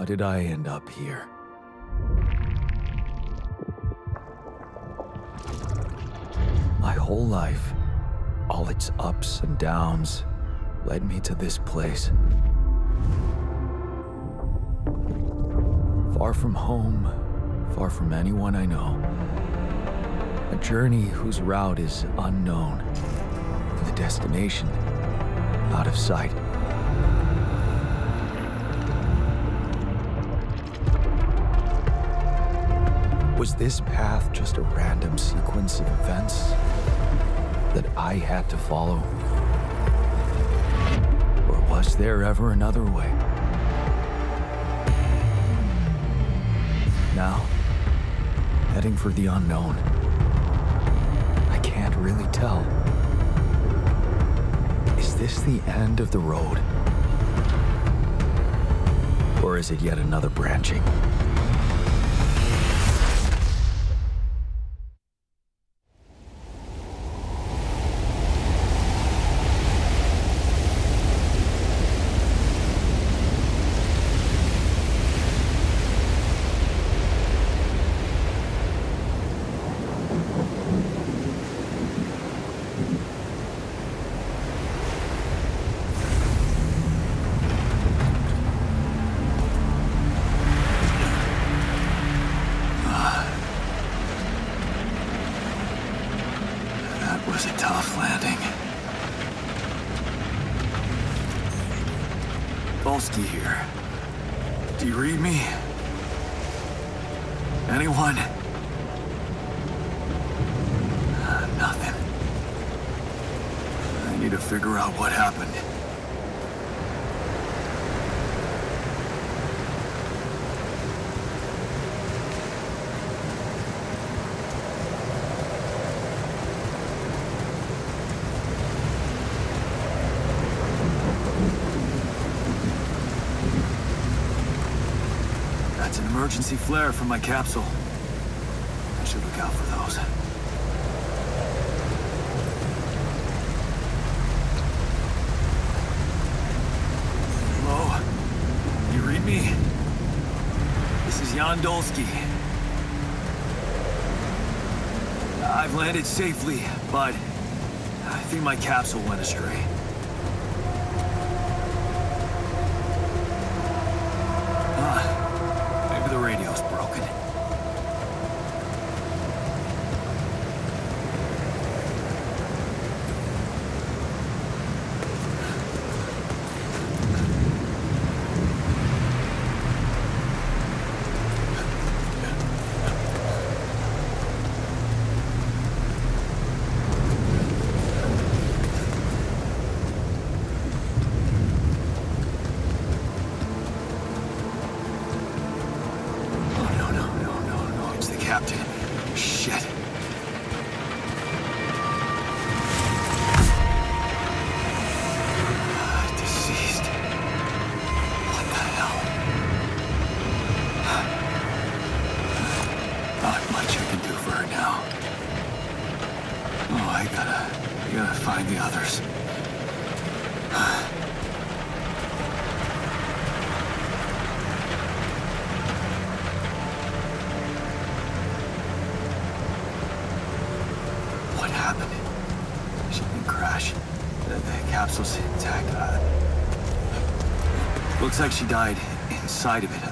did I end up here? My whole life, all its ups and downs, led me to this place. Far from home, far from anyone I know. A journey whose route is unknown, and the destination out of sight. Was this path just a random sequence of events that I had to follow? Or was there ever another way? Now, heading for the unknown. I can't really tell. Is this the end of the road? Or is it yet another branching? Was a tough landing. Volsky here. Do you read me? Anyone? Nothing. I need to figure out what happened. Emergency flare from my capsule. I should look out for those. Hello? You read me? This is Jan Dolsky. I've landed safely, but I think my capsule went astray. The radio's broken. Captain. Shit. Deceased. What the hell? Not much I can do for her now. Oh, I gotta find the others. What happened? Shipping crash. The capsule's intact. Looks like she died inside of it.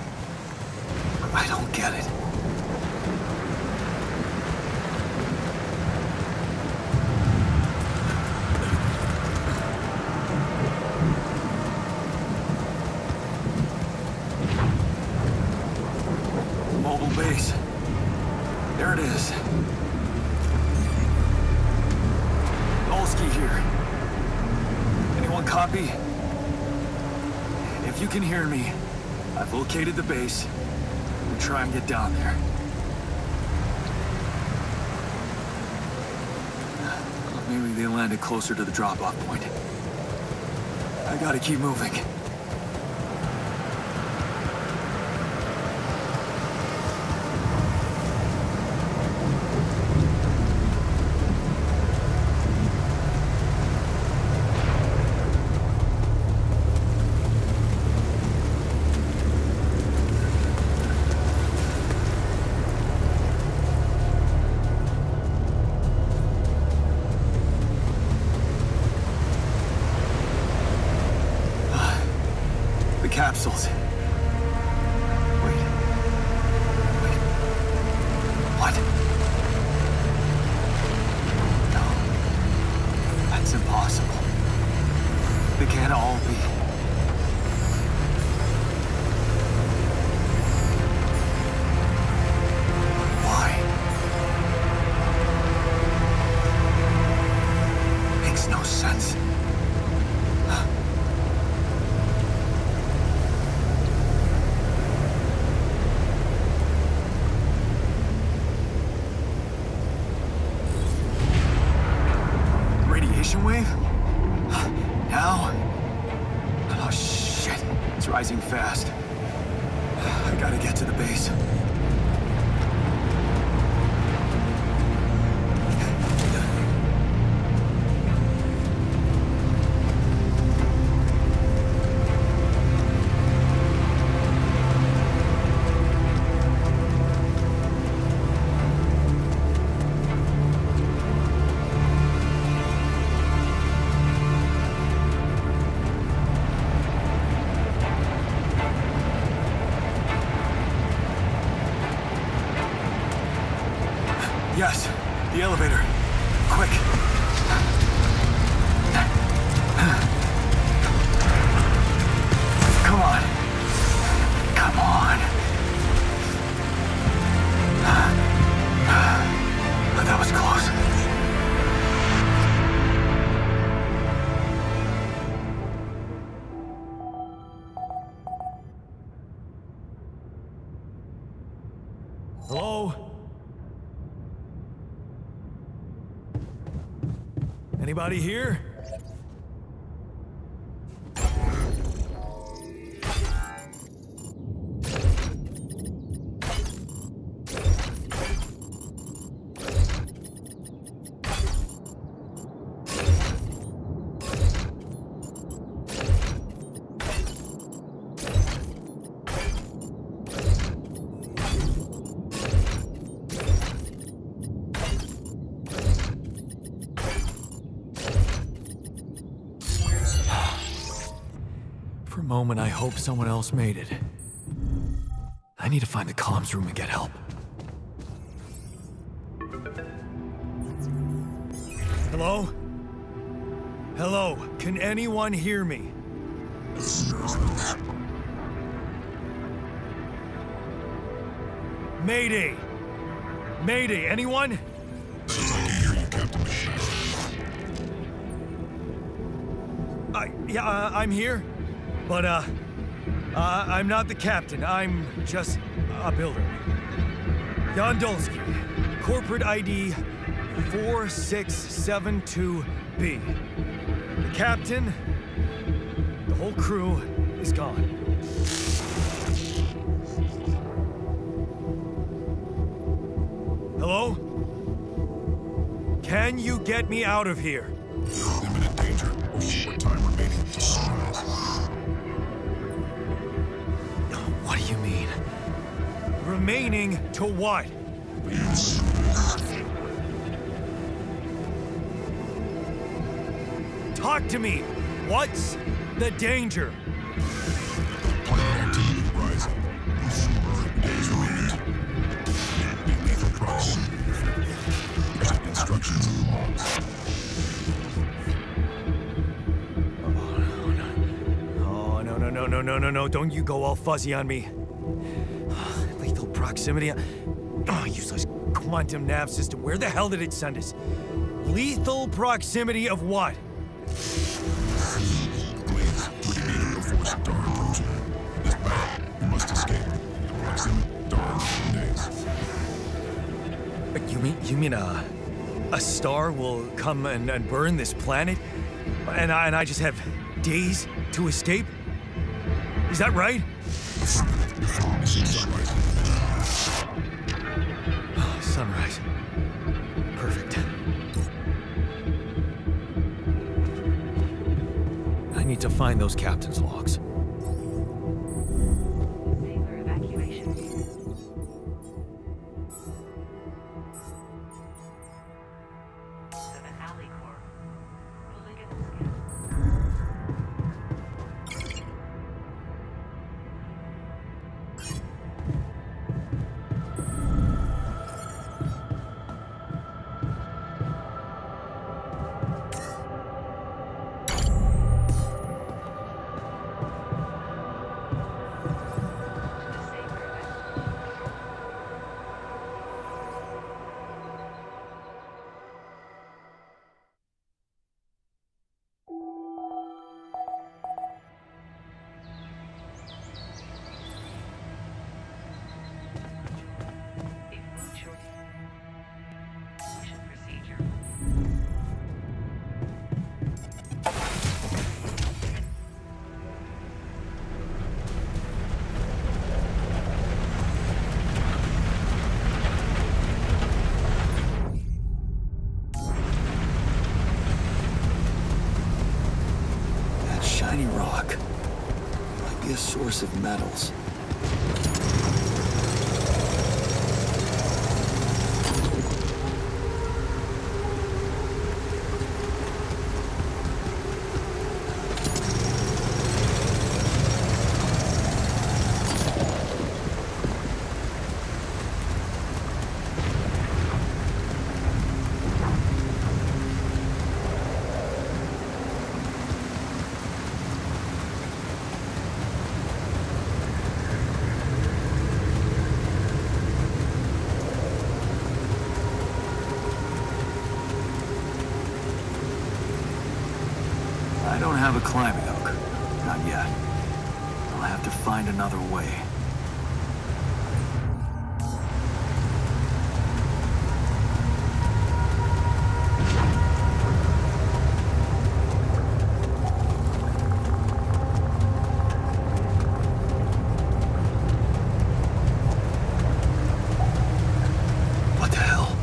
I don't get it. Mobile base. There it is. Dolsky here. Anyone copy? If you can hear me, I've located the base. We'll try and get down there. Maybe they landed closer to the drop-off point. I gotta keep moving. capsules. Wait. What? No. That's impossible. They can't all be. Why? Makes no sense. Radiation wave? Now? Oh shit, it's rising fast. I gotta get to the base. Yes, the elevator. Quick. Come on. Come on. That was close. Hello? Anybody here? For a moment, I hope someone else made it. I need to find the comms room and get help. Hello? Hello? Can anyone hear me? Mayday! Mayday, anyone? I can hear you, Captain Machine. I'm here. But, I'm not the captain. I'm just a builder. Yondolsky, corporate ID 4672B. The captain, the whole crew is gone. Hello? Can you get me out of here? Imminent danger. Short time remaining to sunrise. What do you mean? Remaining to what? Talk to me! What's the danger? Planet activity rising. Days remaining. Be lethal proximity. Instructions in the logs. Oh, no. Don't you go all fuzzy on me. Lethal proximity. Oh, useless quantum nav system. Where the hell did it send us? Lethal proximity of what? Blaze, 3 meters before star approaching. This battle, you must escape. Proximity, star, days. You mean a star will come and burn this planet? And I just have days to escape? Is that right? Sunrise. Sunrise. Perfect. I need to find those captain's logs. Saber evacuation. The alley core. Pulling in the skin. tiny rock. Might be a source of metals. I don't have a climbing hook. Not yet. I'll have to find another way. What the hell?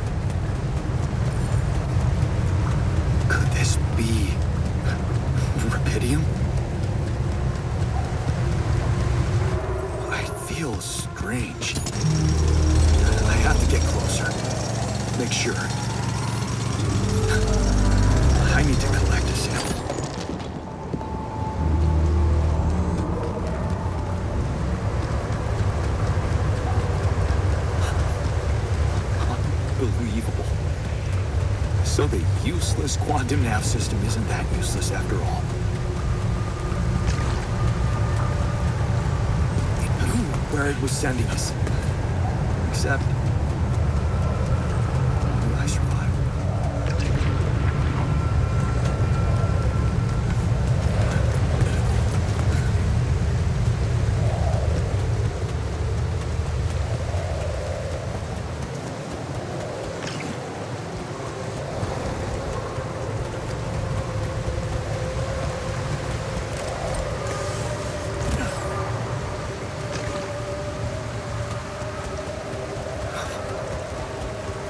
Could this be Rubidium? I feel strange. I have to get closer. Make sure. I need to collect a sample. Unbelievable. So the useless quantum nav system isn't that useless after all. I knew where it was sending us. Except... I survived.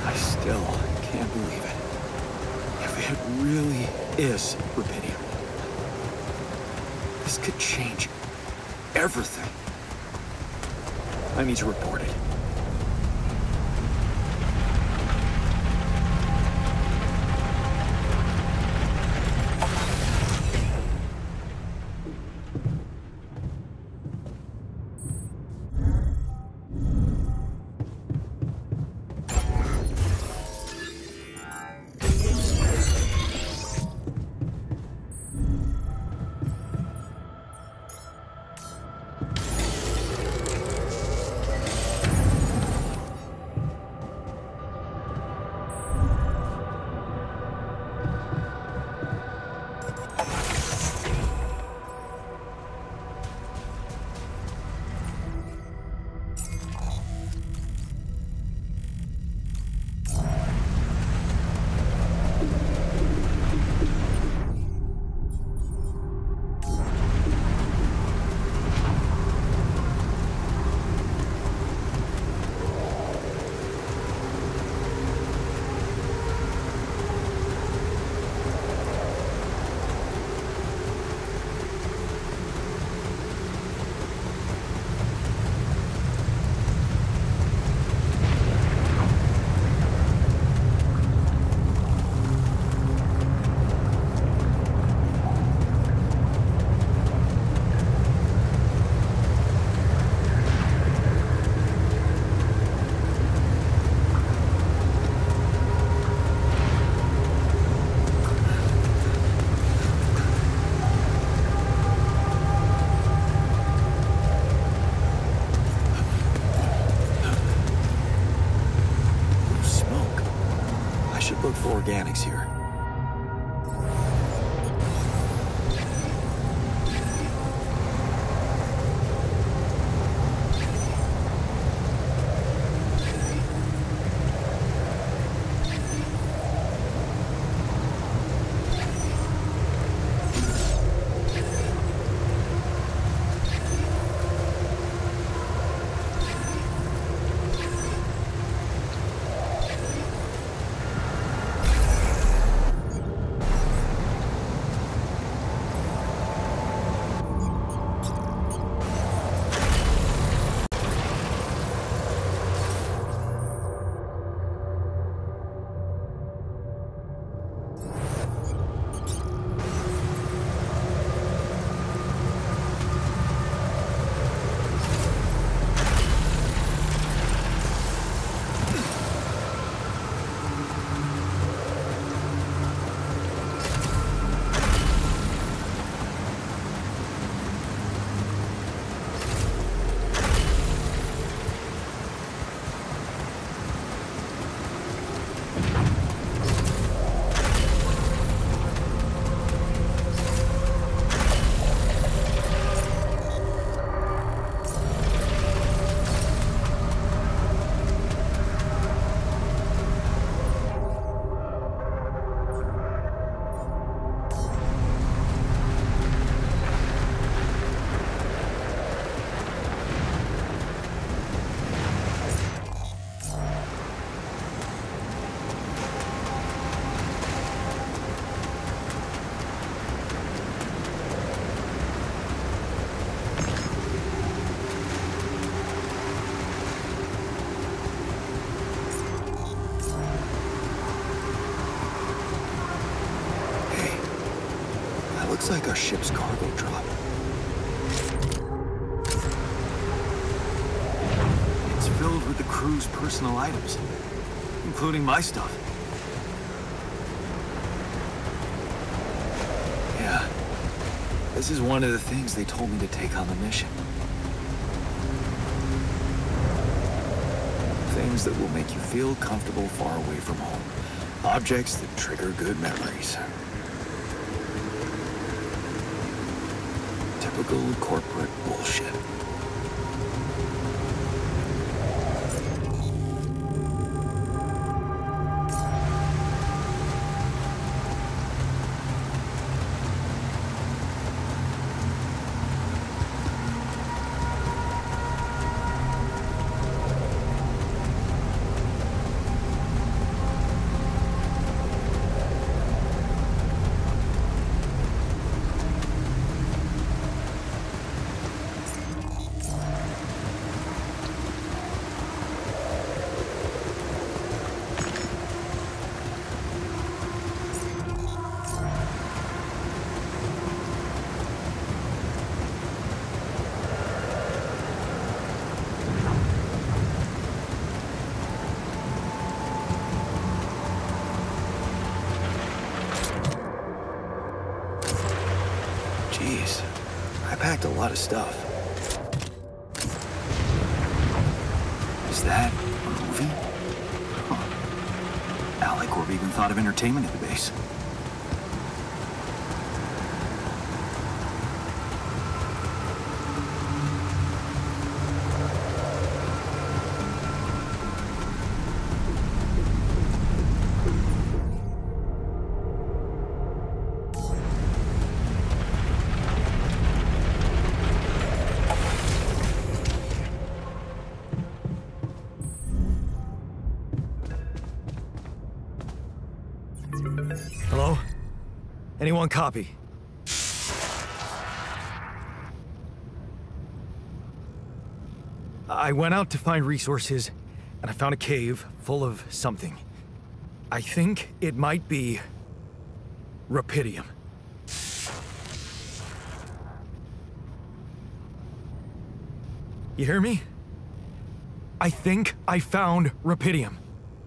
I still can't believe it. If it really is Rubidium, this could change everything. I need to report it. Look for organics here. looks like our ship's cargo drop. It's filled with the crew's personal items, including my stuff. Yeah, this is one of the things they told me to take on the mission. Things that will make you feel comfortable far away from home. Objects that trigger good memories. Typical corporate bullshit. Jeez, I packed a lot of stuff. Is that a movie? Huh. Alicorp even thought of entertainment at the base. Hello? Anyone copy? I went out to find resources, and I found a cave full of something. I think it might be rupidium. You hear me? I think I found rupidium.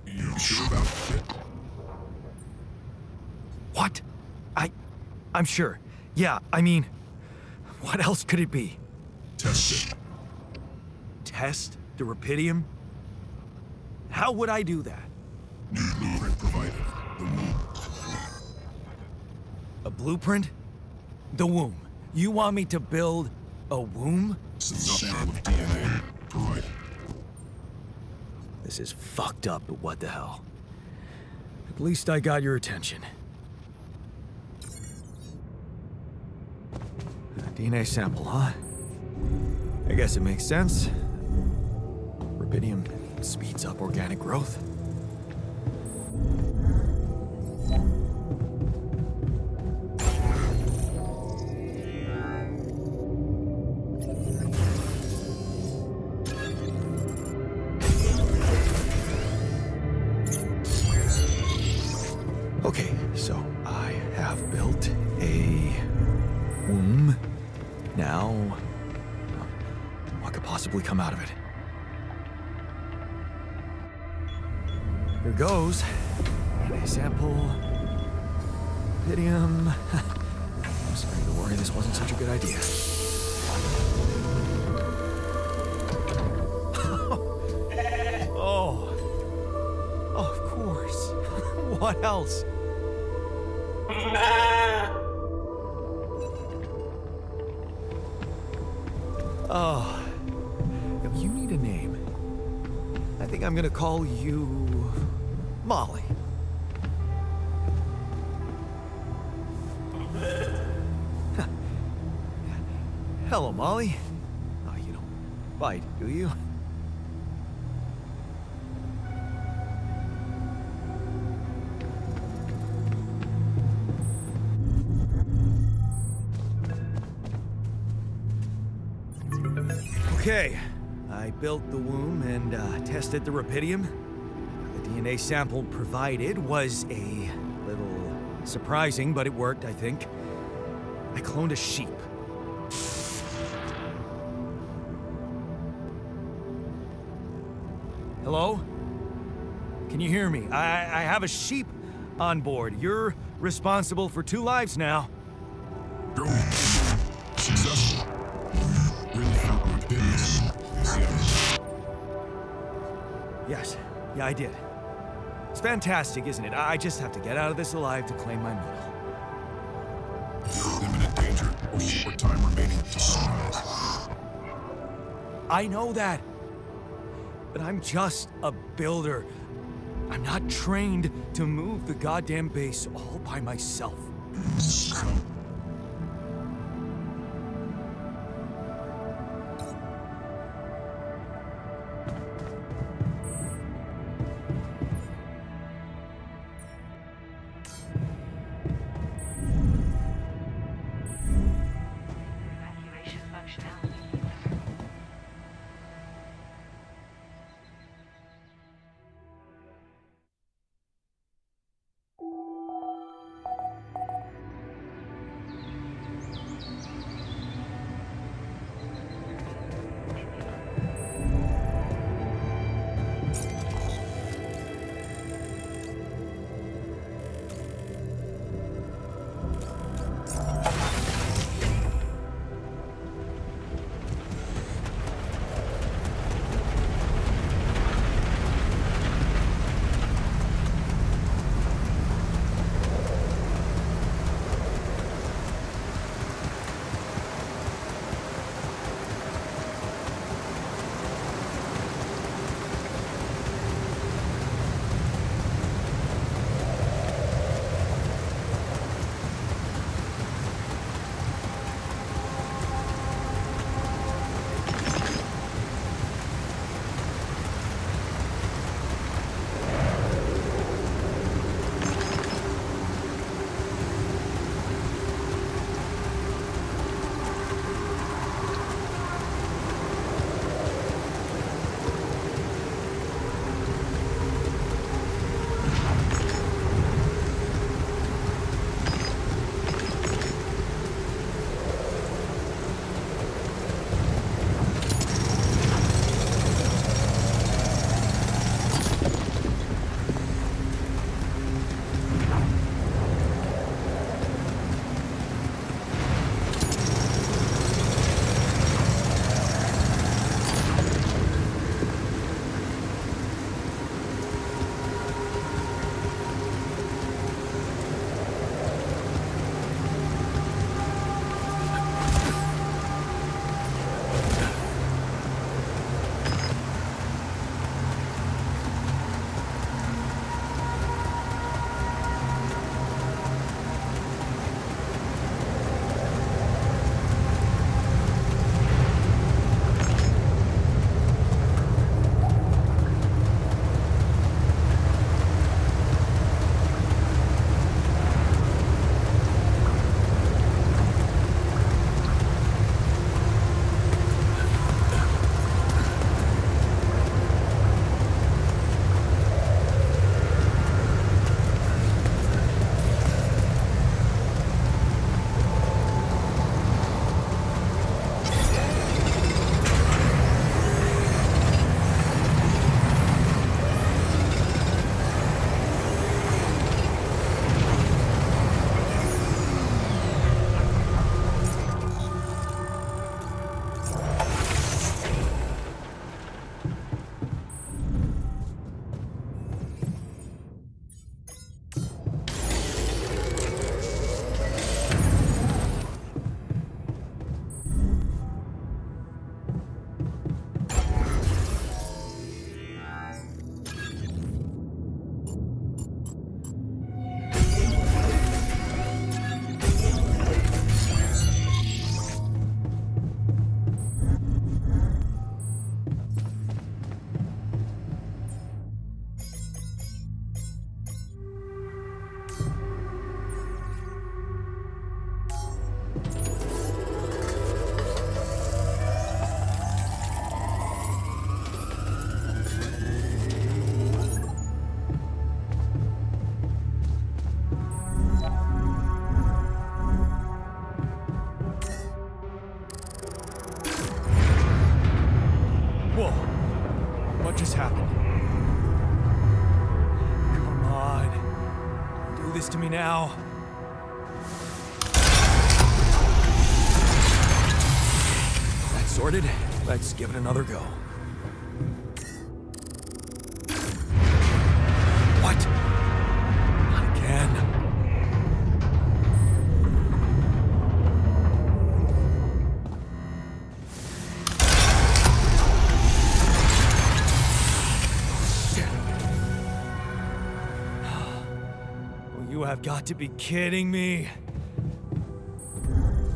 You sure about it? What? I'm sure. Yeah, I mean, what else could it be? Test it. Test the rupidium? How would I do that? New blueprint provided. The womb. A blueprint? The womb. You want me to build a womb? Sample of DNA provided. This is fucked up, but what the hell? At least I got your attention. A DNA sample, huh? I guess it makes sense. Rupidium speeds up organic growth. Okay, so I have built a womb. Now, what could possibly come out of it? Here goes. DNA sample. Rupidium. I'm starting to worry this wasn't such a good idea. Oh, of course. What else? Oh, you need a name. I think I'm gonna call you Molly. Hello, Molly. Oh, you don't bite, do you? Okay, I built the womb and tested the rupidium. The DNA sample provided was a little surprising, but it worked, I think. I cloned a sheep. Hello? Can you hear me? I have a sheep on board. You're responsible for 2 lives now. Go. Successful. Really felt my business. Yes. Yeah, I did. It's fantastic, isn't it? I just have to get out of this alive to claim my medal. You're in imminent danger. Short time remaining to sunrise. I know that. But I'm just a builder. I'm not trained to move the goddamn base all by myself. Evacuation functionality. me now. That's sorted. Let's give it another go. What? Not again. You have got to be kidding me.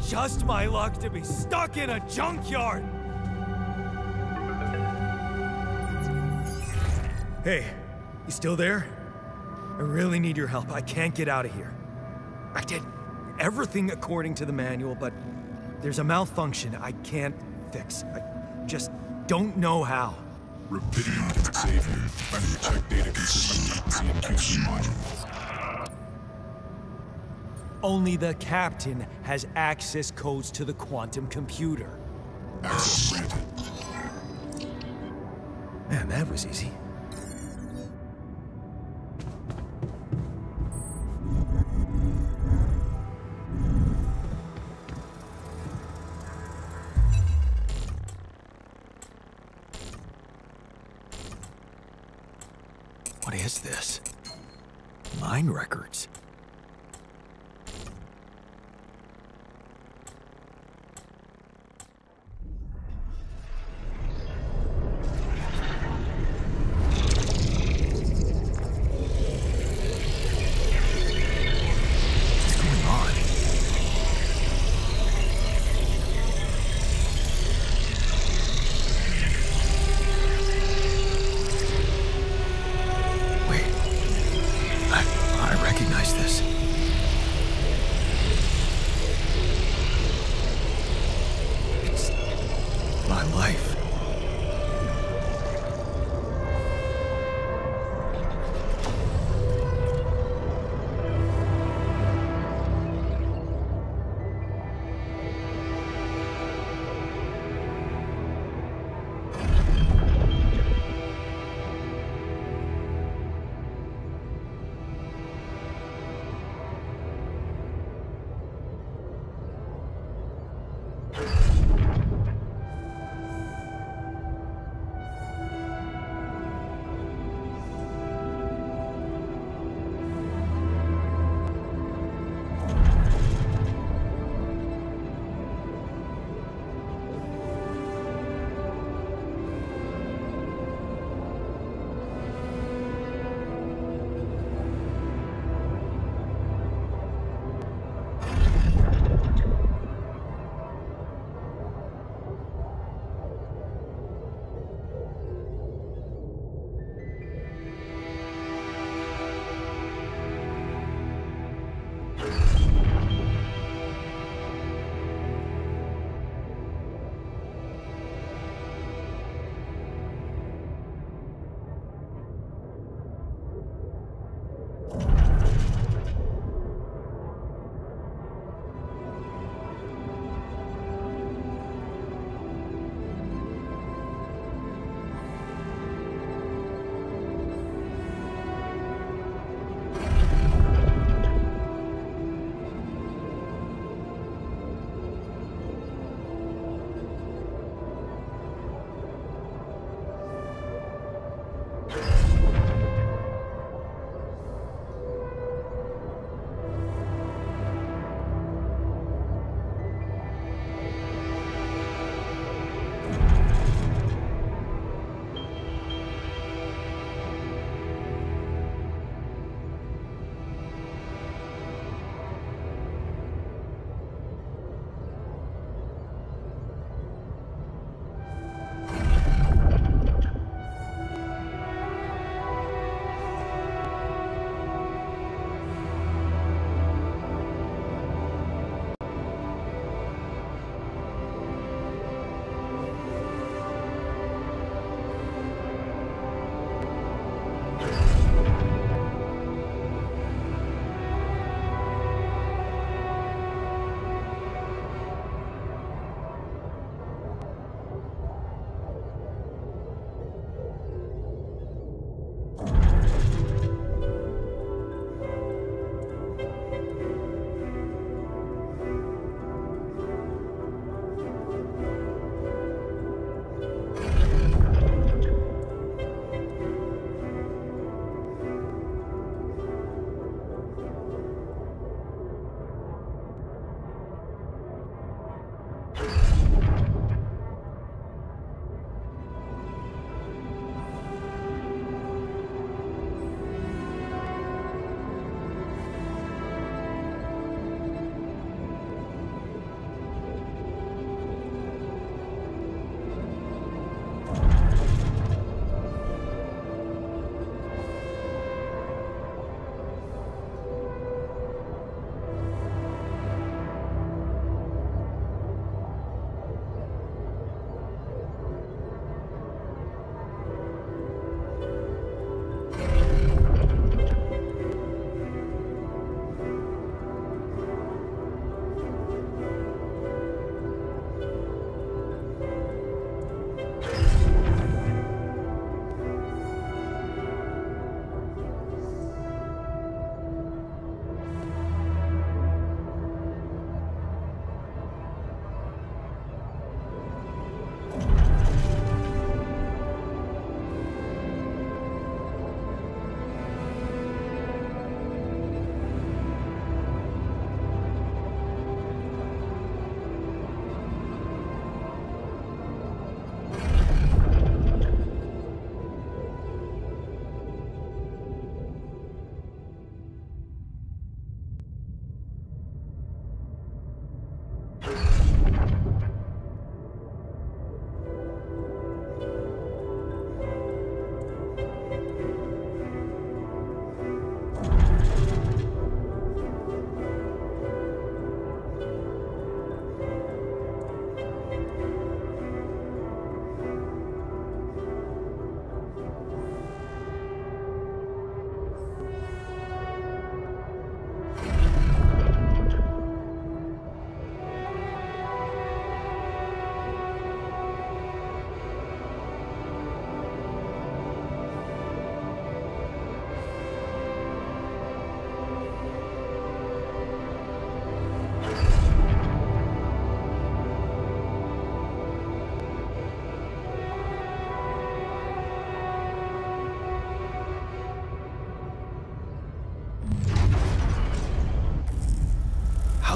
Just my luck to be stuck in a junkyard. Hey, you still there? I really need your help. I can't get out of here. I did everything according to the manual, but there's a malfunction I can't fix. I just don't know how. Rapidity can save you. And check data consistency and QC modules. Only the captain has access codes to the quantum computer. Access granted. Man, that was easy. What is this? Mine records. I recognize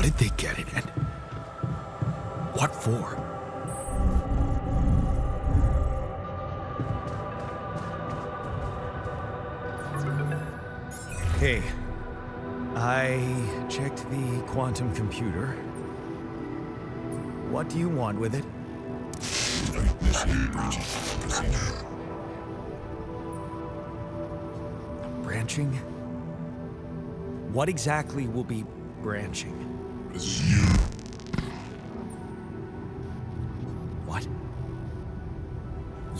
did they get it, and what for? Hey, I checked the quantum computer. What do you want with it? Initiate breaching procedure. Branching? What exactly will be branching? This is you. What?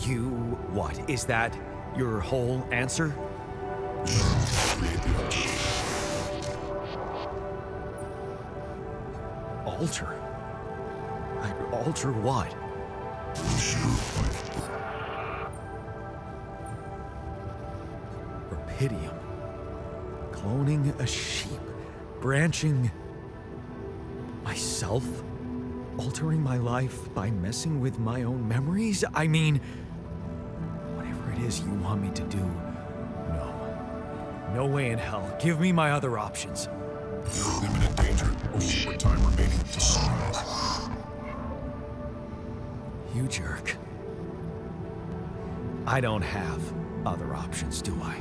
You what? Is that your whole answer? Alter? Alter what? Rapidium. Cloning a sheep. Branching myself? Altering my life by messing with my own memories? I mean, whatever it is you want me to do, no. No way in hell. Give me my other options. You're in imminent danger. Only short time remaining to sunrise. You jerk. I don't have other options, do I?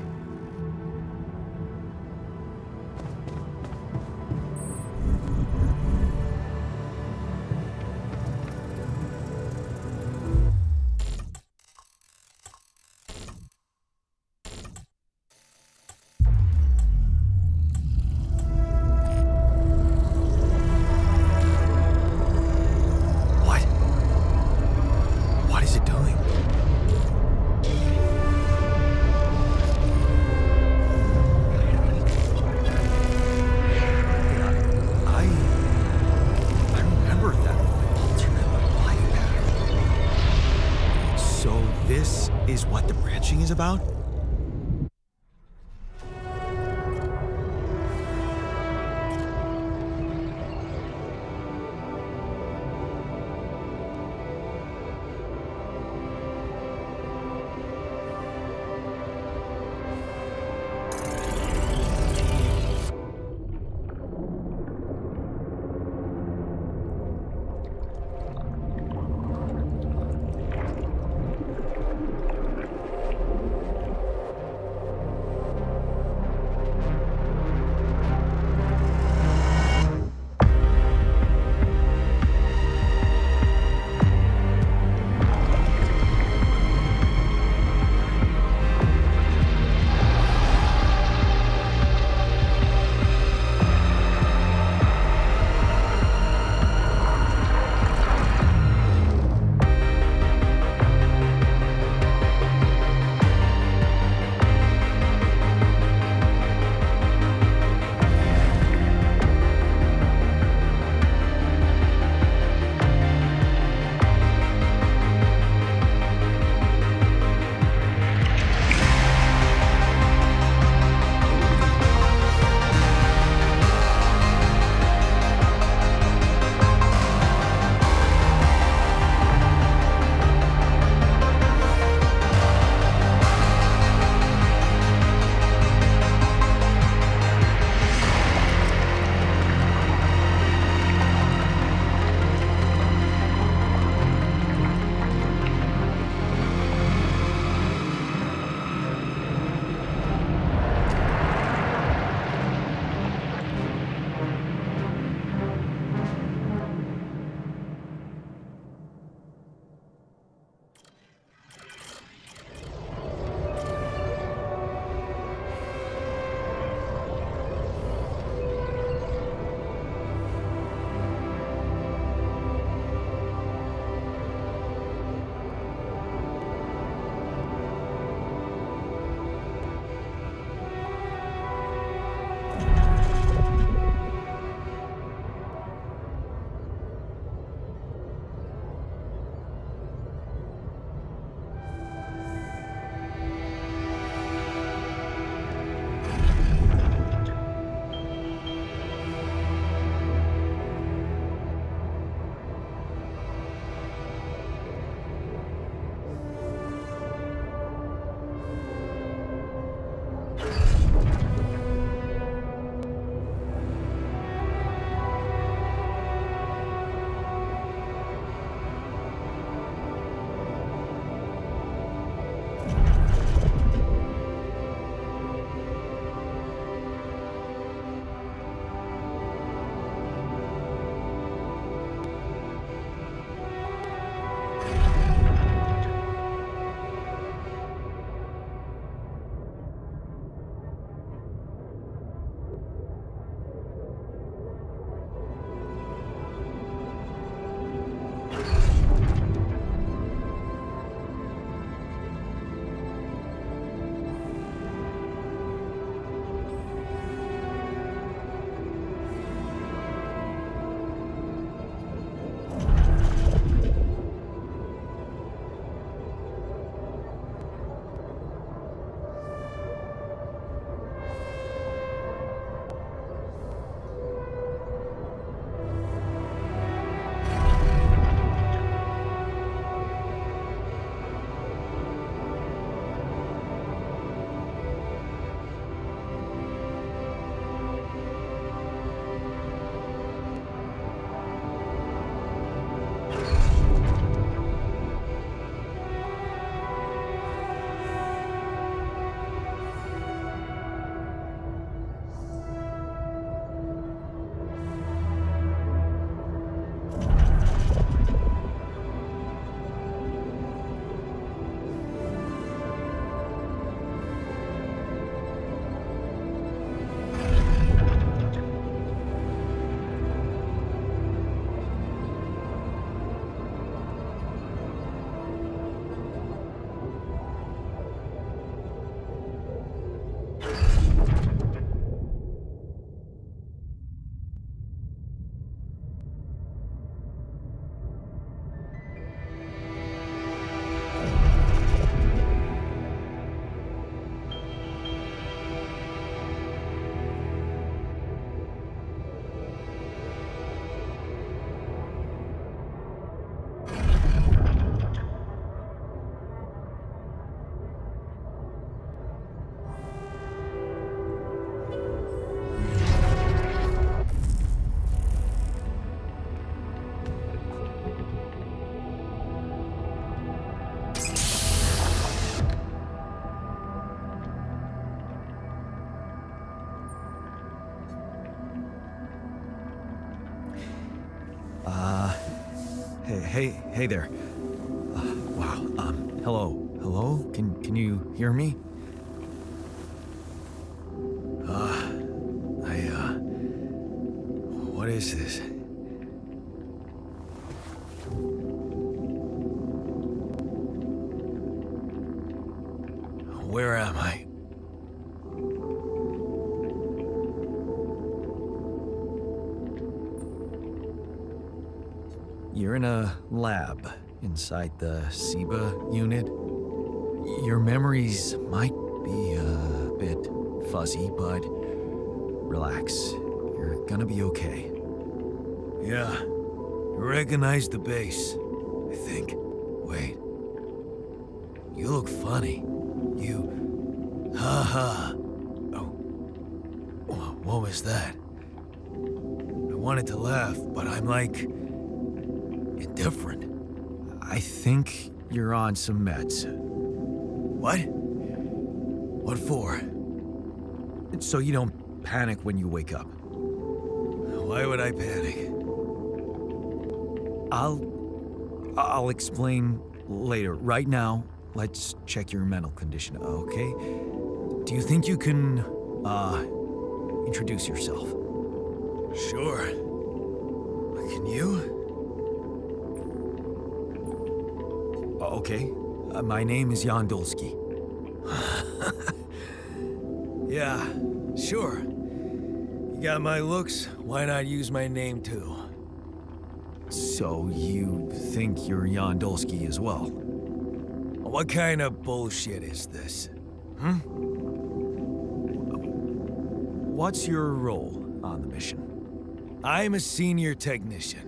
This is what the branching is about? Hey there. Wow. Hello? Can you hear me? What is this? Where am I? You're in a lab inside the SIBA unit. Your memories might be a bit fuzzy, but relax. You're gonna be okay. Yeah, I recognize the base, I think. Wait. You look funny. Haha. Oh. What was that? I wanted to laugh, but I'm like... indifferent. I think you're on some meds. What? What for? So you don't panic when you wake up. Why would I panic? I'll explain later. Right now, let's check your mental condition, okay? Do you think you can, introduce yourself? Sure. Can you? Okay. My name is Yandolski. Yeah, sure. You got my looks, why not use my name too? So you think you're Yandolski as well? What kind of bullshit is this? What's your role on the mission? I'm a senior technician.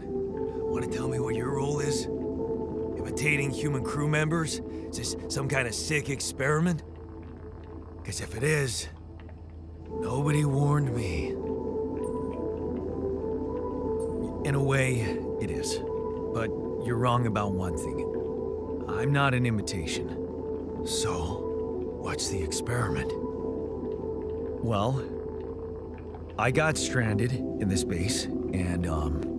Want to tell me what your role is? Imitating human crew members? Is this some kind of sick experiment? Because if it is, nobody warned me. In a way, it is. But you're wrong about one thing. I'm not an imitation. So, what's the experiment? Well, I got stranded in this base, and,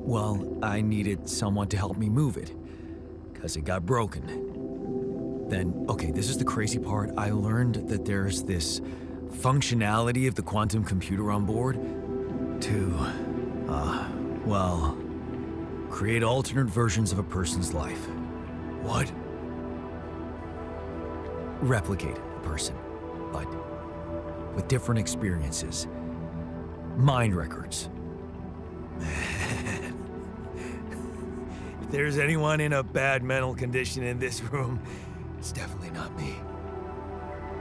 well, I needed someone to help me move it. Because it got broken. Then, okay, this is the crazy part. I learned that there's this functionality of the quantum computer on board to, well, create alternate versions of a person's life. What? Replicate a person, but with different experiences. Mind records. Man. If there's anyone in a bad mental condition in this room, it's definitely not me.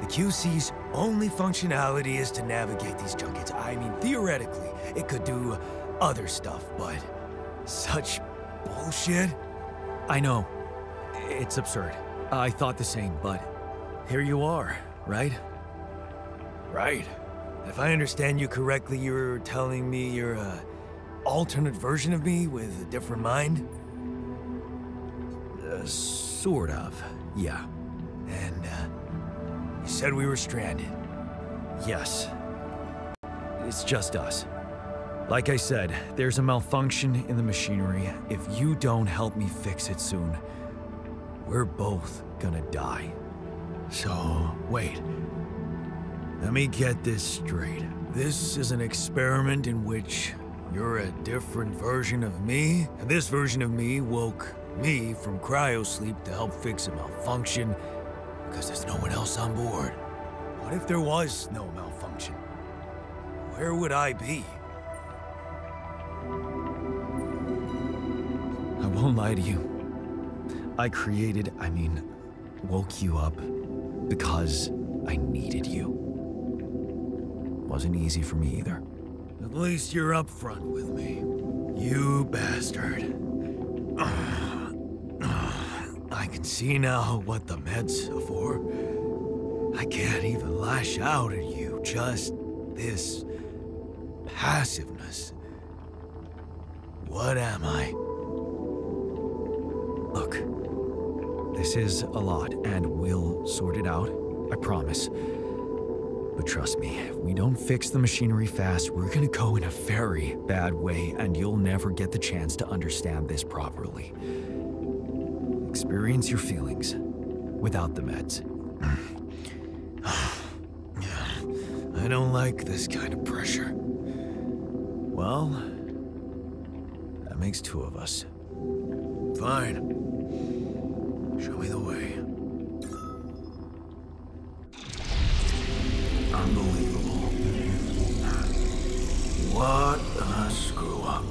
The QC's only functionality is to navigate these junkets. I mean, theoretically, it could do other stuff, but such bullshit? I know. It's absurd. I thought the same, but here you are, right? Right. If I understand you correctly, you're telling me you're an alternate version of me with a different mind? Sort of, yeah. And, you said we were stranded. Yes. It's just us. Like I said, there's a malfunction in the machinery. If you don't help me fix it soon, we're both gonna die. So, wait. Let me get this straight. This is an experiment in which you're a different version of me, and this version of me woke me from cryosleep to help fix a malfunction because there's no one else on board. What if there was no malfunction? Where would I be? I won't lie to you. I woke you up because I needed you. Wasn't easy for me either. At least you're upfront with me. You bastard. I can see now what the meds are for. I can't even lash out at you, just this passiveness. What am I? Look, this is a lot, and we'll sort it out, I promise. But trust me, if we don't fix the machinery fast, we're gonna go in a very bad way, and you'll never get the chance to understand this properly. Experience your feelings without the meds. I don't like this kind of pressure. Well, that makes two of us. Fine. Show me the way. Unbelievable. What a screw up.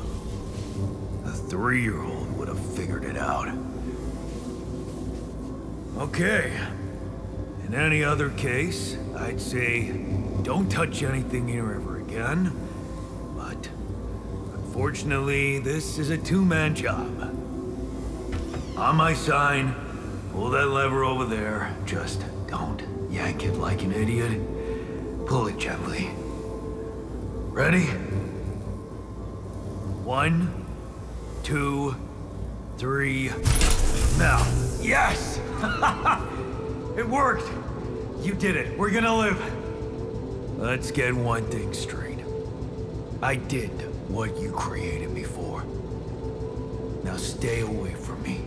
A 3-year-old would have figured it out. Okay. In any other case, I'd say don't touch anything here ever again. But unfortunately, this is a two-man job. On my sign, pull that lever over there. Just don't yank it like an idiot. Pull it gently. Ready? 1, 2, 3. Now. Yes! It worked! You did it. We're gonna live. Let's get one thing straight. I did what you created me for. Now stay away from me.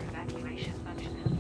Evacuation functionality.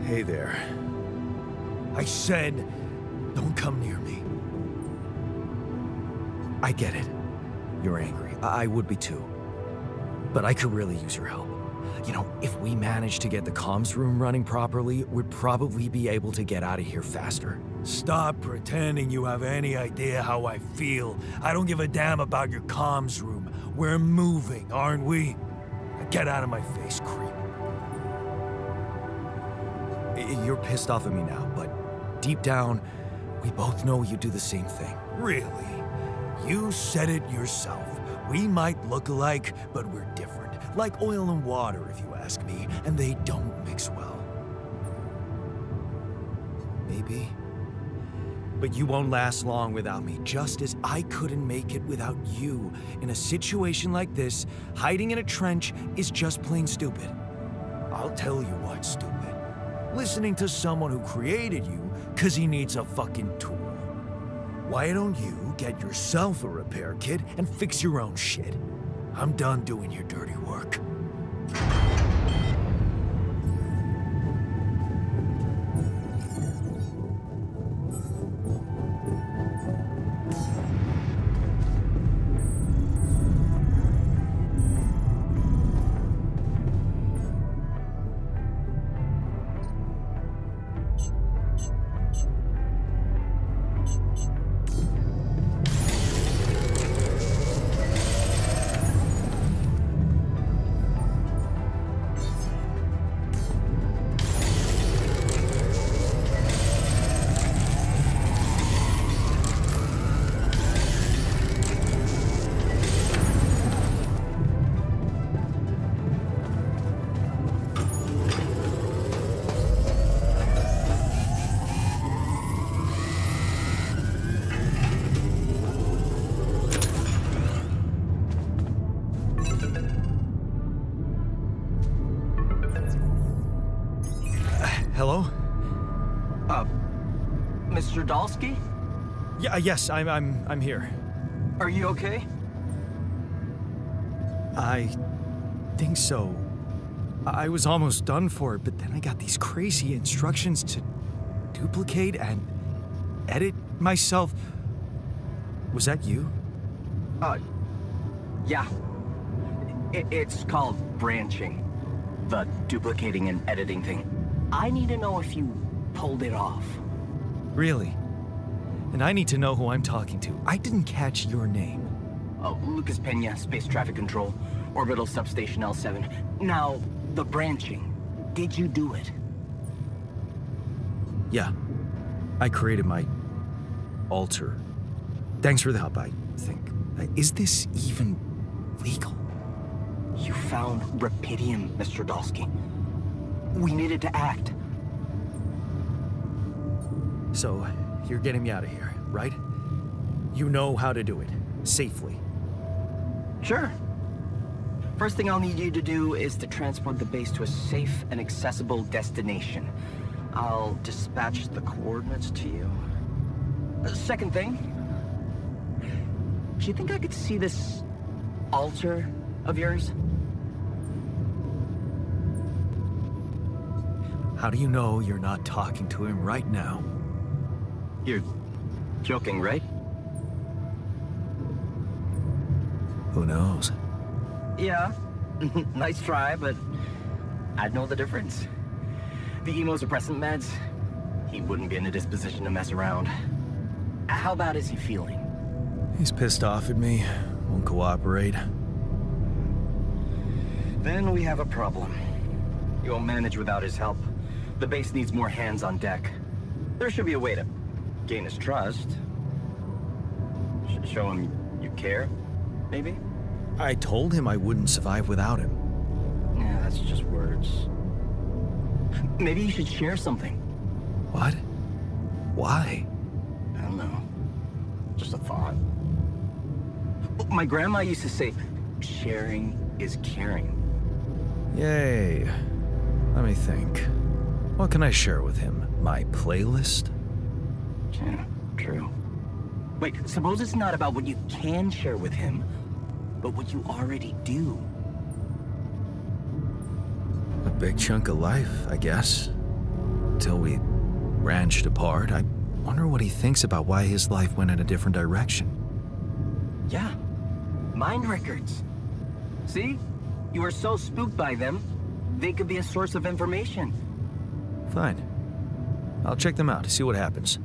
Hey there. I said, don't come near me. I get it. You're angry. I would be too. But I could really use your help. You know, if we manage to get the comms room running properly, we'd probably be able to get out of here faster. Stop pretending you have any idea how I feel. I don't give a damn about your comms room. We're moving, aren't we? Now get out of my face, creep. You're pissed off at me now, but deep down, we both know you do the same thing. Really? You said it yourself. We might look alike, but we're different. Like oil and water, if you ask me, and they don't mix well. Maybe. But you won't last long without me, just as I couldn't make it without you. In a situation like this, hiding in a trench is just plain stupid. I'll tell you what's stupid. listening to someone who created you because he needs a fucking tool. Why don't you get yourself a repair kit and fix your own shit? I'm done doing your dirty work. Hello? Mr. Dalsky? Yeah, yes, I'm here. Are you okay? I think so. I was almost done for it, but then I got these crazy instructions to duplicate and edit myself. Was that you? Yeah. It's called branching. The duplicating and editing thing. I need to know if you pulled it off. Really? And I need to know who I'm talking to. I didn't catch your name. Lucas Pena, Space Traffic Control, Orbital Substation L7. Now, the branching. Did you do it? Yeah. I created my alter. Thanks for the help, I think. Is this even legal? You found Rapidium, Mr. Dalsky. We needed to act. So, you're getting me out of here, right? You know how to do it. Safely. Sure. First thing I'll need you to do is to transport the base to a safe and accessible destination. I'll dispatch the coordinates to you. Second thing, do you think I could see this altar of yours? How do you know you're not talking to him right now? You're joking, right? Who knows? Yeah. Nice try, but I'd know the difference. The immunosuppressant meds, he wouldn't be in a disposition to mess around. How bad is he feeling? He's pissed off at me. Won't cooperate. Then we have a problem. You won't manage without his help. The base needs more hands on deck. There should be a way to gain his trust. Show him you care, maybe? I told him I wouldn't survive without him. Yeah, that's just words. Maybe you should share something. What? Why? I don't know. Just a thought. My grandma used to say, sharing is caring. Yay. Let me think. What can I share with him? My playlist? Yeah, true. Wait, suppose it's not about what you can share with him, but what you already do. A big chunk of life, I guess. Until we branched apart. I wonder what he thinks about why his life went in a different direction. Yeah. Mind records. See? You were so spooked by them, they could be a source of information. Fine. I'll check them out, see what happens.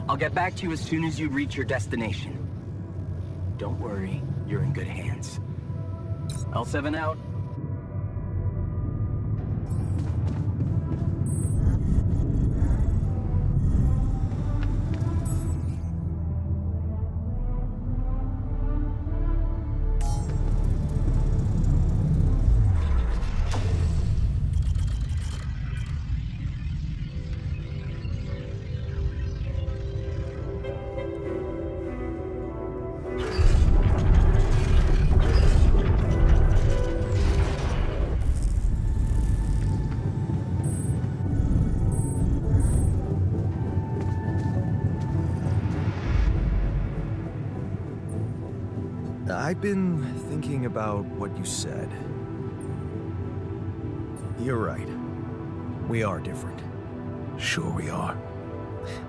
I'll get back to you as soon as you reach your destination. Don't worry, you're in good hands. L7 out. I've been thinking about what you said. You're right. We are different. Sure we are.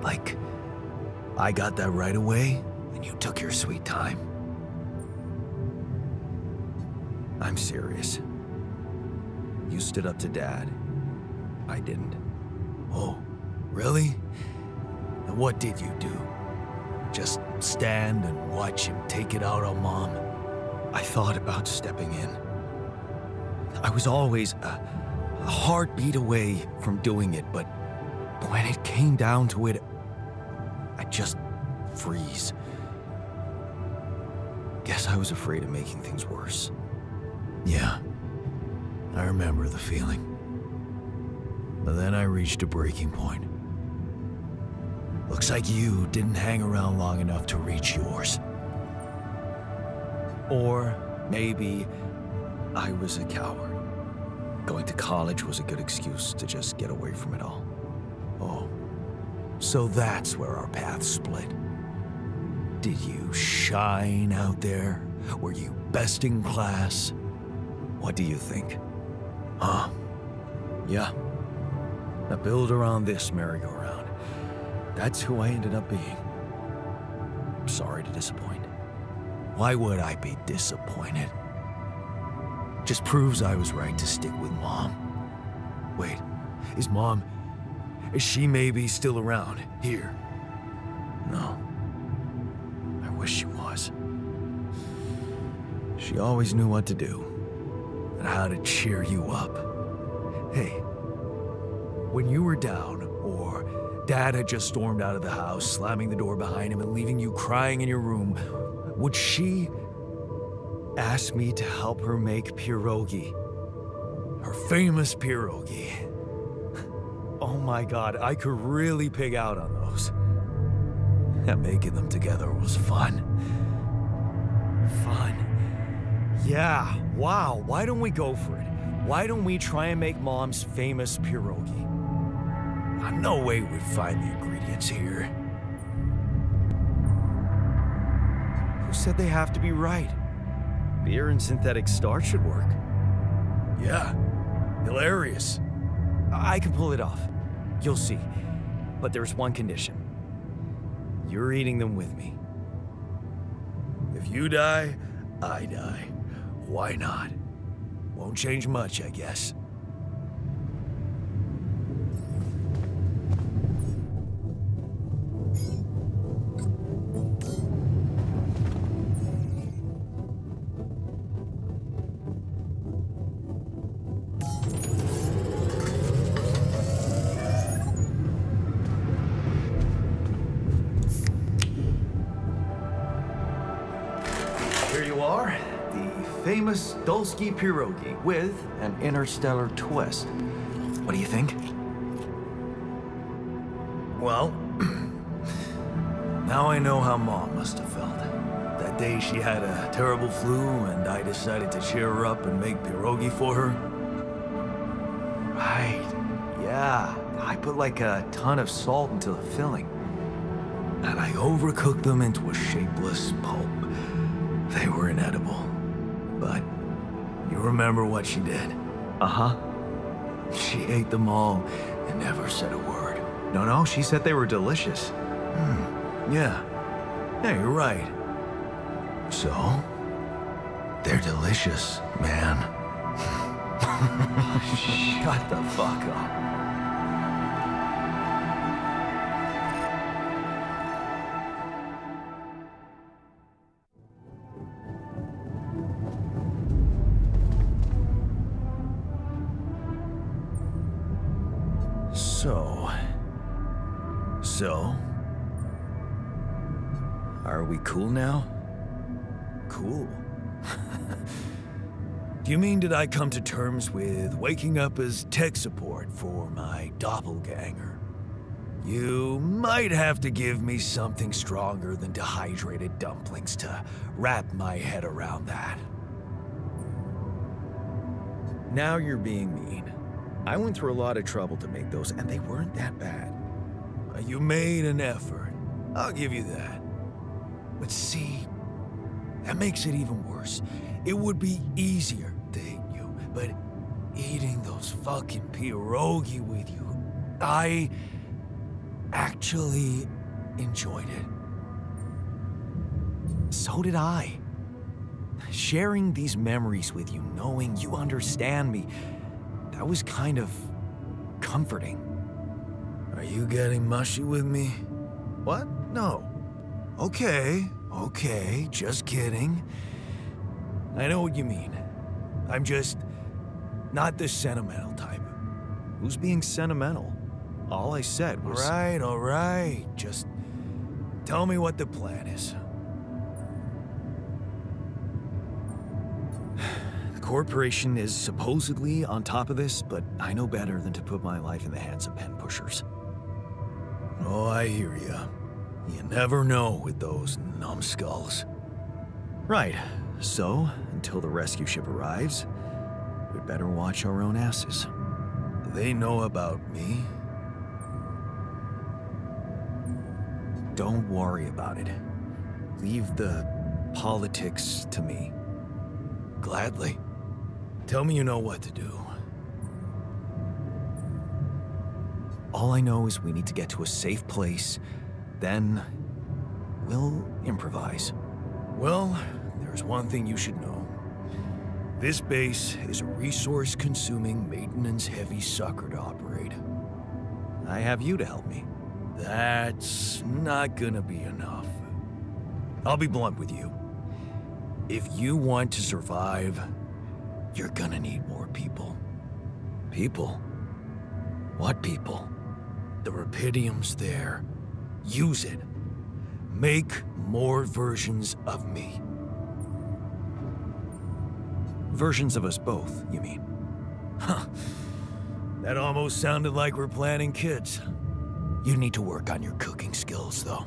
Like, I got that right away, and you took your sweet time. I'm serious. You stood up to Dad. I didn't. Oh, really? And what did you do? Just stand and watch him take it out on Mom? I thought about stepping in. I was always a heartbeat away from doing it, but when it came down to it, I'd just freeze. Guess I was afraid of making things worse. Yeah, I remember the feeling. But then I reached a breaking point. Looks like you didn't hang around long enough to reach yours. Or maybe I was a coward. Going to college was a good excuse to just get away from it all. Oh, so that's where our paths split. Did you shine out there? Were you best in class? What do you think? Huh? Yeah. I build around this merry-go-round. That's who I ended up being. Sorry to disappoint. Why would I be disappointed? Just proves I was right to stick with Mom. Wait, is she maybe still around here? No. I wish she was. She always knew what to do and how to cheer you up. Hey, when you were down, or Dad had just stormed out of the house, slamming the door behind him and leaving you crying in your room, would she ask me to help her make pierogi? Her famous pierogi. Oh my God, I could really pig out on those. And making them together was fun. Fun. Yeah, wow, why don't we go for it? Why don't we try and make Mom's famous pierogi? No way we'd find the ingredients here. Who said they have to be right? Beer and synthetic starch should work. Yeah, hilarious. I can pull it off. You'll see. But there's one condition. You're eating them with me. If you die, I die. Why not? Won't change much, I guess. Here you are, the famous Dulski pierogi with an interstellar twist. What do you think? Well, now I know how Mom must have felt. That day she had a terrible flu and I decided to cheer her up and make pierogi for her. Right, yeah. I put like a ton of salt into the filling. And I overcooked them into a shapeless pulp. They were inedible. But you remember what she did? Uh-huh. She ate them all and never said a word. No, she said they were delicious. Yeah. Yeah, you're right. So, they're delicious, man. Shut the fuck up. So, are we cool now? Cool. Do you mean did I come to terms with waking up as tech support for my doppelganger? You might have to give me something stronger than dehydrated dumplings to wrap my head around that. Now you're being mean. I went through a lot of trouble to make those, and they weren't that bad. You made an effort. I'll give you that. But see, That makes it even worse. It would be easier to hate you, but eating those fucking pierogi with you, I actually enjoyed it. So did I. Sharing these memories with you, knowing you understand me, that was kind of comforting. Are you getting mushy with me? What? No. Okay, just kidding. I know what you mean. I'm just not the sentimental type. Who's being sentimental? All I said was... All right. Just tell me what the plan is. The corporation is supposedly on top of this, but I know better than to put my life in the hands of pen pushers. Oh, I hear ya. You never know with those numbskulls. Right. So, until the rescue ship arrives, we'd better watch our own asses. Do they know about me? Don't worry about it. Leave the politics to me. Gladly. Tell me you know what to do. All I know is we need to get to a safe place, then we'll improvise. Well, there's one thing you should know. This base is a resource-consuming, maintenance-heavy sucker to operate. I have you to help me. That's not gonna be enough. I'll be blunt with you. If you want to survive, you're gonna need more people. People? What people? The Rapidium's there. Use it. Make more versions of me. Versions of us both, you mean? Huh. That almost sounded like we're planning kids. You need to work on your cooking skills, though.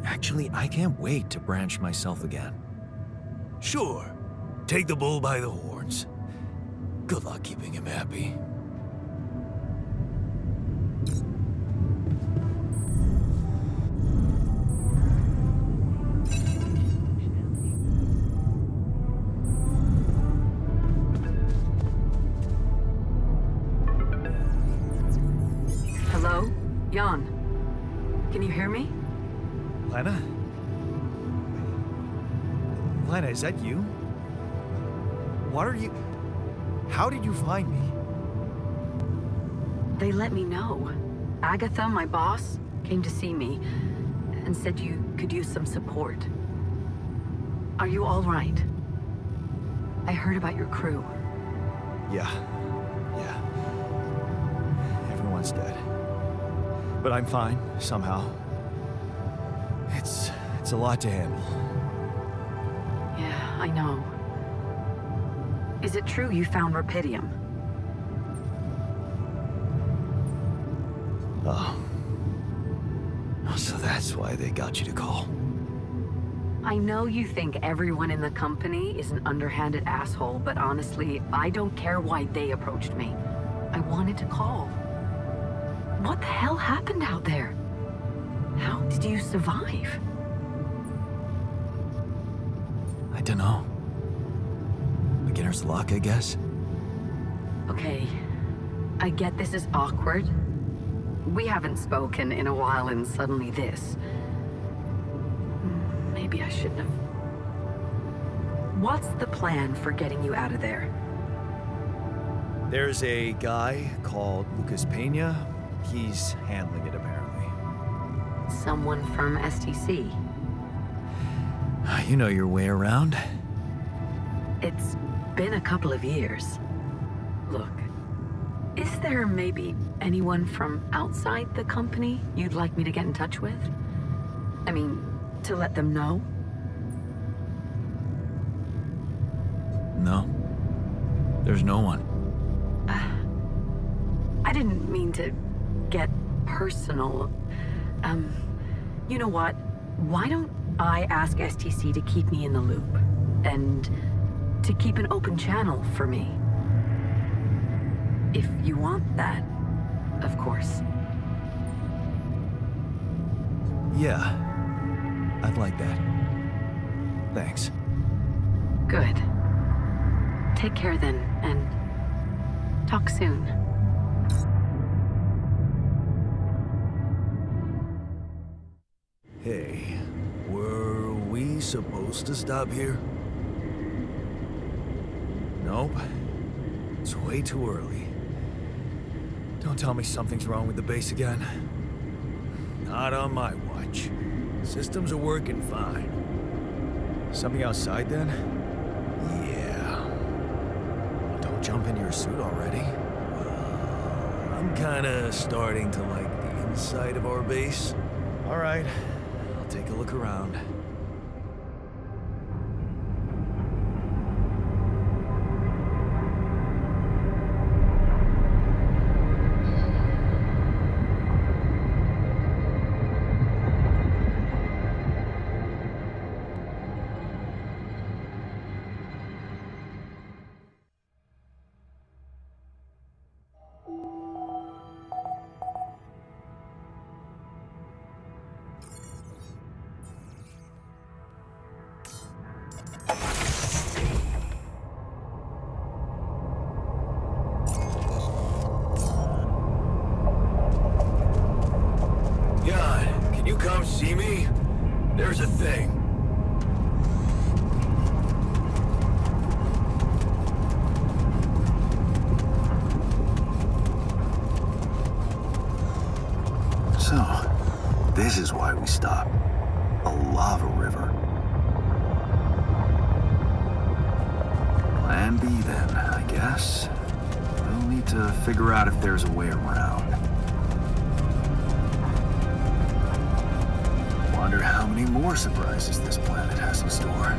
Actually, I can't wait to branch myself again. Sure. Take the bull by the horns. Good luck keeping him happy. Hello? Jan. Can you hear me? Lena? Lena, is that you? What are you... How did you find me? They let me know. Agatha, my boss, came to see me and said you could use some support. Are you all right? I heard about your crew. Yeah. Everyone's dead. But I'm fine, somehow. It's a lot to handle. Yeah, I know. Is it true you found Rapidium? Oh. So that's why they got you to call. I know you think everyone in the company is an underhanded asshole, but honestly, I don't care why they approached me. I wanted to call. What the hell happened out there? How did you survive? I don't know. Beginner's luck, I guess. Okay, I get this is awkward. We haven't spoken in a while and suddenly this. Maybe I shouldn't have. What's the plan for getting you out of there? There's a guy called Lucas Pena. He's handling it, apparently. Someone from STC. You know your way around. It's been a couple of years. Look, is there maybe anyone from outside the company you'd like me to get in touch with? I mean, to let them know? No. There's no one. I didn't mean to get personal. You know what? Why don't I ask STC to keep me in the loop? And to keep an open channel for me? If you want that, of course. Yeah. I'd like that. Thanks. Good. Take care then, and talk soon. Hey, were we supposed to stop here? Nope. It's way too early. Don't tell me something's wrong with the base again. Not on my watch. Systems are working fine. Something outside then? Yeah. Don't jump in your suit already. I'm kinda starting to like the inside of our base. All right, I'll take a look around. Can you come see me? There's a thing. So, this is why we stopped. A lava river. Plan B then, I guess. We'll need to figure out if there's a way around. Wonder how many more surprises this planet has in store.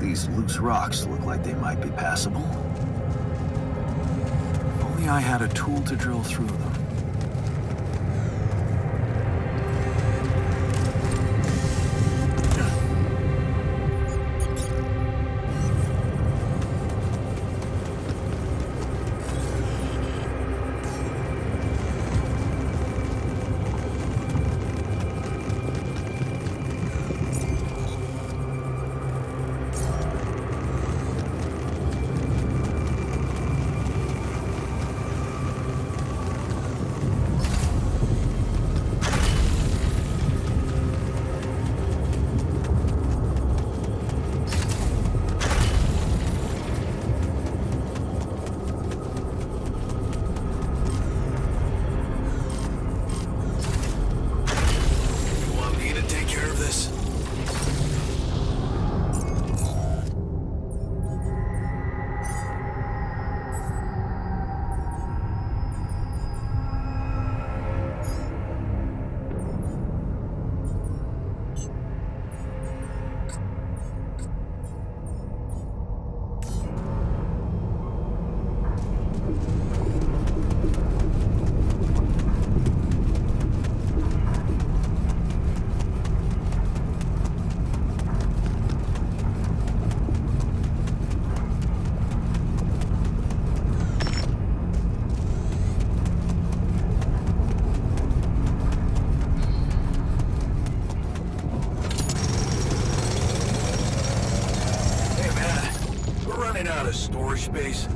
These loose rocks look like they might be passable. If only I had a tool to drill through them. running out of storage space?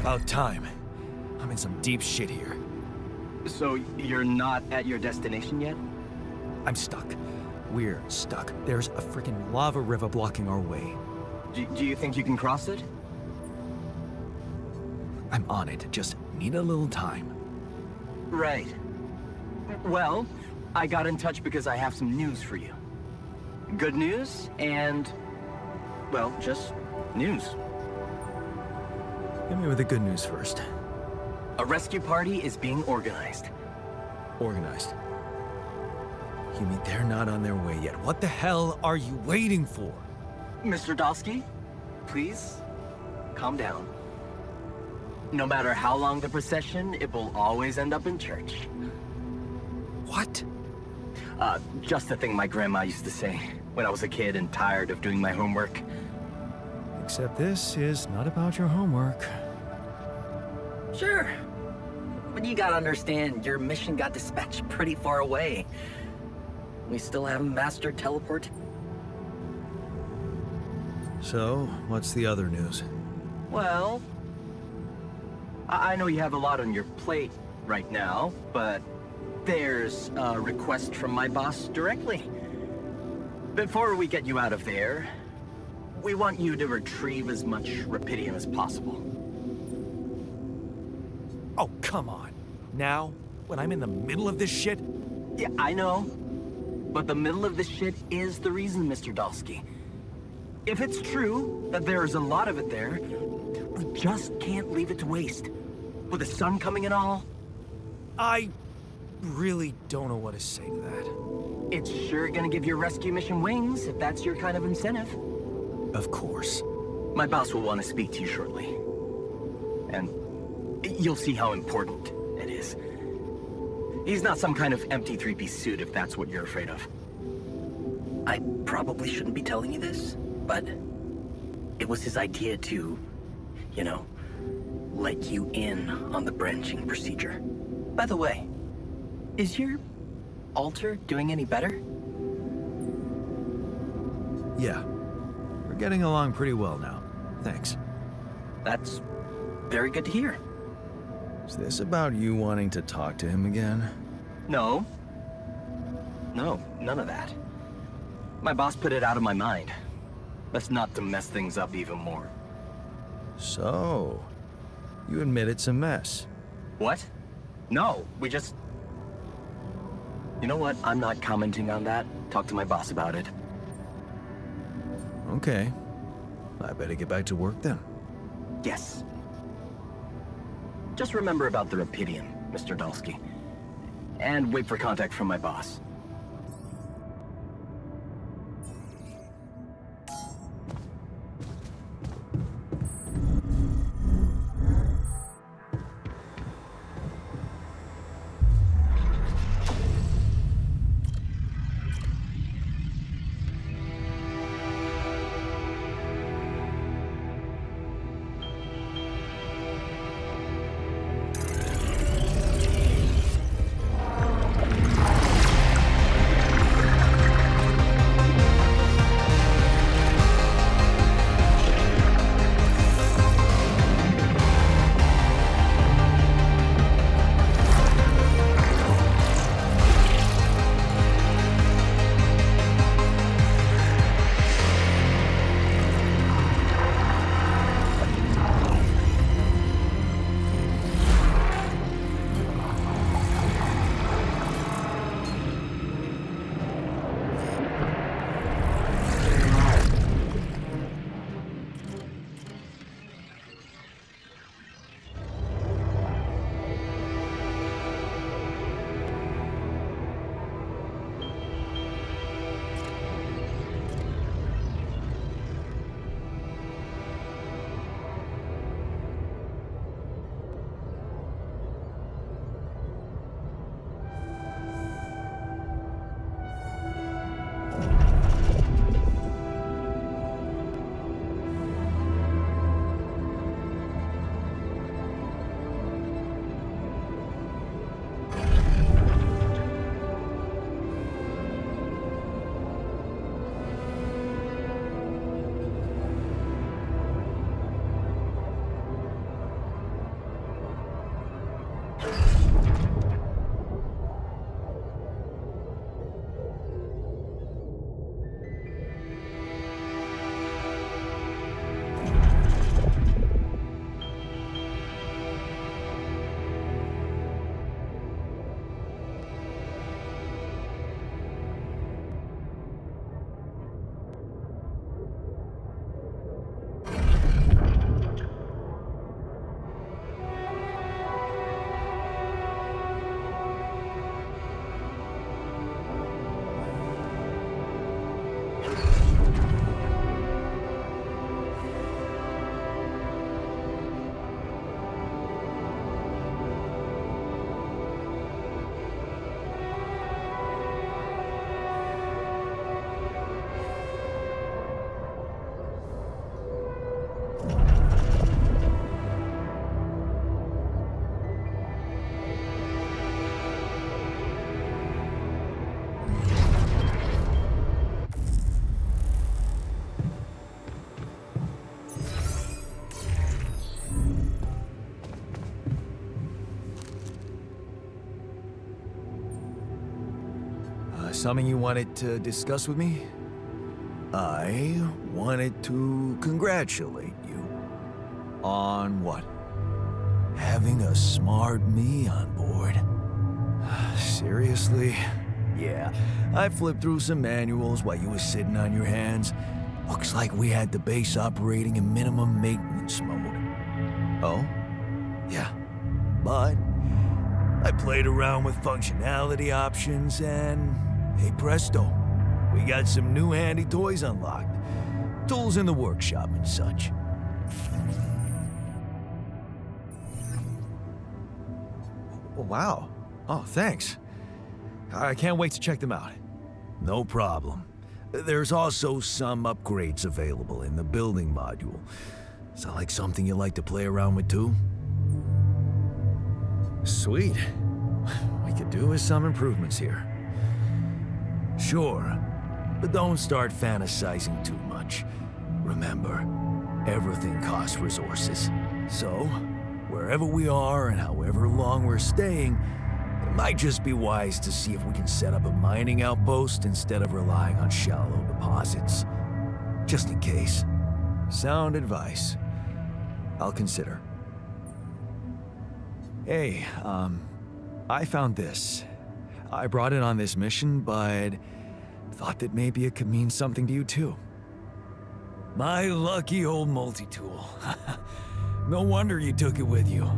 About time. I'm in some deep shit here. So you're not at your destination yet? I'm stuck. We're stuck. There's a freaking lava river blocking our way. Do you think you can cross it? I'm on it. Just need a little time. Right. Well, I got in touch because I have some news for you. Good news and, well, just news. Hit me with the good news first. A rescue party is being organized. Organized. You mean they're not on their way yet? What the hell are you waiting for? Mr. Dalsky, please, calm down. No matter how long the procession, it will always end up in church. What? Just the thing my grandma used to say when I was a kid and tired of doing my homework. Except this is not about your homework. Sure. But you gotta understand, your mission got dispatched pretty far away. We still haven't mastered teleport. So, what's the other news? Well, I know you have a lot on your plate right now, but there's a request from my boss directly. Before we get you out of there, we want you to retrieve as much Rapidium as possible. Oh, come on. Now? When I'm in the middle of this shit? Yeah, I know. But the middle of this shit is the reason, Mr. Dalsky. If it's true that there is a lot of it there, we just can't leave it to waste. With the sun coming and all. I really don't know what to say to that. It's sure gonna give your rescue mission wings, if that's your kind of incentive. Of course. My boss will want to speak to you shortly. And you'll see how important it is. He's not some kind of empty three-piece suit, if that's what you're afraid of. I probably shouldn't be telling you this, but it was his idea to, you know, let you in on the branching procedure. By the way, is your altar doing any better? Yeah. We're getting along pretty well now. Thanks. That's very good to hear. Is this about you wanting to talk to him again? No. No, none of that. My boss put it out of my mind. That's not to mess things up even more. So, you admit it's a mess. What? No, we just... You know what? I'm not commenting on that. Talk to my boss about it. Okay. I better get back to work then. Yes. Just remember about the Rapidium, Mr. Dalsky. And wait for contact from my boss. something you wanted to discuss with me? I wanted to congratulate you. On what? Having a smart me on board. Seriously? Yeah, I flipped through some manuals while you were sitting on your hands. Looks like we had the base operating in minimum maintenance mode. Oh? Yeah. But I played around with functionality options and, hey presto, we got some new handy toys unlocked. Tools in the workshop and such. Wow. Oh, thanks. I can't wait to check them out. No problem. There's also some upgrades available in the building module. Sound like something you like to play around with too? Sweet. We could do with some improvements here. Sure, but don't start fantasizing too much. Remember, everything costs resources. So, wherever we are and however long we're staying, it might just be wise to see if we can set up a mining outpost instead of relying on shallow deposits. Just in case. Sound advice. I'll consider. Hey, I found this. I brought it on this mission, but thought that maybe it could mean something to you too. My lucky old multi-tool. No wonder you took it with you.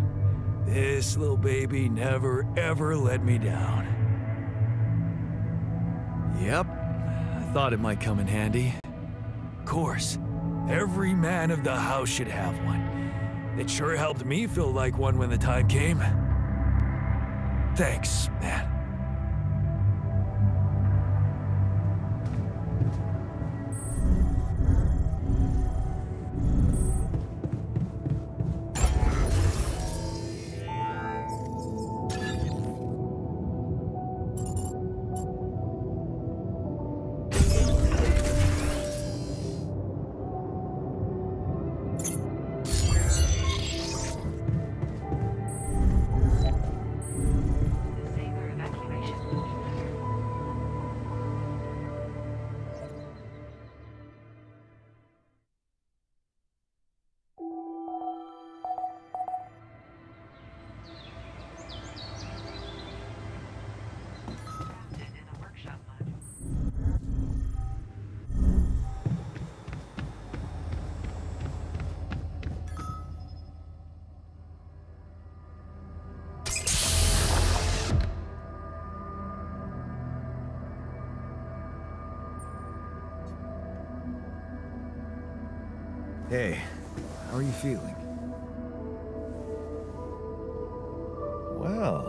This little baby never ever let me down. Yep, I thought it might come in handy. Of course, every man of the house should have one. It sure helped me feel like one when the time came. Thanks, man. Saber evacuation function. Mounted in a workshop module. Hey, how are you feeling? Well,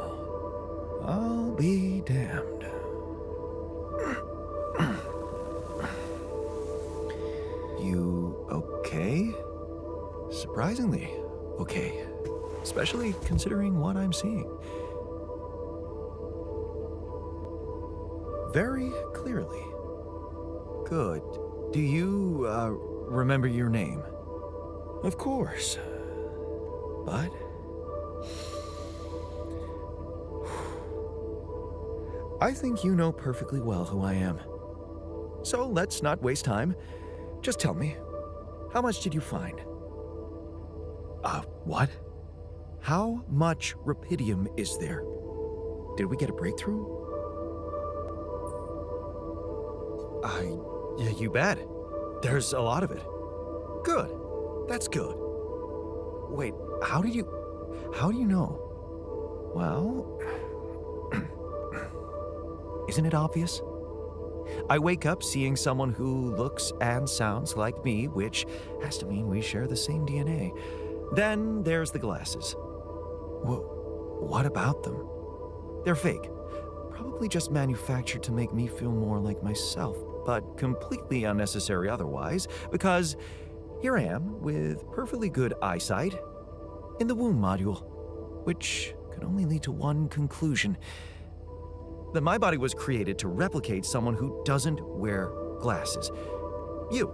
I'll be damned. You okay? Surprisingly okay. Especially considering what I'm seeing. Very clearly. Good. Do you, remember your name? Of course. But... I think you know perfectly well who I am. So let's not waste time. Just tell me, how much did you find? What? How much rupidium is there? Did we get a breakthrough? Yeah, you bet. There's a lot of it. Good. That's good. Wait, how do you know? Well, isn't it obvious? I wake up seeing someone who looks and sounds like me, which has to mean we share the same DNA. Then there's the glasses. What about them? They're fake. Probably just manufactured to make me feel more like myself, but completely unnecessary otherwise, because here I am with perfectly good eyesight in the womb module, which could only lead to one conclusion: that my body was created to replicate someone who doesn't wear glasses. You.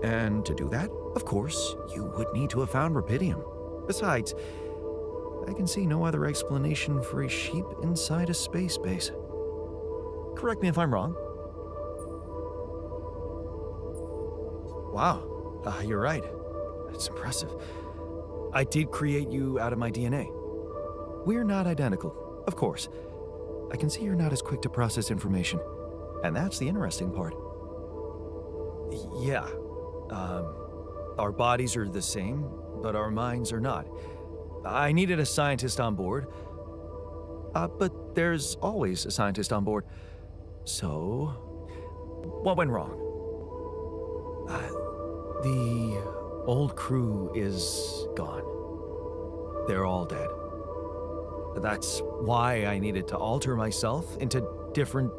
And to do that, of course, you would need to have found rupidium. Besides, I can see no other explanation for a sheep inside a space base. Correct me if I'm wrong. Wow, you're right. That's impressive. I did create you out of my DNA. We're not identical, of course. I can see you're not as quick to process information. And that's the interesting part. Yeah. Our bodies are the same, but our minds are not. I needed a scientist on board. But there's always a scientist on board. So, what went wrong? The old crew is gone. They're all dead. That's why I needed to alter myself into different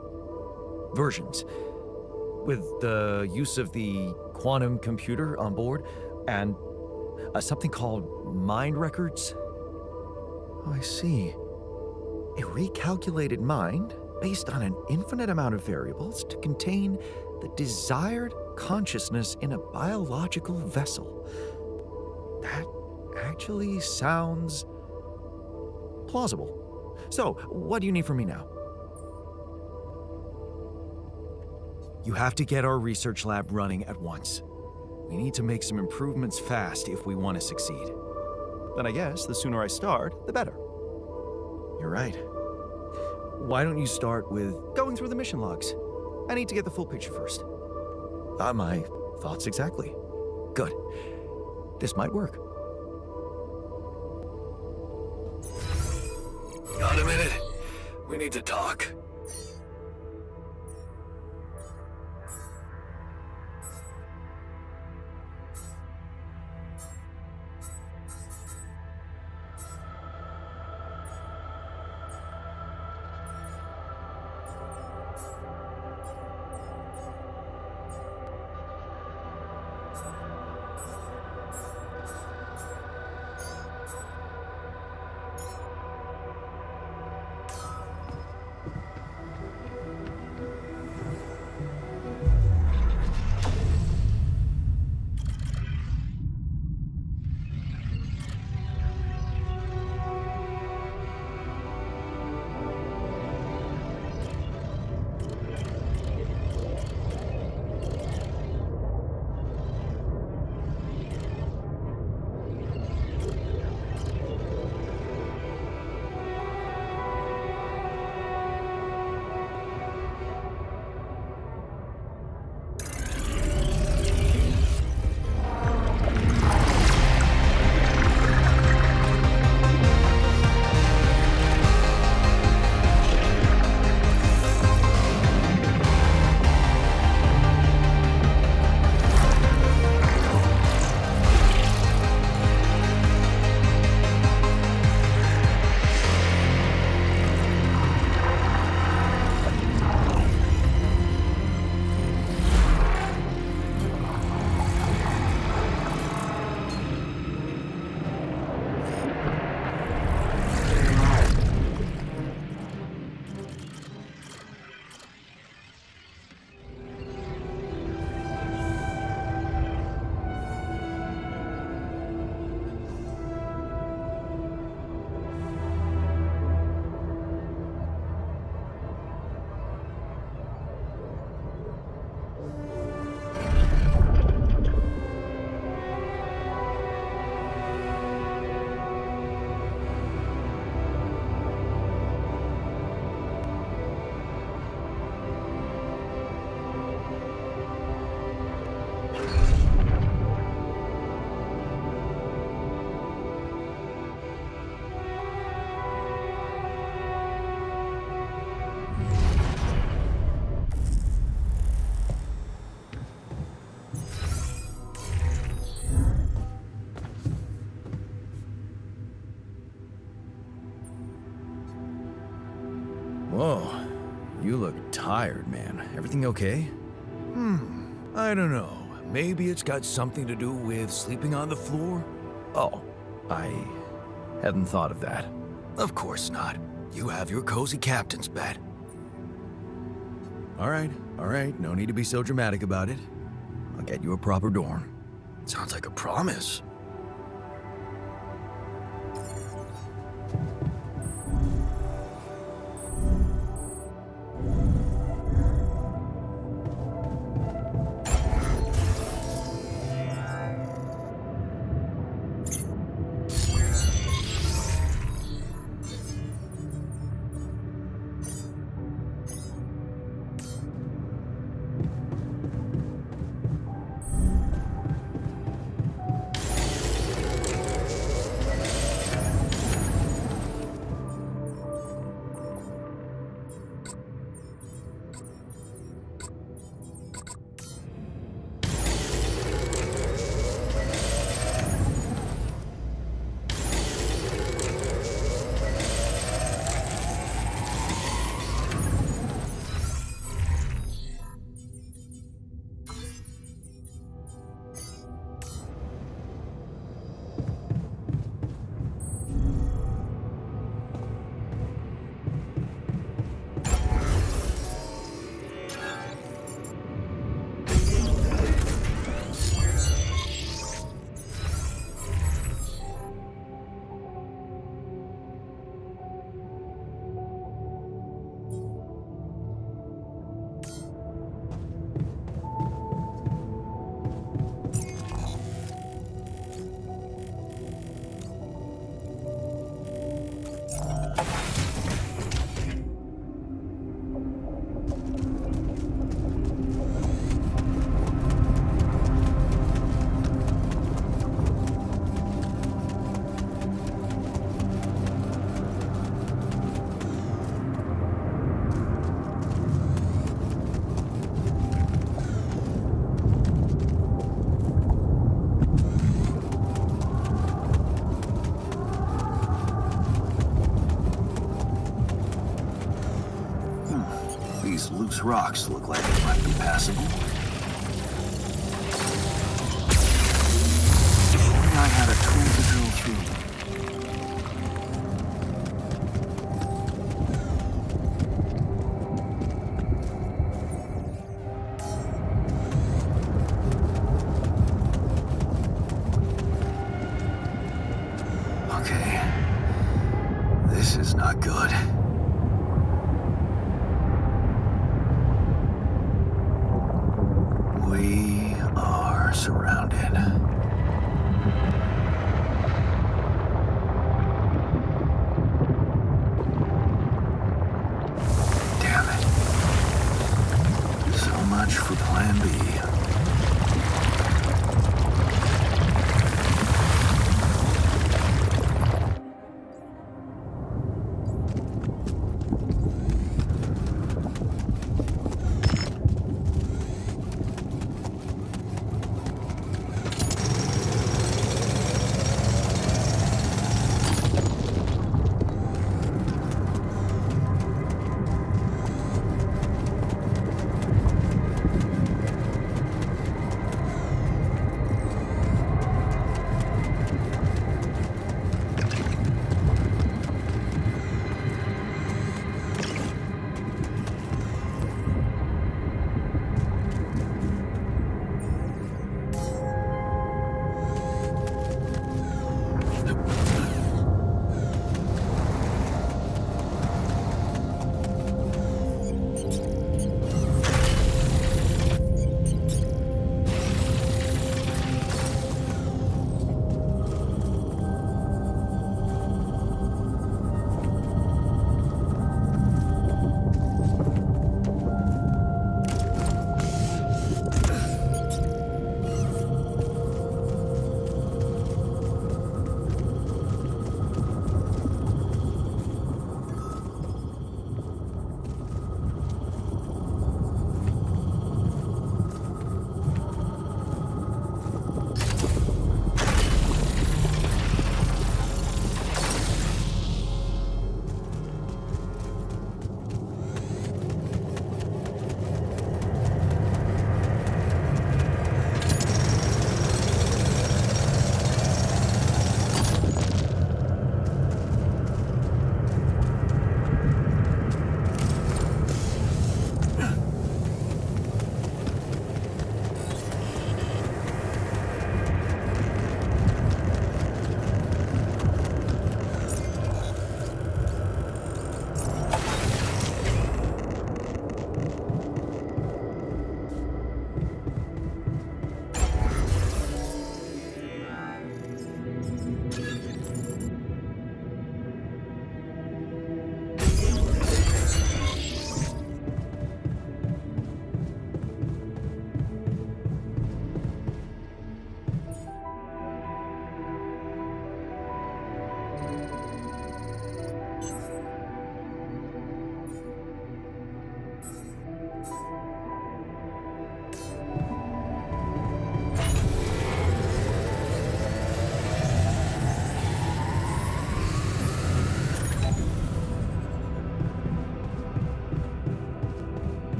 versions. With the use of the quantum computer on board and something called mind records. Oh, I see. A recalculated mind based on an infinite amount of variables to contain the desired consciousness in a biological vessel. That actually sounds plausible. So, what do you need from me now? You have to get our research lab running at once. We need to make some improvements fast if we want to succeed. Then I guess the sooner I start, the better. You're right. Why don't you start with going through the mission logs? I need to get the full picture first. My thoughts exactly. Good. This might work. Got a minute? We need to talk. Whoa, you look tired, man. Everything okay? I don't know. Maybe it's got something to do with sleeping on the floor? Oh, I hadn't thought of that. Of course not. You have your cozy captain's bed. All right. No need to be so dramatic about it. I'll get you a proper dorm. Sounds like a promise. Those rocks look like they might be passable. If only I had a tool to drill through them. Okay. This is not good. We are surrounded. Damn it. So much for Plan B.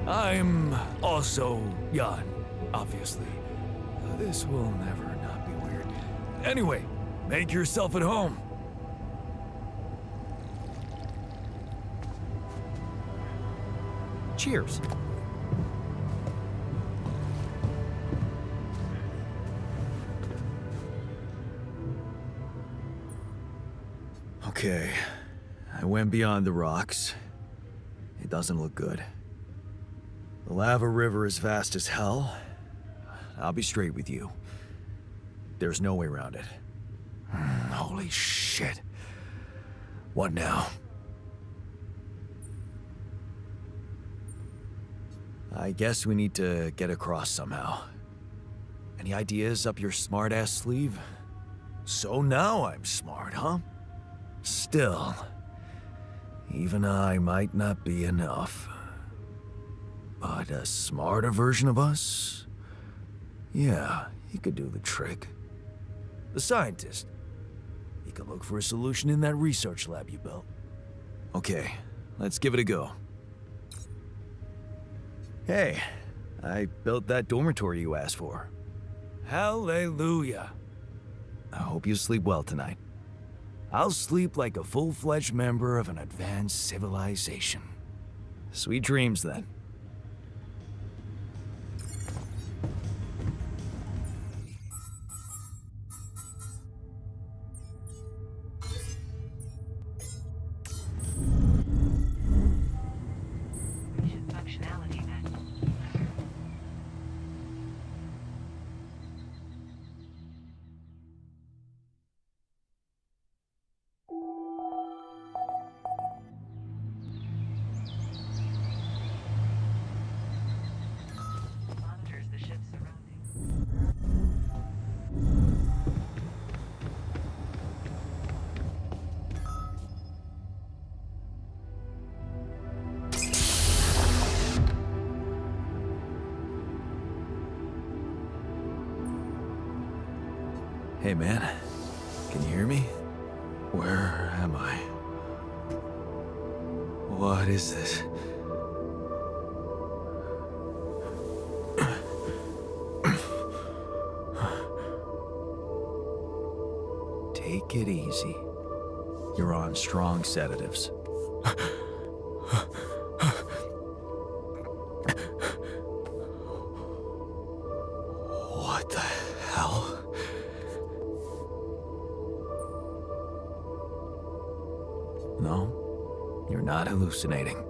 I'm also Jan, obviously. This will never not be weird. Anyway, make yourself at home. Cheers. Okay, I went beyond the rocks. It doesn't look good. The lava river is vast as hell. I'll be straight with you. There's no way around it. Holy shit. What now? I guess we need to get across somehow. Any ideas up your smart-ass sleeve? So now I'm smart, huh? Still, even I might not be enough. But a smarter version of us? Yeah, he could do the trick. The scientist. He could look for a solution in that research lab you built. Okay, let's give it a go. Hey, I built that dormitory you asked for. Hallelujah. I hope you sleep well tonight. I'll sleep like a full-fledged member of an advanced civilization. Sweet dreams, then. Mission functionality met. Monitors the ship's surroundings. Hey, man. Can you hear me? Where am I? What is this? Take it easy. You're on strong sedatives. What the hell? No, you're not hallucinating.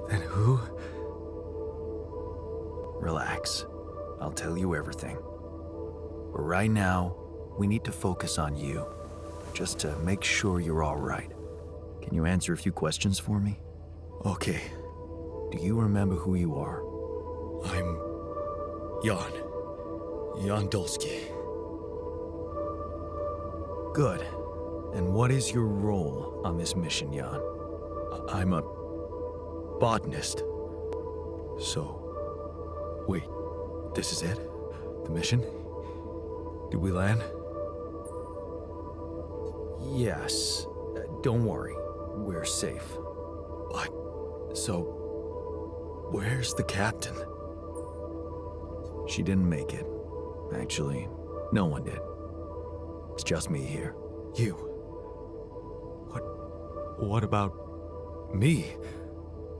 Then who? Relax. I'll tell you everything. But right now, we need to focus on you, just to make sure you're all right. Can you answer a few questions for me? Okay. Do you remember who you are? I'm Jan Dolsky. Good. And what is your role on this mission, Jan? I'm a botanist. So, wait, this is it? The mission? Did we land? Yes. Don't worry. We're safe. But, so, where's the captain? She didn't make it. Actually, no one did. It's just me here. You. What about me?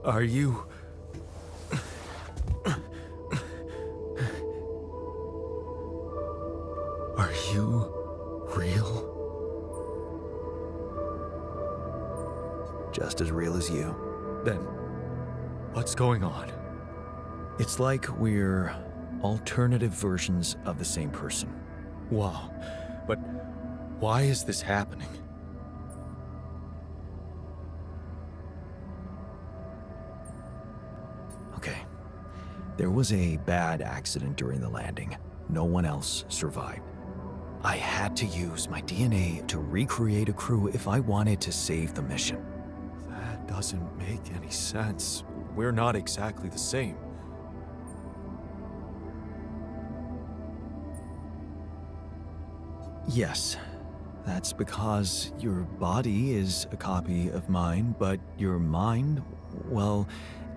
Are you... Are you real? Just as real as you. Then, what's going on? It's like we're alternative versions of the same person. Wow. But why is this happening? Okay. There was a bad accident during the landing. No one else survived. I had to use my DNA to recreate a crew if I wanted to save the mission. That doesn't make any sense. We're not exactly the same. Yes, that's because your body is a copy of mine, but your mind, well,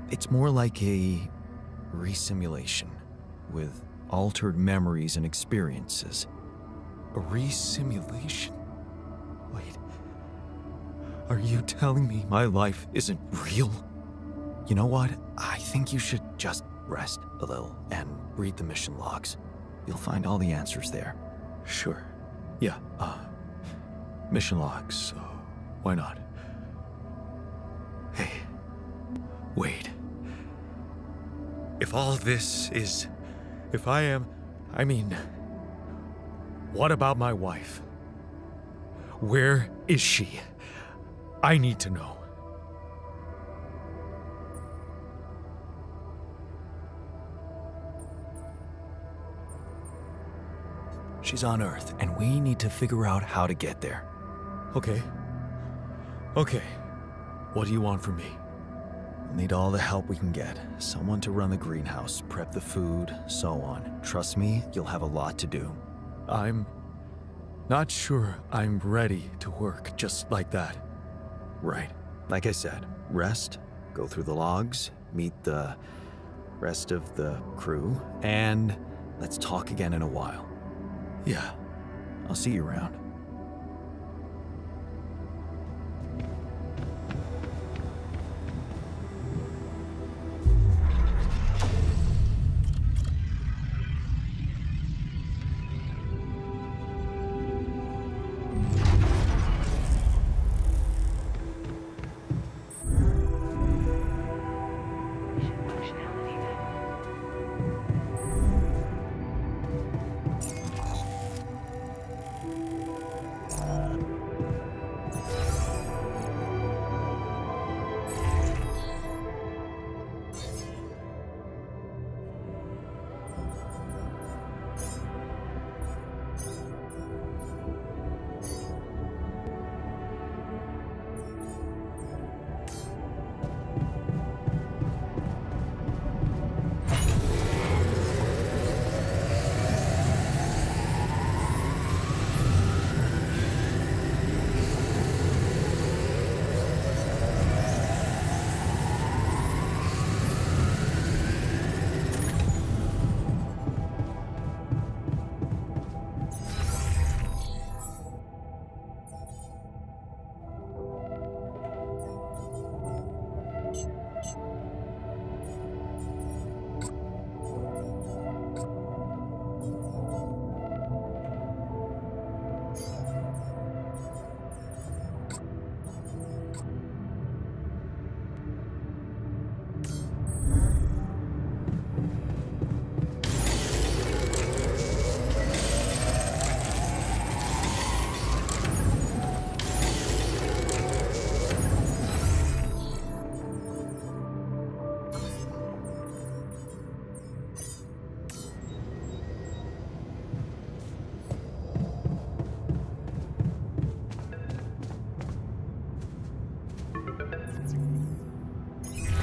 it's more like a resimulation with altered memories and experiences. A resimulation? Wait. Are you telling me my life isn't real? You know what? I think you should just rest a little and read the mission logs. You'll find all the answers there. Sure. Yeah, mission logs, why not? Hey, wait. If all this is... If I mean... What about my wife? Where is she? I need to know. She's on Earth, and we need to figure out how to get there. Okay, Okay, what do you want from me? We'll need all the help we can get. Someone to run the greenhouse, prep the food, so on. Trust me, you'll have a lot to do. I'm not sure I'm ready to work just like that. Right. Like I said, rest, go through the logs, meet the rest of the crew, and let's talk again in a while. Yeah, I'll see you around. Functionality menu.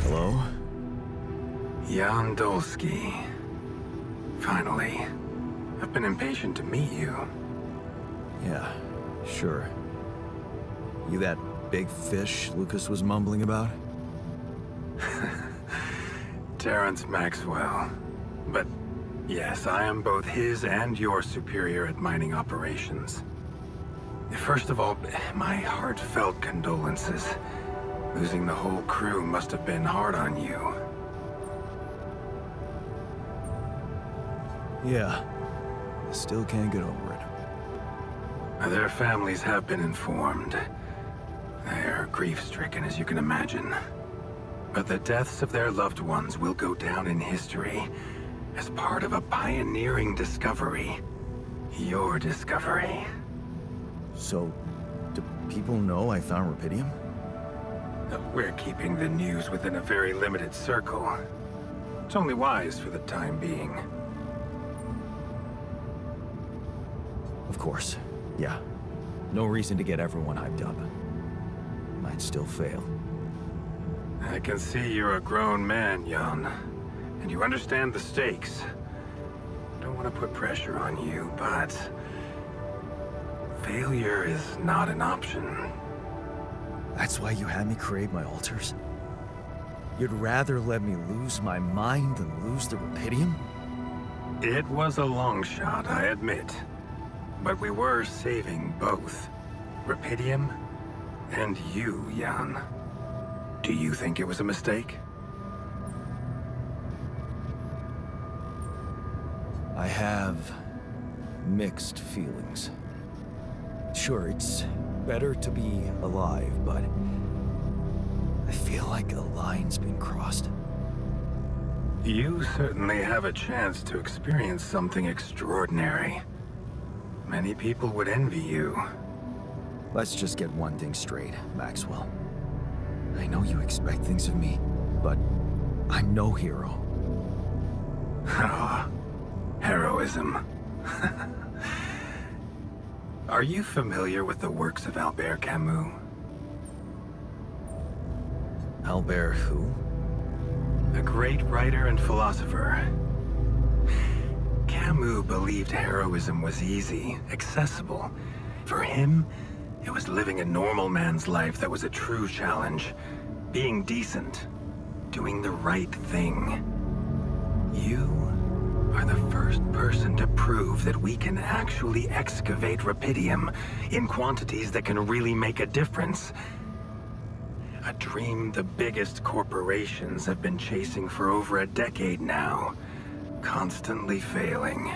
Hello? Jan Dolsky. Finally. I've been impatient to meet you. Yeah, sure. You that big fish Lucas was mumbling about? Terrence Maxwell. But yes, I am both his and your superior at mining operations. First of all, my heartfelt condolences. Losing the whole crew must have been hard on you. Yeah. Still can't get over it. Their families have been informed. They're grief-stricken, as you can imagine. But the deaths of their loved ones will go down in history as part of a pioneering discovery. Your discovery. So, do people know I found Rupidium? We're keeping the news within a very limited circle. It's only wise for the time being. Of course. Yeah. No reason to get everyone hyped up. Might still fail. I can see you're a grown man, Jan. And you understand the stakes. Don't want to put pressure on you, but failure is not an option. That's why you had me create my altars? You'd rather let me lose my mind than lose the Rupidium? It was a long shot, I admit. But we were saving both. Rupidium and you, Jan. Do you think it was a mistake? I have mixed feelings. Sure, it's better to be alive, but I feel like a line's been crossed. You certainly have a chance to experience something extraordinary. Many people would envy you. Let's just get one thing straight, Maxwell. I know you expect things of me, but I'm no hero. Ah, heroism. Are you familiar with the works of Albert Camus? Albert who? A great writer and philosopher. Camus believed heroism was easy, accessible. For him, it was living a normal man's life that was a true challenge. Being decent. Doing the right thing. You are the first person to prove that we can actually excavate rupidium in quantities that can really make a difference. A dream the biggest corporations have been chasing for over a decade now. Constantly failing.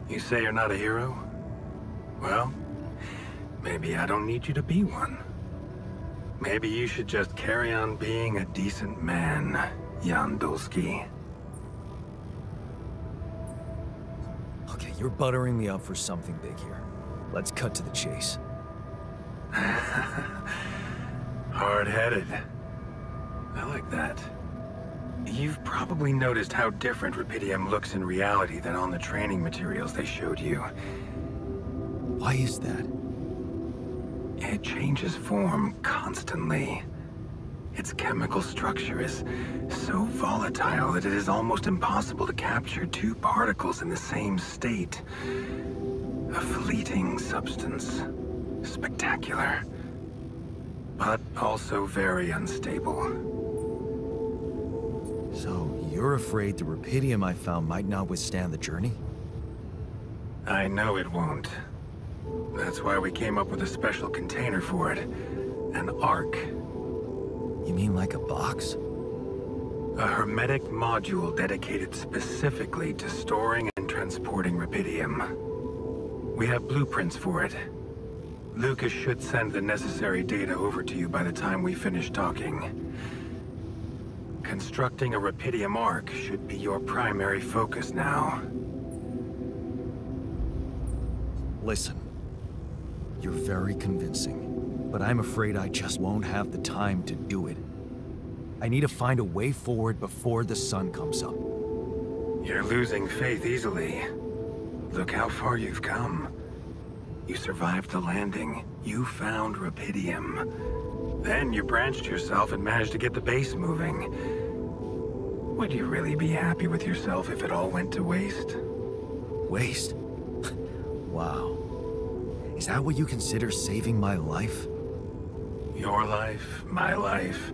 You say you're not a hero? Well, maybe I don't need you to be one. Maybe you should just carry on being a decent man, Jan Dulski. Okay, you're buttering me up for something big here. Let's cut to the chase. Hard-headed. I like that. You've probably noticed how different rupidium looks in reality than on the training materials they showed you. Why is that? It changes form constantly. Its chemical structure is so volatile that it is almost impossible to capture two particles in the same state. A fleeting substance. Spectacular. But also very unstable. So, you're afraid the rupidium I found might not withstand the journey? I know it won't. That's why we came up with a special container for it. An Ark. You mean like a box? A hermetic module dedicated specifically to storing and transporting rupidium. We have blueprints for it. Lucas should send the necessary data over to you by the time we finish talking. Constructing a rupidium Ark should be your primary focus now. Listen, you're very convincing, but I'm afraid I just won't have the time to do it. I need to find a way forward before the sun comes up. You're losing faith easily. Look how far you've come. You survived the landing. You found rupidium. Then you branched yourself and managed to get the base moving. Would you really be happy with yourself if it all went to waste? Waste? Wow. Is that what you consider saving my life? Your life, my life.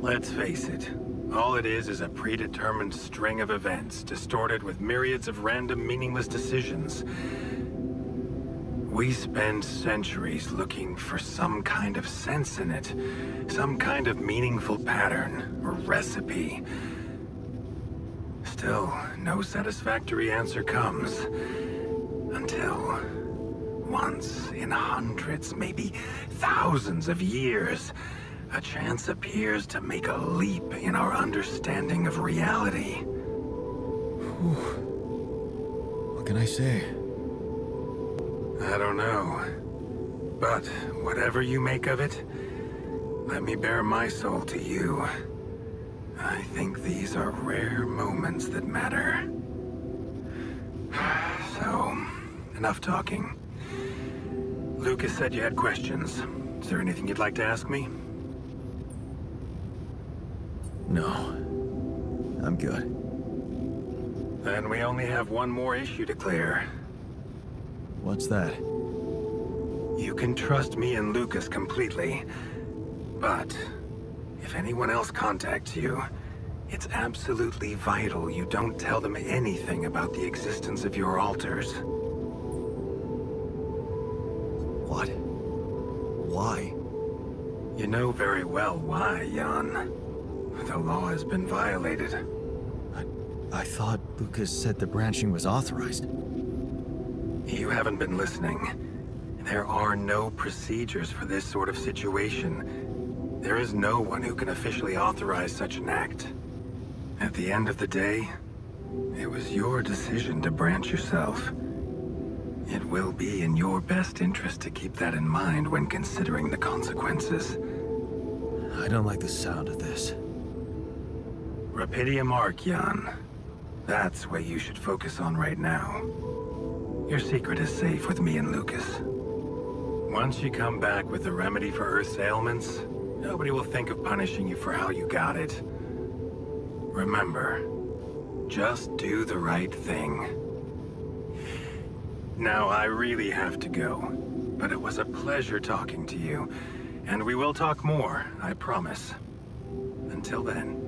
Let's face it. All it is a predetermined string of events, distorted with myriads of random, meaningless decisions. We spend centuries looking for some kind of sense in it, some kind of meaningful pattern or recipe. Still, no satisfactory answer comes until once in hundreds, maybe thousands of years, a chance appears to make a leap in our understanding of reality. What can I say? I don't know. But whatever you make of it, let me bare my soul to you. I think these are rare moments that matter. So, enough talking. Lucas said you had questions. Is there anything you'd like to ask me? No. I'm good. Then we only have one more issue to clear. What's that? You can trust me and Lucas completely. But if anyone else contacts you, it's absolutely vital you don't tell them anything about the existence of your altars. What? Why? You know very well why, Jan. The law has been violated. I thought Lucas said the branching was authorized. You haven't been listening. There are no procedures for this sort of situation. There is no one who can officially authorize such an act. At the end of the day, it was your decision to branch yourself. It will be in your best interest to keep that in mind when considering the consequences. I don't like the sound of this. Rupidium Ark, Jan. That's what you should focus on right now. Your secret is safe with me and Lucas. Once you come back with the remedy for Earth's ailments, Nobody will think of punishing you for how you got it. Remember, just do the right thing. Now, I really have to go, but it was a pleasure talking to you, and we will talk more, I promise. Until then.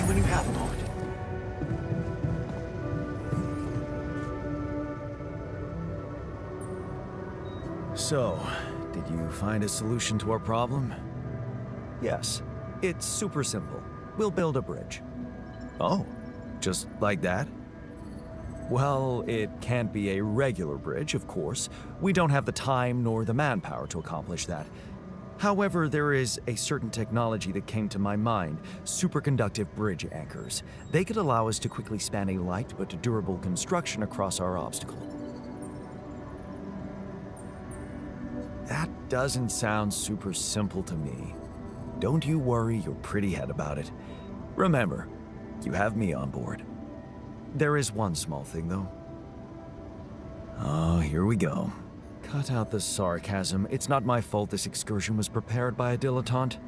When you have a moment. So, did you find a solution to our problem? Yes. It's super simple. We'll build a bridge. Oh, just like that? Well, it can't be a regular bridge, of course. We don't have the time nor the manpower to accomplish that. However, there is a certain technology that came to my mind, superconductive bridge anchors. They could allow us to quickly span a light but durable construction across our obstacle. That doesn't sound super simple to me. Don't you worry your pretty head about it. Remember, you have me on board. There is one small thing, though. Oh, here we go. Cut out the sarcasm. It's not my fault this excursion was prepared by a dilettante.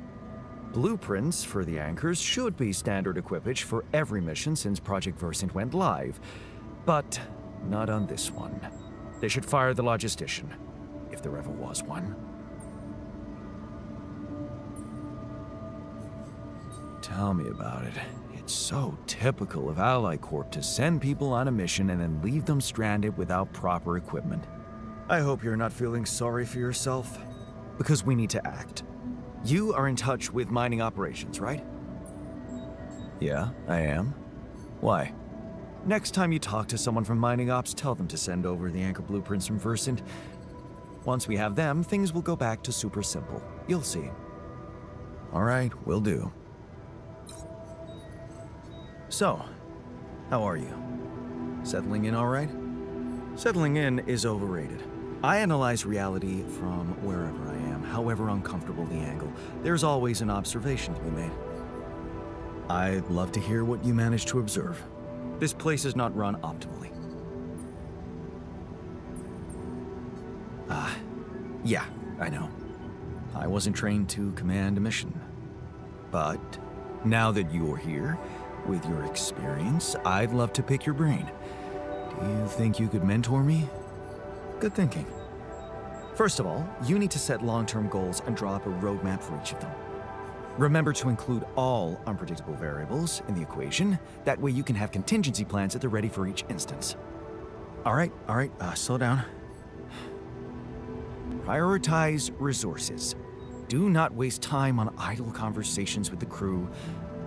Blueprints for the anchors should be standard equipage for every mission since Project Versant went live, but not on this one. They should fire the logistician, if there ever was one. Tell me about it. It's so typical of Ally Corp to send people on a mission and then leave them stranded without proper equipment. I hope you're not feeling sorry for yourself, because we need to act. You are in touch with mining operations, right? Yeah, I am. Why? Next time you talk to someone from mining ops, tell them to send over the anchor blueprints from Versant. Once we have them, things will go back to super simple. You'll see. All right, will do. So, how are you? Settling in all right? Settling in is overrated. I analyze reality from wherever I am, however uncomfortable the angle. There's always an observation to be made. I'd love to hear what you managed to observe. This place is not run optimally. Yeah, I know. I wasn't trained to command a mission. But now that you're here, with your experience, I'd love to pick your brain. Do you think you could mentor me? Good thinking. First of all, you need to set long-term goals and draw up a roadmap for each of them. Remember to include all unpredictable variables in the equation. That way you can have contingency plans at the ready for each instance. All right, slow down. Prioritize resources. Do not waste time on idle conversations with the crew.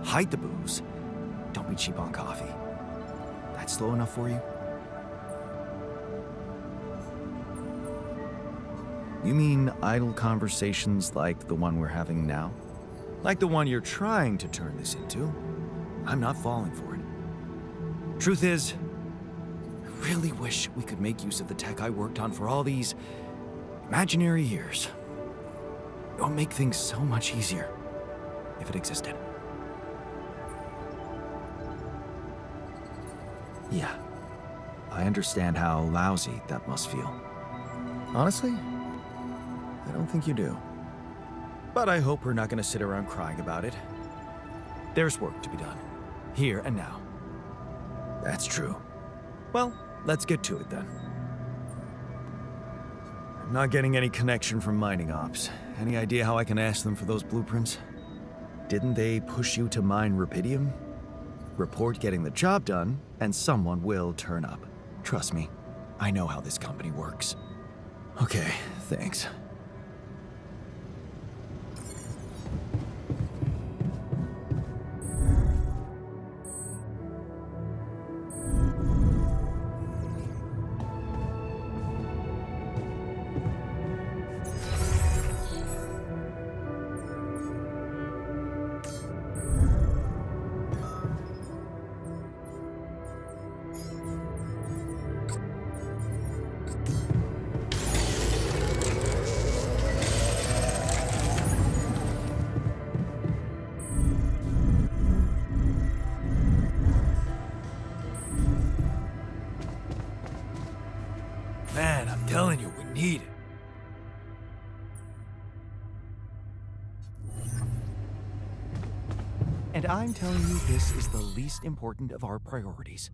Hide the booze. Don't be cheap on coffee. That's slow enough for you? You mean idle conversations like the one we're having now? Like the one you're trying to turn this into? I'm not falling for it. Truth is, I really wish we could make use of the tech I worked on for all these imaginary years. It would make things so much easier if it existed. Yeah, I understand how lousy that must feel. Honestly, I don't think you do. But I hope we're not going to sit around crying about it. There's work to be done, here and now. That's true. Well, let's get to it then. I'm not getting any connection from mining ops. Any idea how I can ask them for those blueprints? Didn't they push you to mine Rupidium? Report getting the job done, and someone will turn up. Trust me, I know how this company works. Okay, thanks. Man, I'm telling you, we need it. And I'm telling you, this is the least important of our priorities.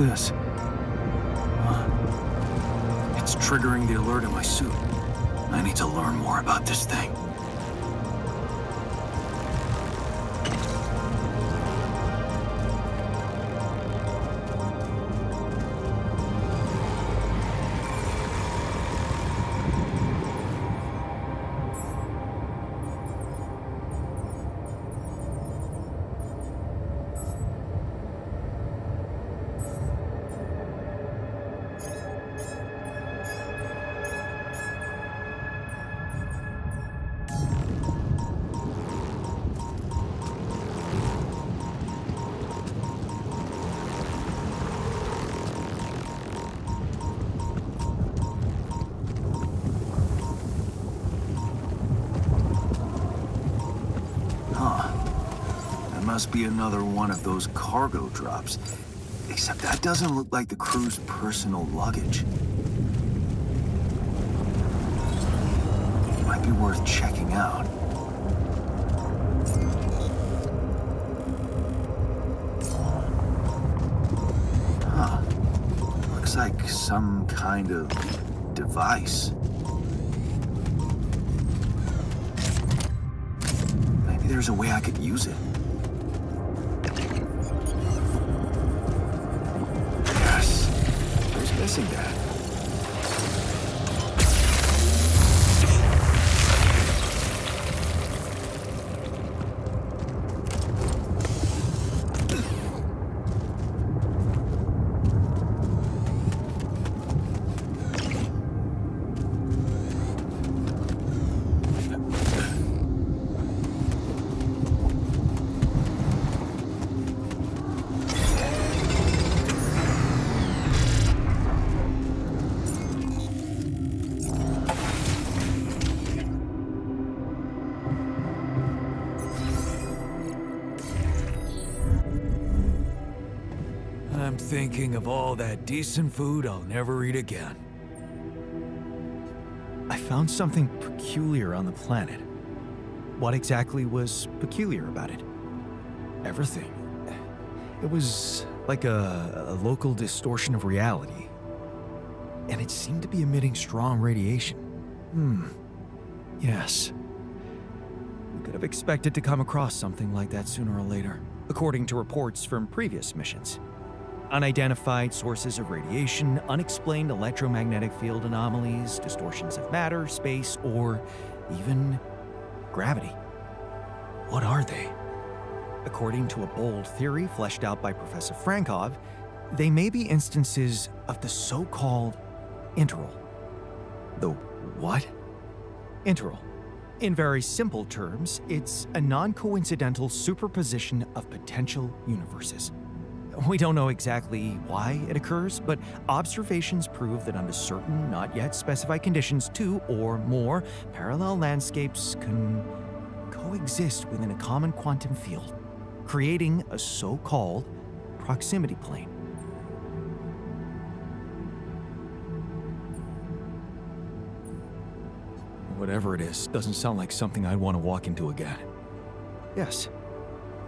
this? It's triggering the alert in my suit. I need to learn more about this thing. Must be another one of those cargo drops. Except that doesn't look like the crew's personal luggage. Might be worth checking out. Huh. Looks like some kind of device. Maybe there's a way I could use it. Missing that. I'm thinking of all that decent food I'll never eat again. I found something peculiar on the planet. What exactly was peculiar about it? Everything. It was like a local distortion of reality. And it seemed to be emitting strong radiation. Yes. We could have expected to come across something like that sooner or later, according to reports from previous missions. Unidentified sources of radiation, unexplained electromagnetic field anomalies, distortions of matter, space, or even gravity. What are they? According to a bold theory fleshed out by Professor Frankov, they may be instances of the so-called interval. The what? Interval. In very simple terms, it's a non-coincidental superposition of potential universes. We don't know exactly why it occurs, but observations prove that under certain, not yet specified conditions, two or more parallel landscapes can coexist within a common quantum field, creating a so-called proximity plane. Whatever it is, doesn't sound like something I'd want to walk into again. Yes,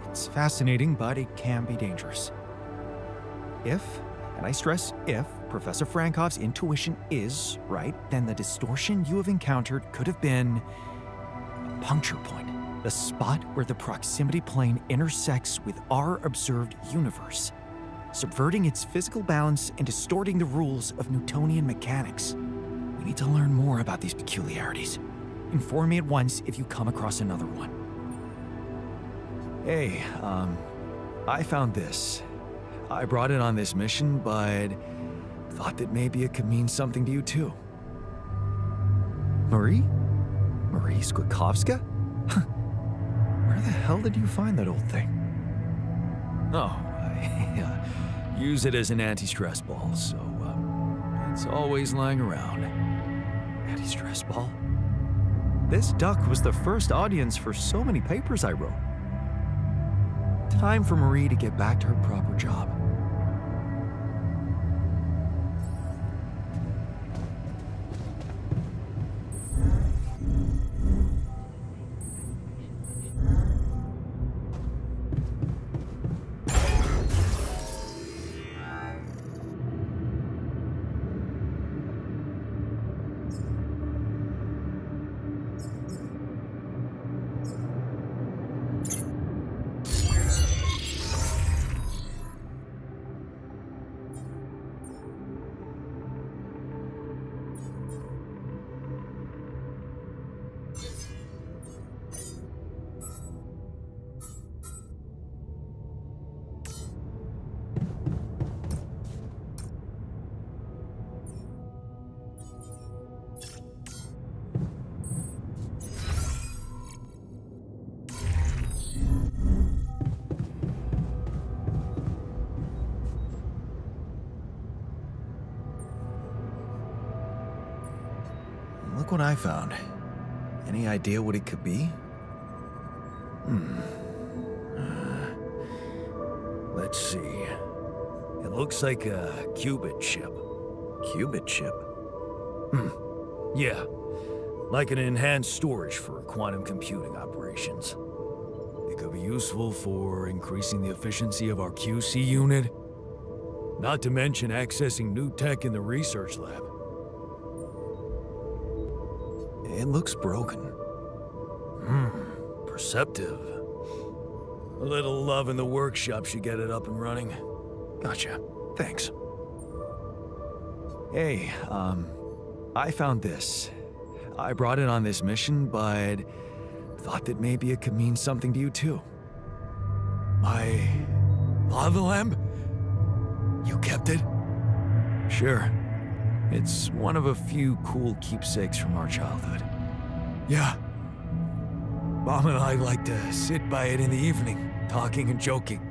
it's fascinating, but it can be dangerous. If, and I stress if, Professor Frankov's intuition is right, then the distortion you have encountered could have been a puncture point, the spot where the proximity plane intersects with our observed universe, subverting its physical balance and distorting the rules of Newtonian mechanics. We need to learn more about these peculiarities. Inform me at once if you come across another one. Hey, I found this. I brought it on this mission, but thought that maybe it could mean something to you too. Marie? Marie Skwitkowska? Where the hell did you find that old thing? Oh, I use it as an anti-stress ball, so it's always lying around. Anti-stress ball? This duck was the first audience for so many papers I wrote. Time for Marie to get back to her proper job. Look what I found. Any idea what it could be? Let's see. It looks like a qubit chip. Qubit chip? Yeah. Like an enhanced storage for quantum computing operations. It could be useful for increasing the efficiency of our QC unit. Not to mention accessing new tech in the research lab. It looks broken. Perceptive. A little love in the workshop should get it up and running. Gotcha. Thanks. Hey, I found this. I brought it on this mission, but thought that maybe it could mean something to you too. My lava lamp? You kept it? Sure. It's one of a few cool keepsakes from our childhood. Yeah. Mom and I like to sit by it in the evening, talking and joking.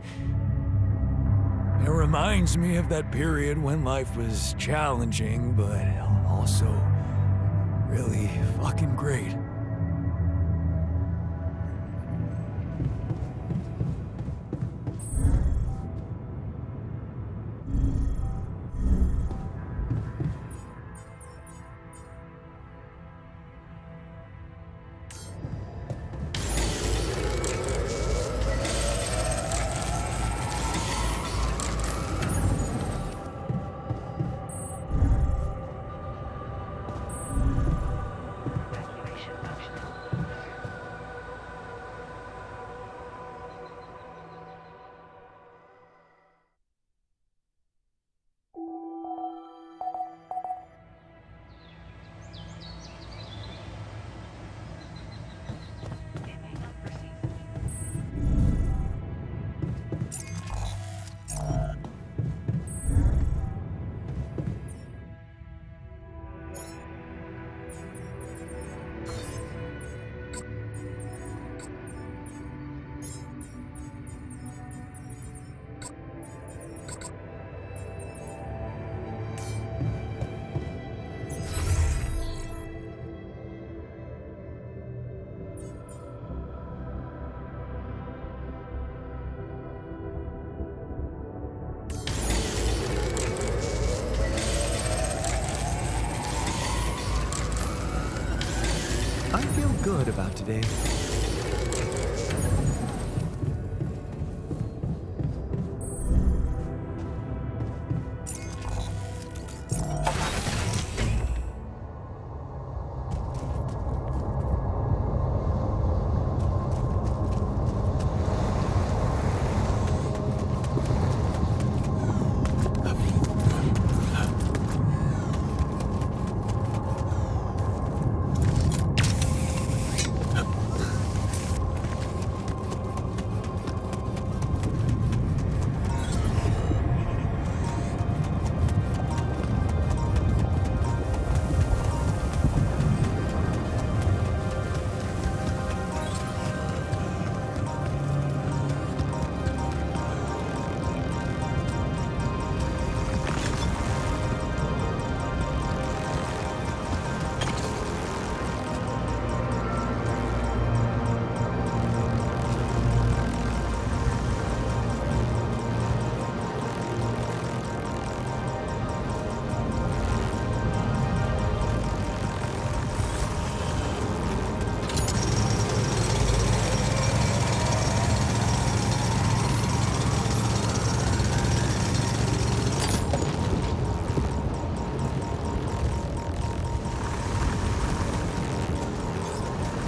It reminds me of that period when life was challenging, but also really fucking great. Evacuation functional. It may not proceed. I feel good about today.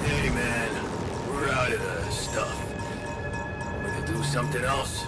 Hey man, we're out of the stuff. We could do something else.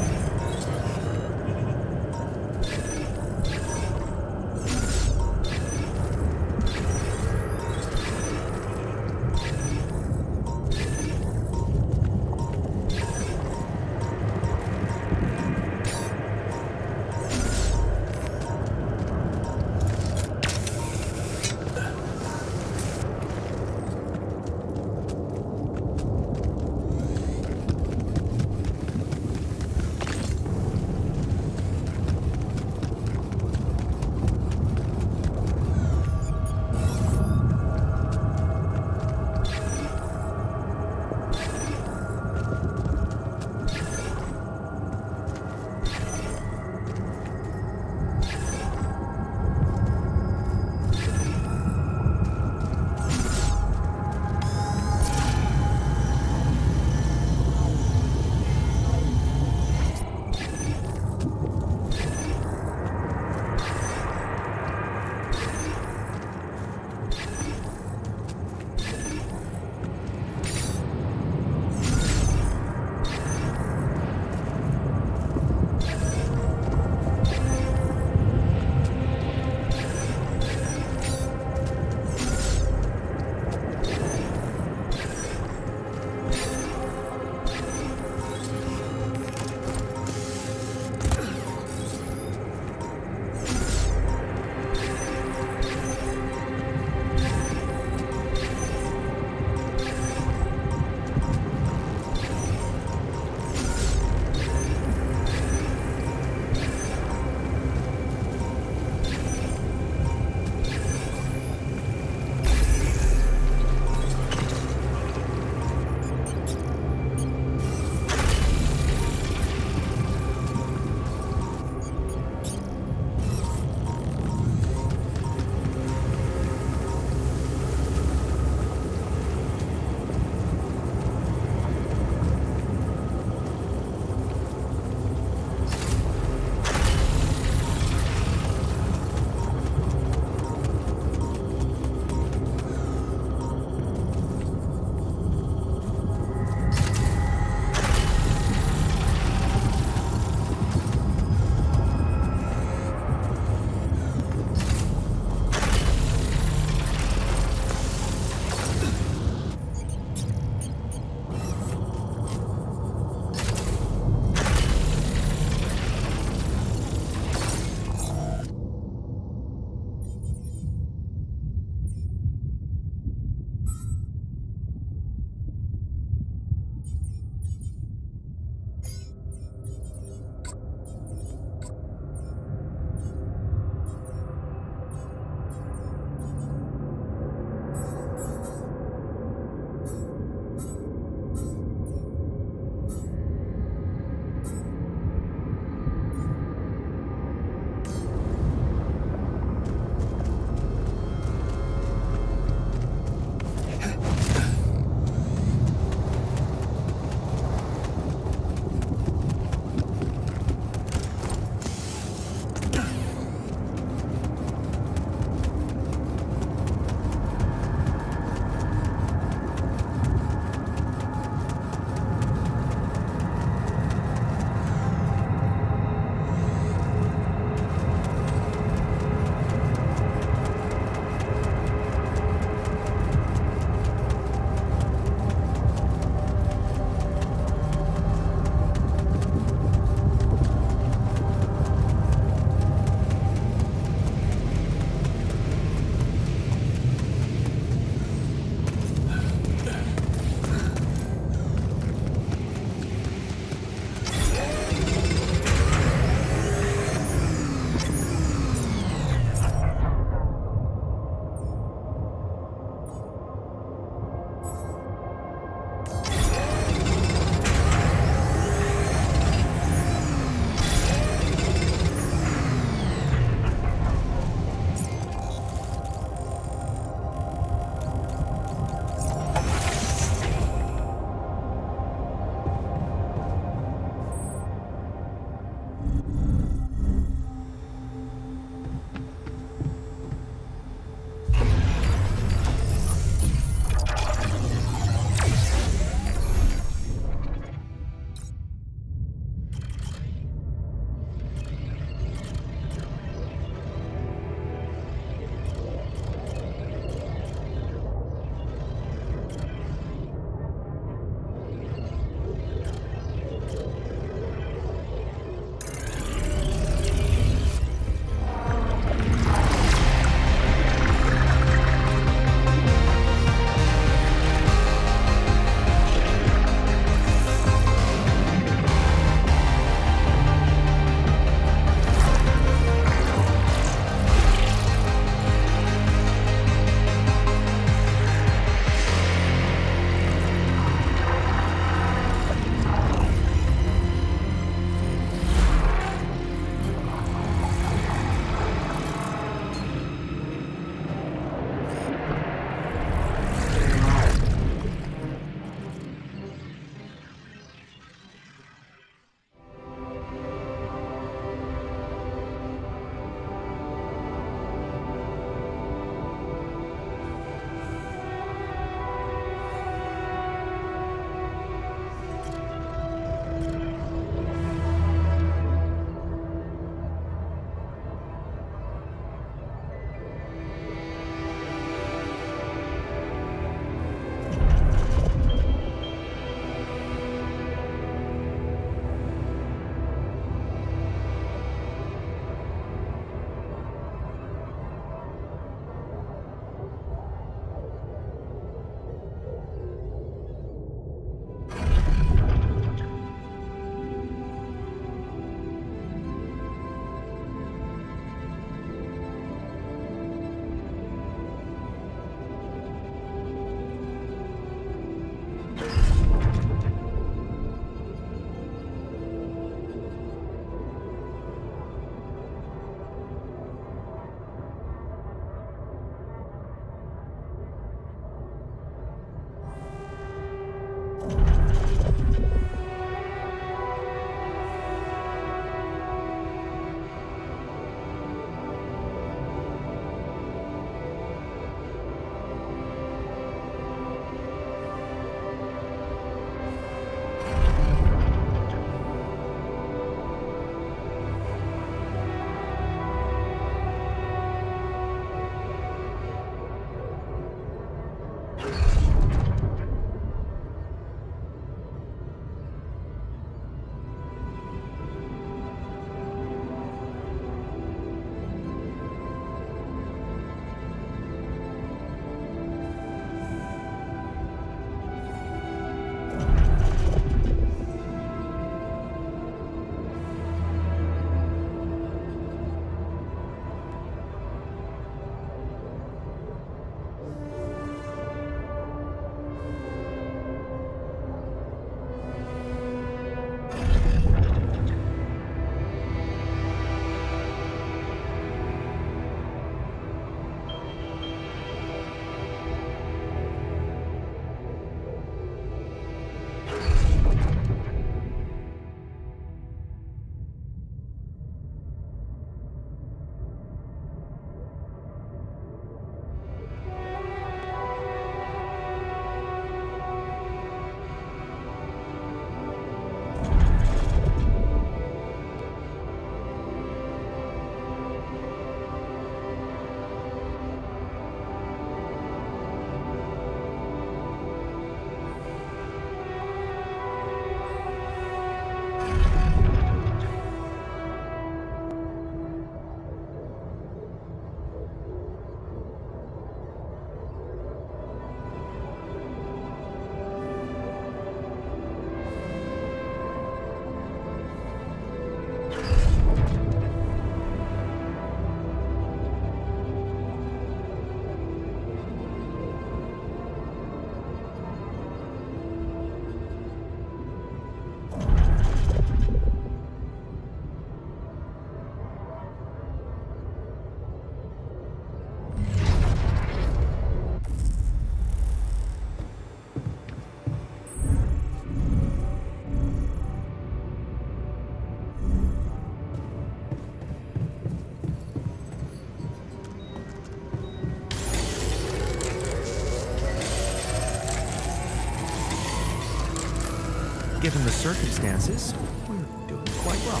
given the circumstances, we're doing quite well.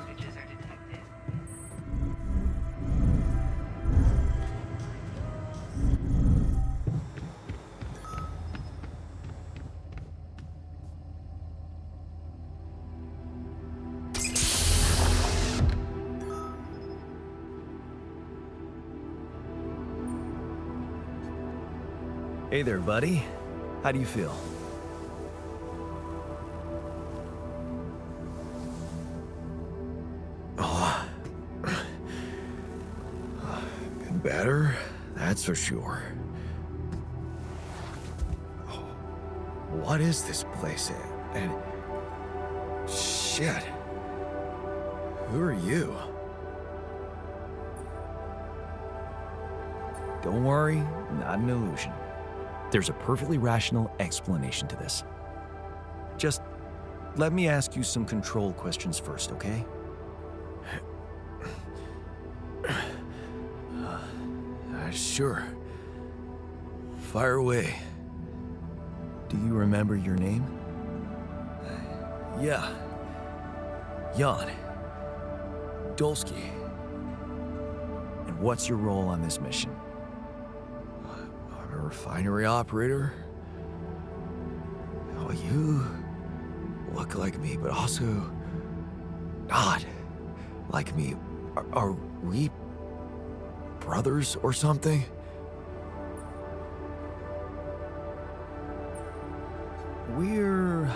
Switches are detected. Hey there, buddy. How do you feel? Oh, been better, that's for sure. Oh, what is this place? And shit. Who are you? Don't worry, not an illusion. There's a perfectly rational explanation to this. Just let me ask you some control questions first, okay? Sure. Fire away. Do you remember your name? Yeah. Jan. Dolsky. And what's your role on this mission? I'm a refinery operator. Oh, you look like me, but also not like me. Are we brothers or something? We're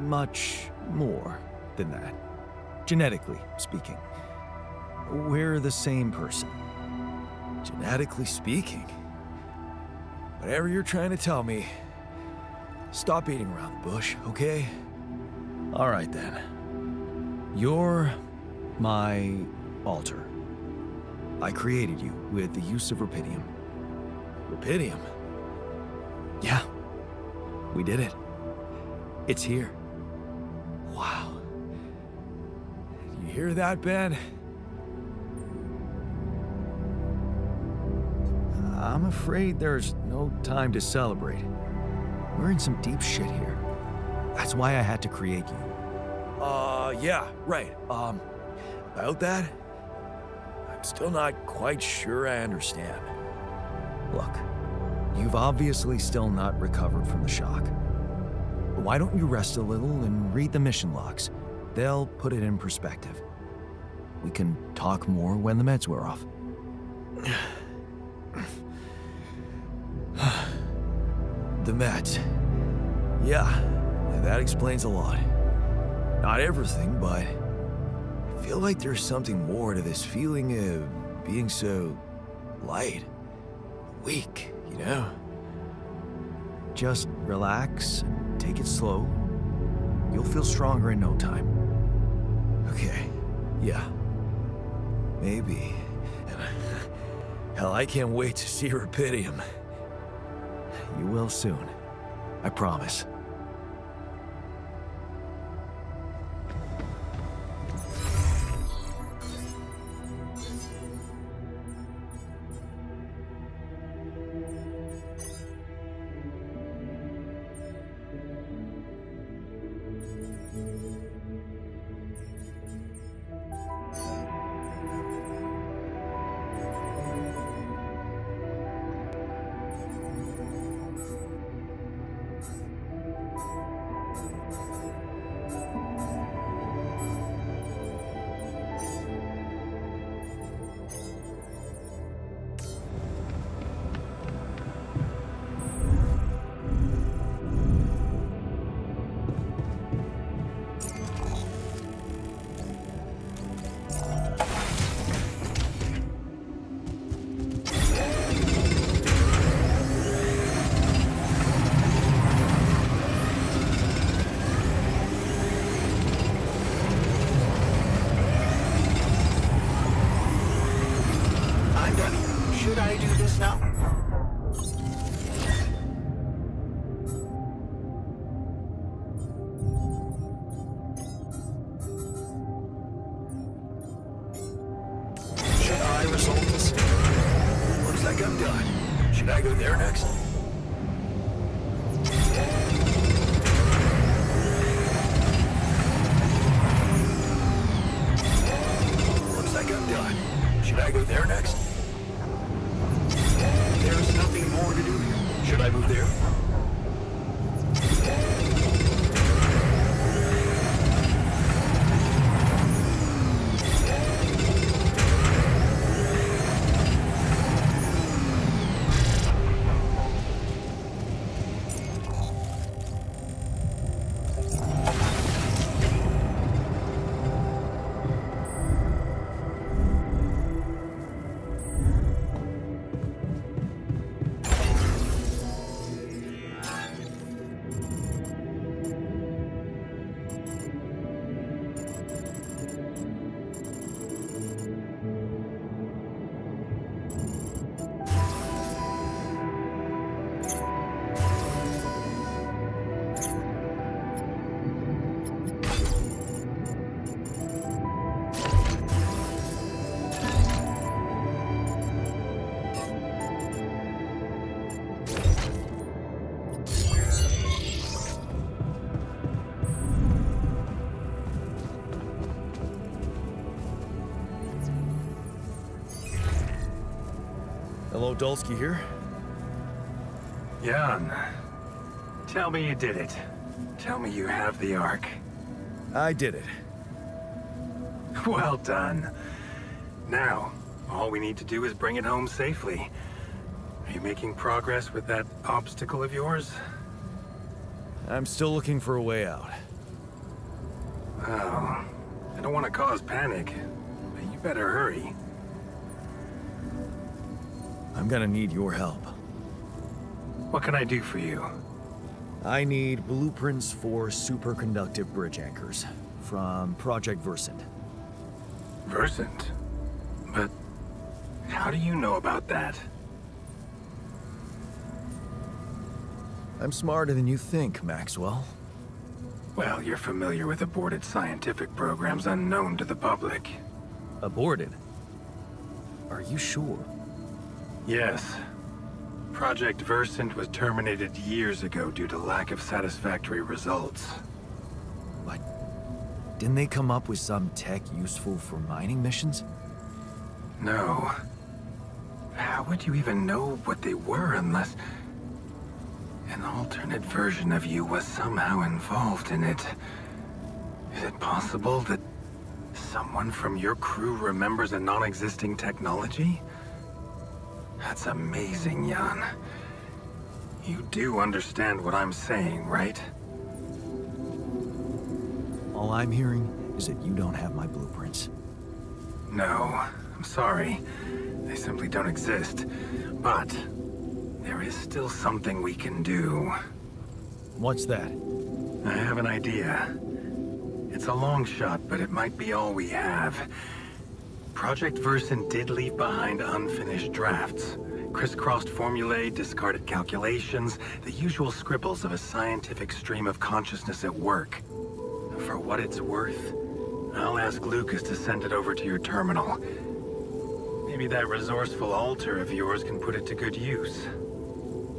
much more than that, genetically speaking. We're the same person. Genetically speaking? Whatever you're trying to tell me, stop beating around the bush, okay? All right then. You're my alter. I created you with the use of Rapidium. Rapidium? Yeah, we did it. It's here. Wow. You hear that, Ben? I'm afraid there's no time to celebrate. We're in some deep shit here. That's why I had to create you. Yeah, right. About that? I'm still not quite sure I understand. Look, you've obviously still not recovered from the shock. Why don't you rest a little and read the mission logs? They'll put it in perspective. We can talk more when the meds wear off. The meds. Yeah, that explains a lot. Not everything, but I feel like there's something more to this feeling of being so light, weak, you know? Just relax and take it slow. You'll feel stronger in no time. Okay, yeah. Maybe. Hell, I can't wait to see Rapidium. You will soon. I promise. results? Looks like I'm done. Should I go there next? Looks like I'm done. Should I go there next? There's nothing more to do here. Should I move there? Hello, Dulski here. Jan, tell me you did it. Tell me you have the Ark. I did it. Well done. Now, all we need to do is bring it home safely. Are you making progress with that obstacle of yours? I'm still looking for a way out. Oh, I don't want to cause panic, but you better hurry. I'm gonna need your help. What can I do for you? I need blueprints for superconductive bridge anchors from Project Versant. Versant? But how do you know about that? I'm smarter than you think, Maxwell. Well, you're familiar with aborted scientific programs unknown to the public. Aborted? Are you sure? Yes. Project Versant was terminated years ago due to lack of satisfactory results. What? Didn't they come up with some tech useful for mining missions? No. How would you even know what they were unless an alternate version of you was somehow involved in it? Is it possible that someone from your crew remembers a non-existing technology? That's amazing, Jan. You do understand what I'm saying, right? All I'm hearing is that you don't have my blueprints. No, I'm sorry. They simply don't exist. But there is still something we can do. What's that? I have an idea. It's a long shot, but it might be all we have. Project Versant did leave behind unfinished drafts. Crisscrossed formulae, discarded calculations, the usual scribbles of a scientific stream of consciousness at work. For what it's worth, I'll ask Lucas to send it over to your terminal. Maybe that resourceful alter of yours can put it to good use.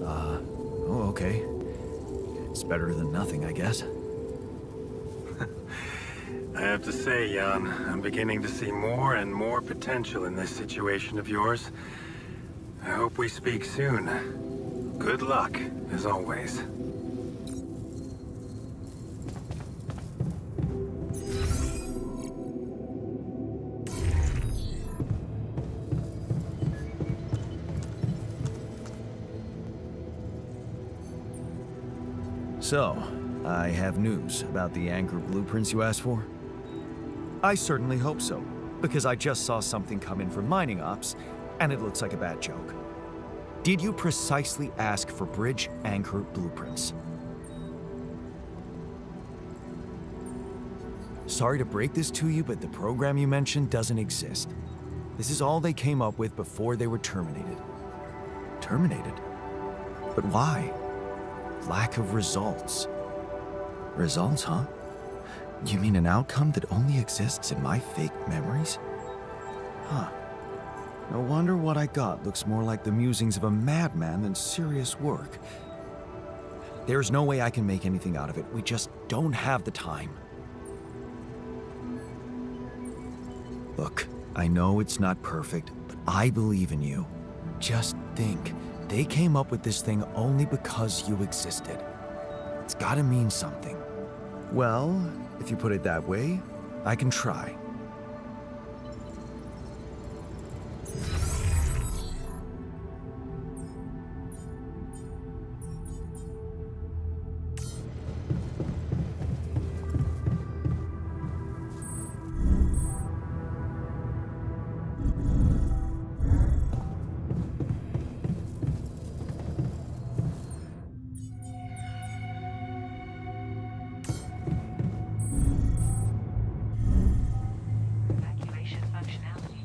Oh, okay. It's better than nothing, I guess. I have to say, Jan, I'm beginning to see more and more potential in this situation of yours. I hope we speak soon. Good luck, as always. So, I have news about the anchor blueprints you asked for? I certainly hope so, because I just saw something come in from mining ops, and it looks like a bad joke. Did you precisely ask for bridge anchor blueprints? Sorry to break this to you, but the program you mentioned doesn't exist. This is all they came up with before they were terminated. Terminated? But why? Lack of results. Results, huh? You mean an outcome that only exists in my fake memories? Huh. No wonder what I got looks more like the musings of a madman than serious work. There's no way I can make anything out of it. We just don't have the time. Look, I know it's not perfect, but I believe in you. Just think, they came up with this thing only because you existed. It's gotta mean something. Well, if you put it that way, I can try. Evacuation functionality.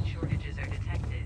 Shortages are detected.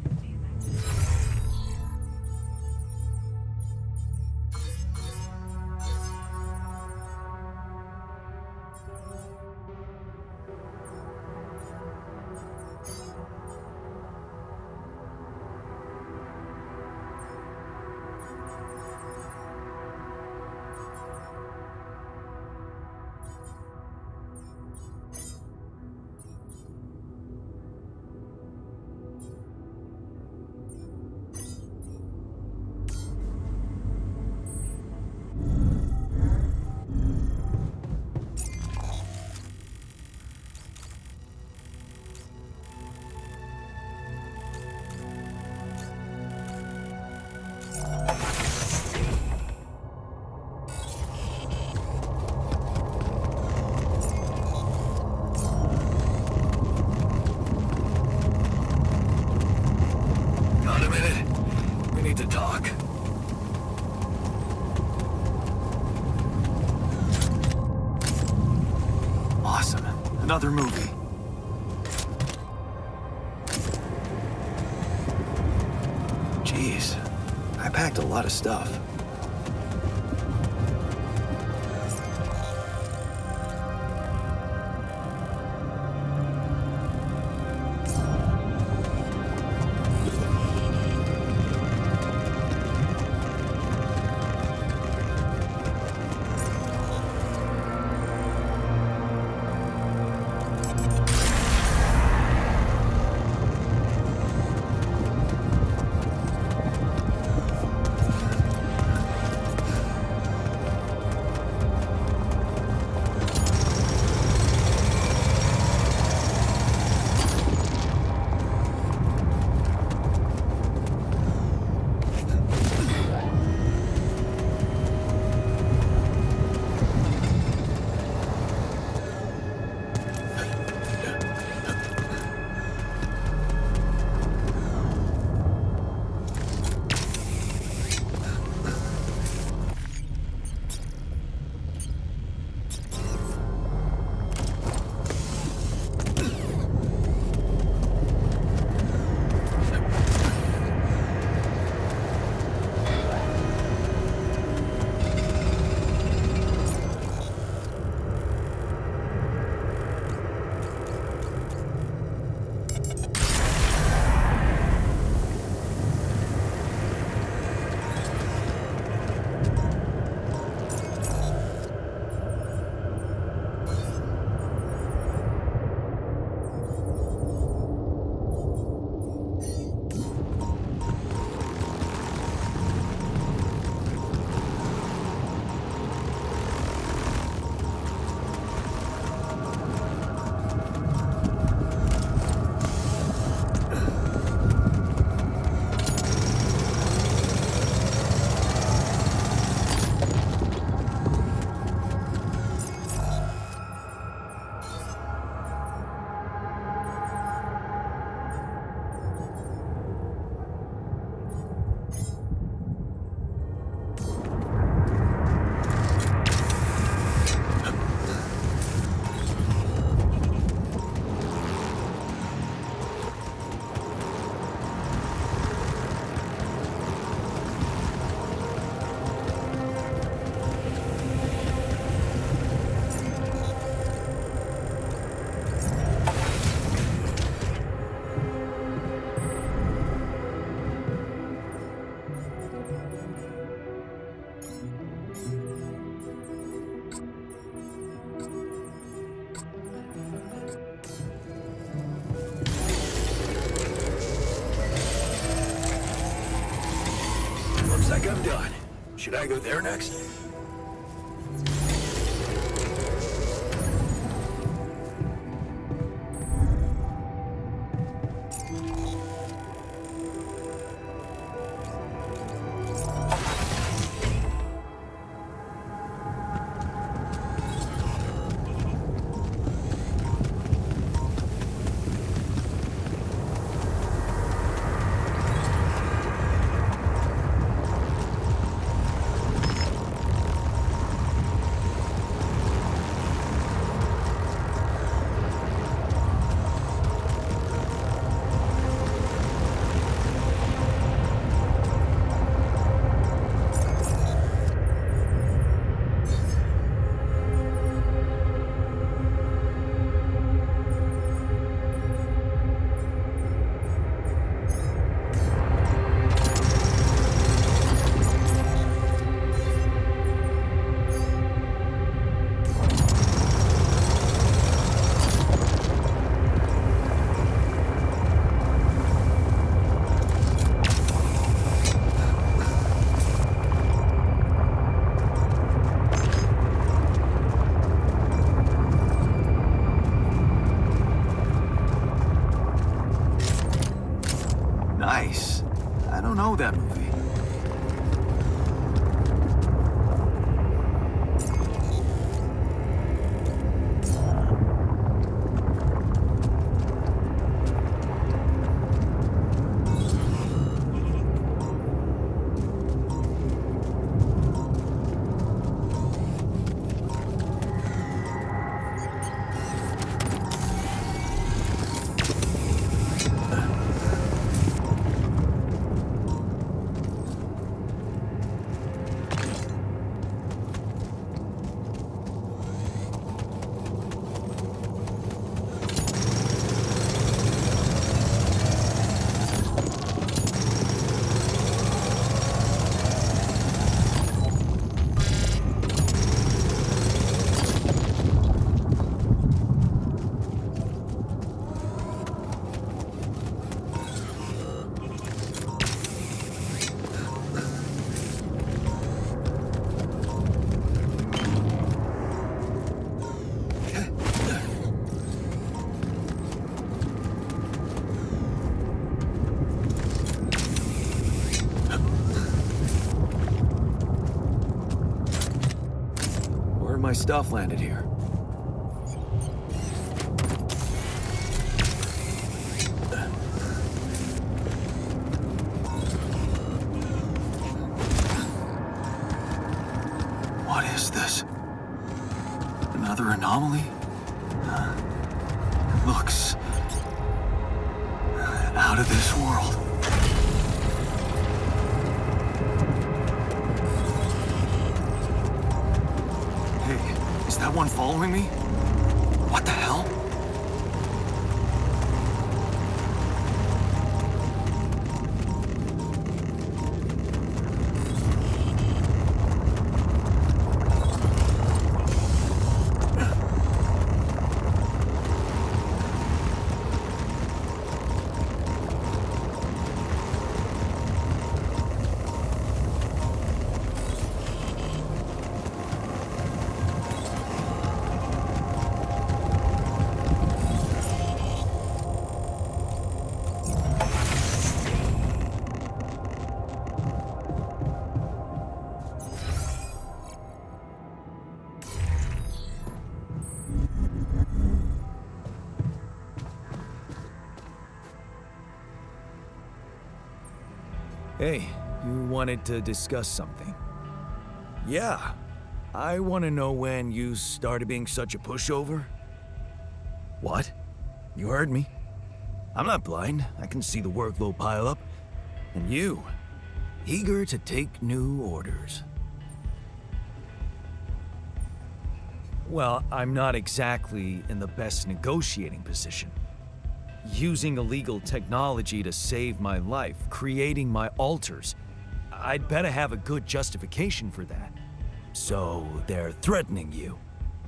Got a minute? We need to talk. Awesome. Another movie. Jeez, I packed a lot of stuff. Should I go there next? Nice. I don't know that movie. My stuff landed here. What is this? Another anomaly? It looks out of this world. Is that one following me? What the hell? Hey, you wanted to discuss something? Yeah. I want to know when you started being such a pushover. What? You heard me. I'm not blind. I can see the workload pile up. And you, eager to take new orders. Well, I'm not exactly in the best negotiating position. Using illegal technology to save my life, creating my alters. I'd better have a good justification for that. So they're threatening you.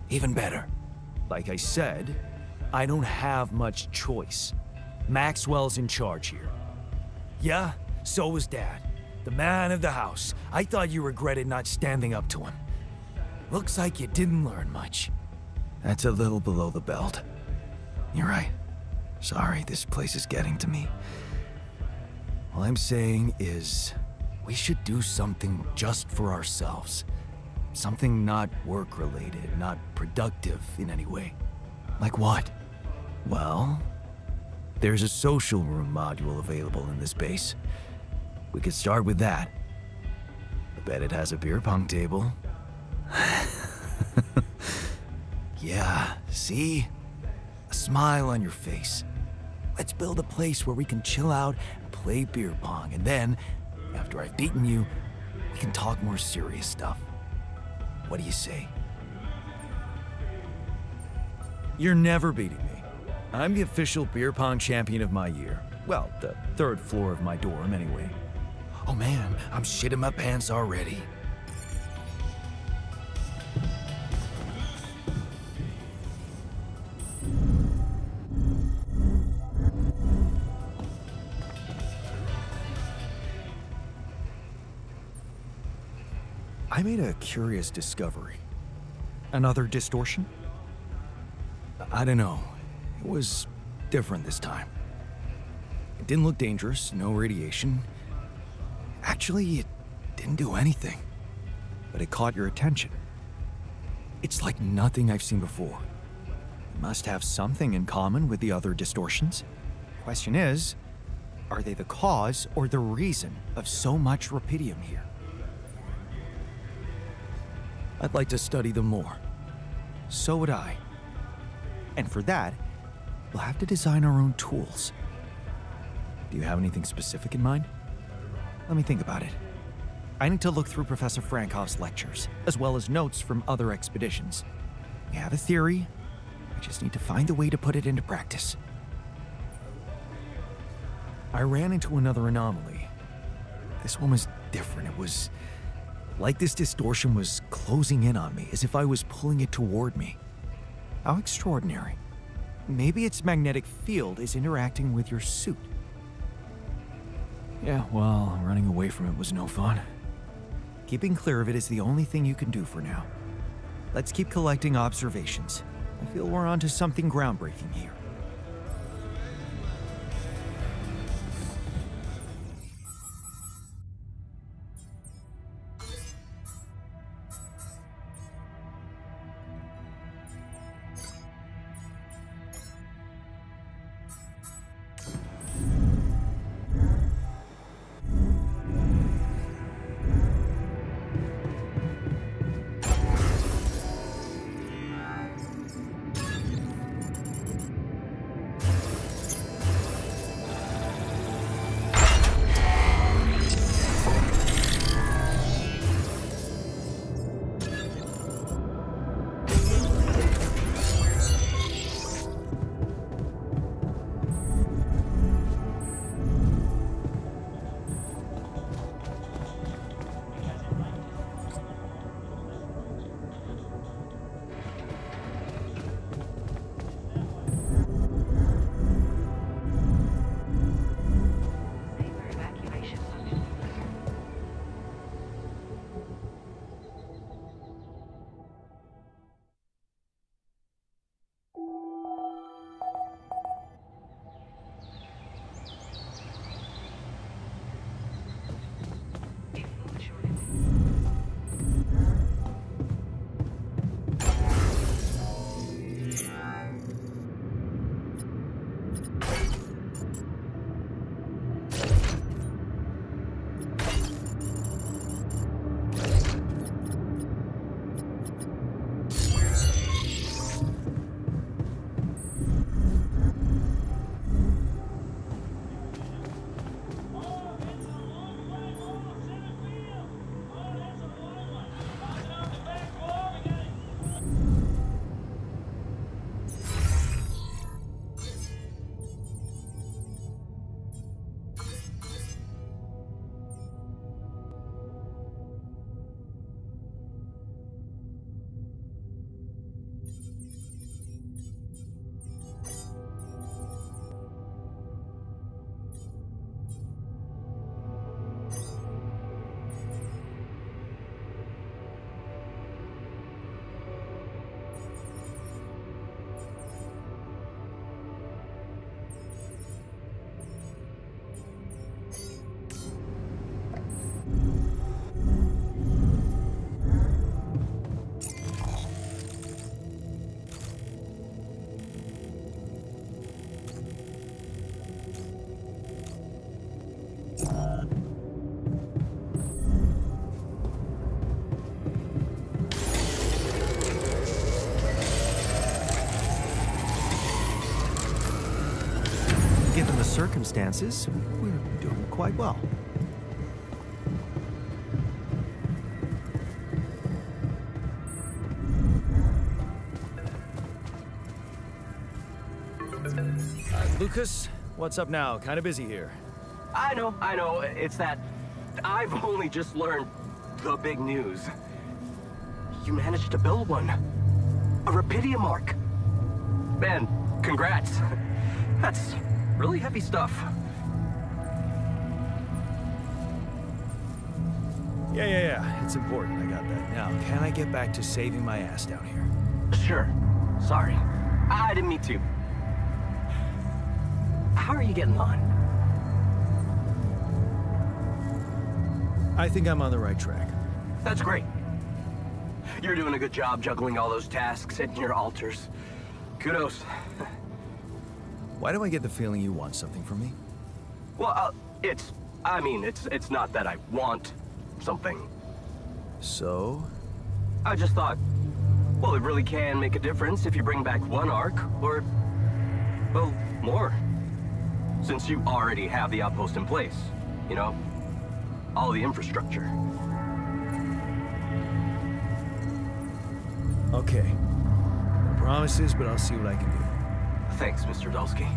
Even better. Like I said, I don't have much choice. Maxwell's in charge here. Yeah, so is Dad. the man of the house. I thought you regretted not standing up to him. Looks like you didn't learn much. That's a little below the belt. You're right. Sorry, this place is getting to me. All I'm saying is, we should do something just for ourselves. Something not work-related, not productive in any way. Like what? Well, there's a social room module available in this base. We could start with that. I bet it has a beer pong table. Yeah, see? A smile on your face. Let's build a place where we can chill out and play beer pong, and then, after I've beaten you, we can talk more serious stuff. What do you say? You're never beating me. I'm the official beer pong champion of my year. Well, the 3rd floor of my dorm, anyway. Oh man, I'm shitting my pants already. I made a curious discovery. Another distortion? I don't know. It was different this time. It didn't look dangerous, no radiation. Actually, it didn't do anything. But it caught your attention. It's like nothing I've seen before. It must have something in common with the other distortions. Question is, are they the cause or the reason of so much rupidium here? I'd like to study them more. So would I. And for that, we'll have to design our own tools. Do you have anything specific in mind? Let me think about it. I need to look through Professor Frankoff's lectures, as well as notes from other expeditions. We have a theory. We just need to find a way to put it into practice. I ran into another anomaly. This one was different. It was like this distortion was closing in on me, as if I was pulling it toward me. How extraordinary. Maybe its magnetic field is interacting with your suit. Yeah, well, running away from it was no fun. Keeping clear of it is the only thing you can do for now. Let's keep collecting observations. I feel we're onto something groundbreaking here. circumstances, we're doing quite well. Lucas, what's up now? Kind of busy here. I know. It's that I've only just learned the big news. You managed to build one. A Rapidium Arc. Man, congrats. That's really heavy stuff. Yeah. It's important. I got that. Now, can I get back to saving my ass down here? Sure. Sorry. I didn't mean to. How are you getting on? I think I'm on the right track. That's great. You're doing a good job juggling all those tasks and your altars. Kudos. Why do I get the feeling you want something from me? Well, it's not that I want something. So? I just thought, well, it really can make a difference if you bring back one arc, or, well, more. Since you already have the outpost in place, you know? All the infrastructure. Okay. No promises, but I'll see what I can do. Thanks, Mr. Dulski.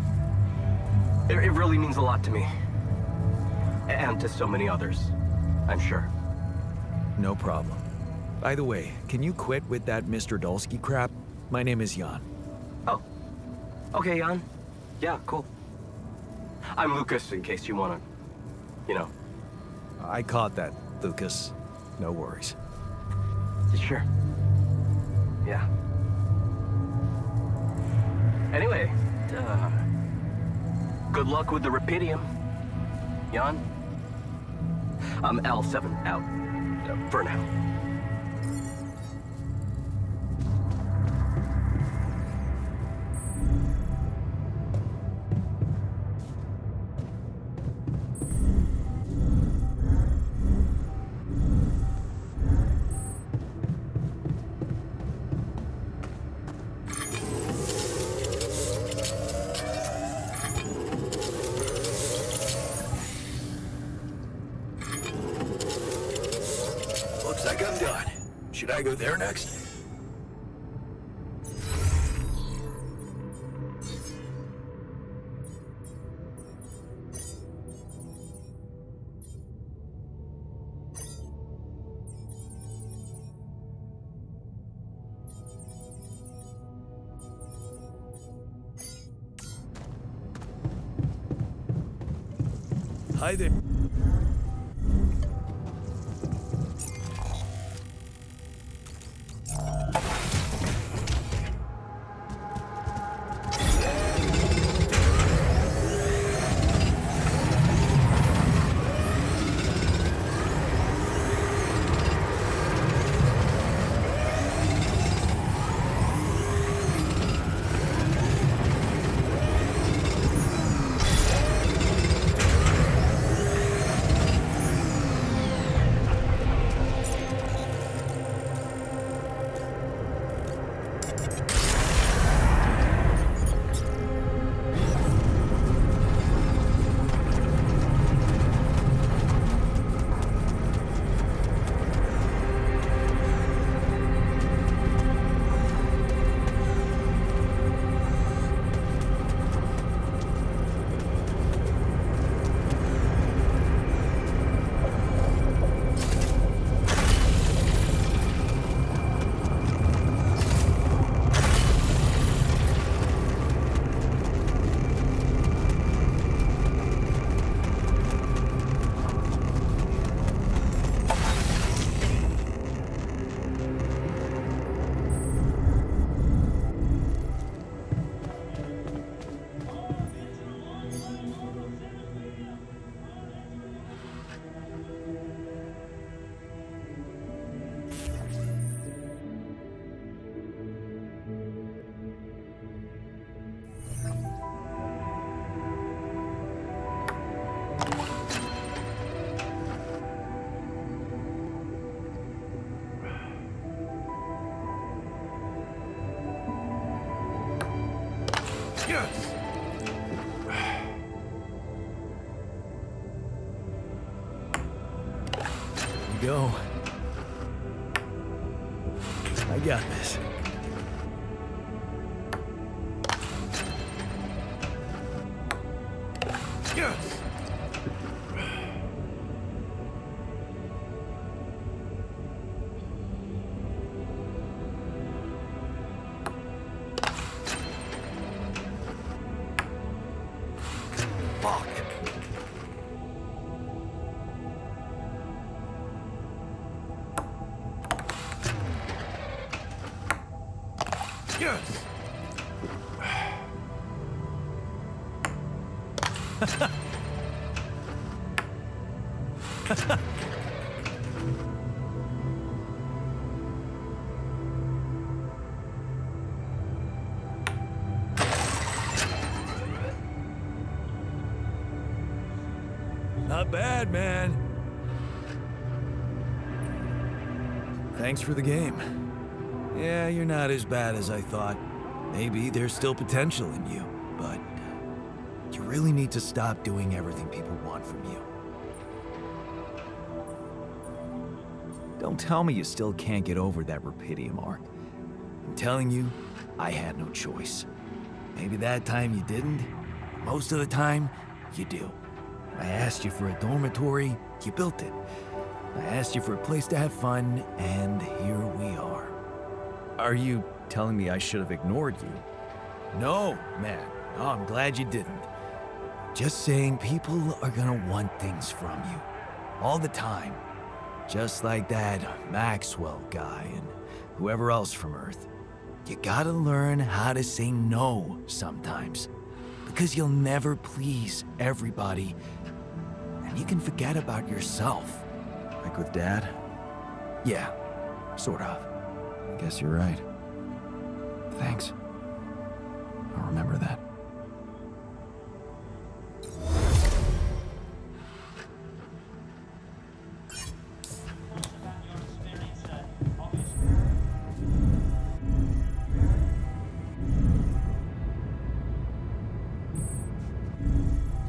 It really means a lot to me. And to so many others, I'm sure. No problem. By the way, can you quit with that Mr. Dulski crap? My name is Jan. Oh. Okay, Jan. Yeah, cool. I'm Lucas, in case you wanna, you know. I caught that, Lucas. No worries. Sure. Yeah. Anyway, good luck with the Rapidium, Jan. I'm L7 out, for now. Looks like I'm done. Should I go there next? Hi there. go. I got this. Yes! Fuck. Yes! Not bad, man. Thanks for the game. Yeah, you're not as bad as I thought. Maybe there's still potential in you, but you really need to stop doing everything people want from you. Don't tell me you still can't get over that Rapidium arc. I'm telling you, I had no choice. Maybe that time you didn't. Most of the time, you do. I asked you for a dormitory, you built it. I asked you for a place to have fun, and here we are. Are you telling me I should have ignored you? No, man. No, I'm glad you didn't. Just saying people are gonna want things from you. All the time. Just like that Maxwell guy and whoever else from Earth. You gotta learn how to say no sometimes. Because you'll never please everybody. And you can forget about yourself. Like with Dad? Yeah, sort of. I guess you're right. Thanks. I'll remember that.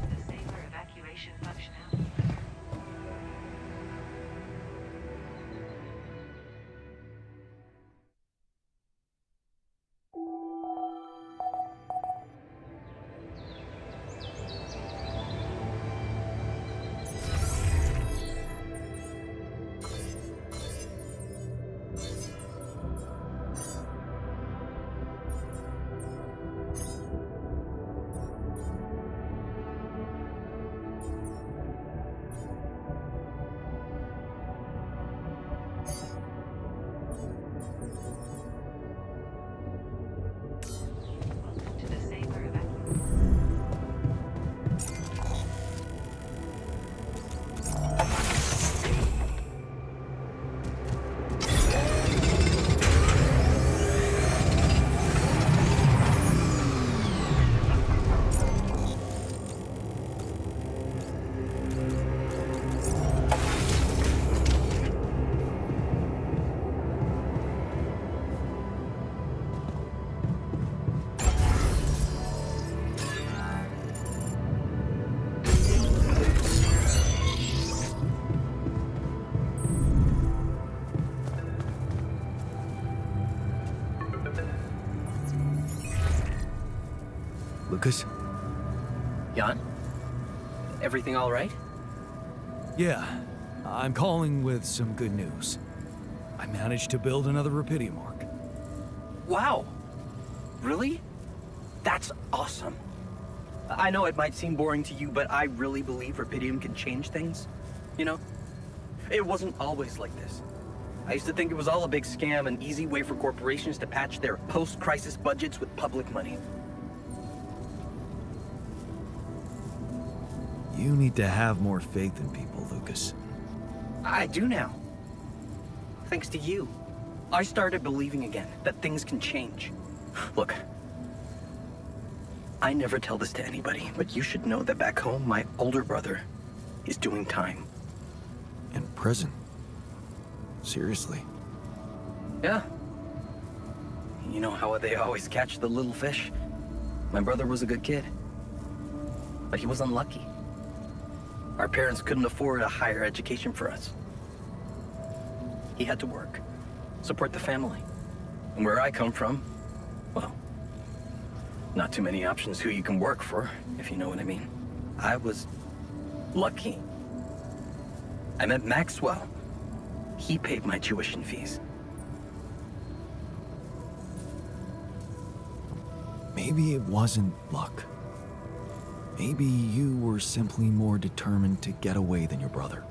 Disable evacuation functionality. To disable evacuation. Lucas? Jan? Everything all right? Yeah, I'm calling with some good news. I managed to build another Rapidium arc. Wow. Really? That's awesome. I know it might seem boring to you, but I really believe Rapidium can change things. You know? It wasn't always like this. I used to think it was all a big scam, an easy way for corporations to patch their post-crisis budgets with public money. You need to have more faith in people, Lucas. I do now. Thanks to you. I started believing again that things can change. Look, I never tell this to anybody, but you should know that back home, my older brother is doing time. In prison? Seriously? Yeah. You know how they always catch the little fish? My brother was a good kid, but he was unlucky. Our parents couldn't afford a higher education for us. He had to work, support the family. And where I come from, well, not too many options who you can work for, if you know what I mean. I was lucky. I met Maxwell. He paid my tuition fees. Maybe it wasn't luck. Maybe you were simply more determined to get away than your brother.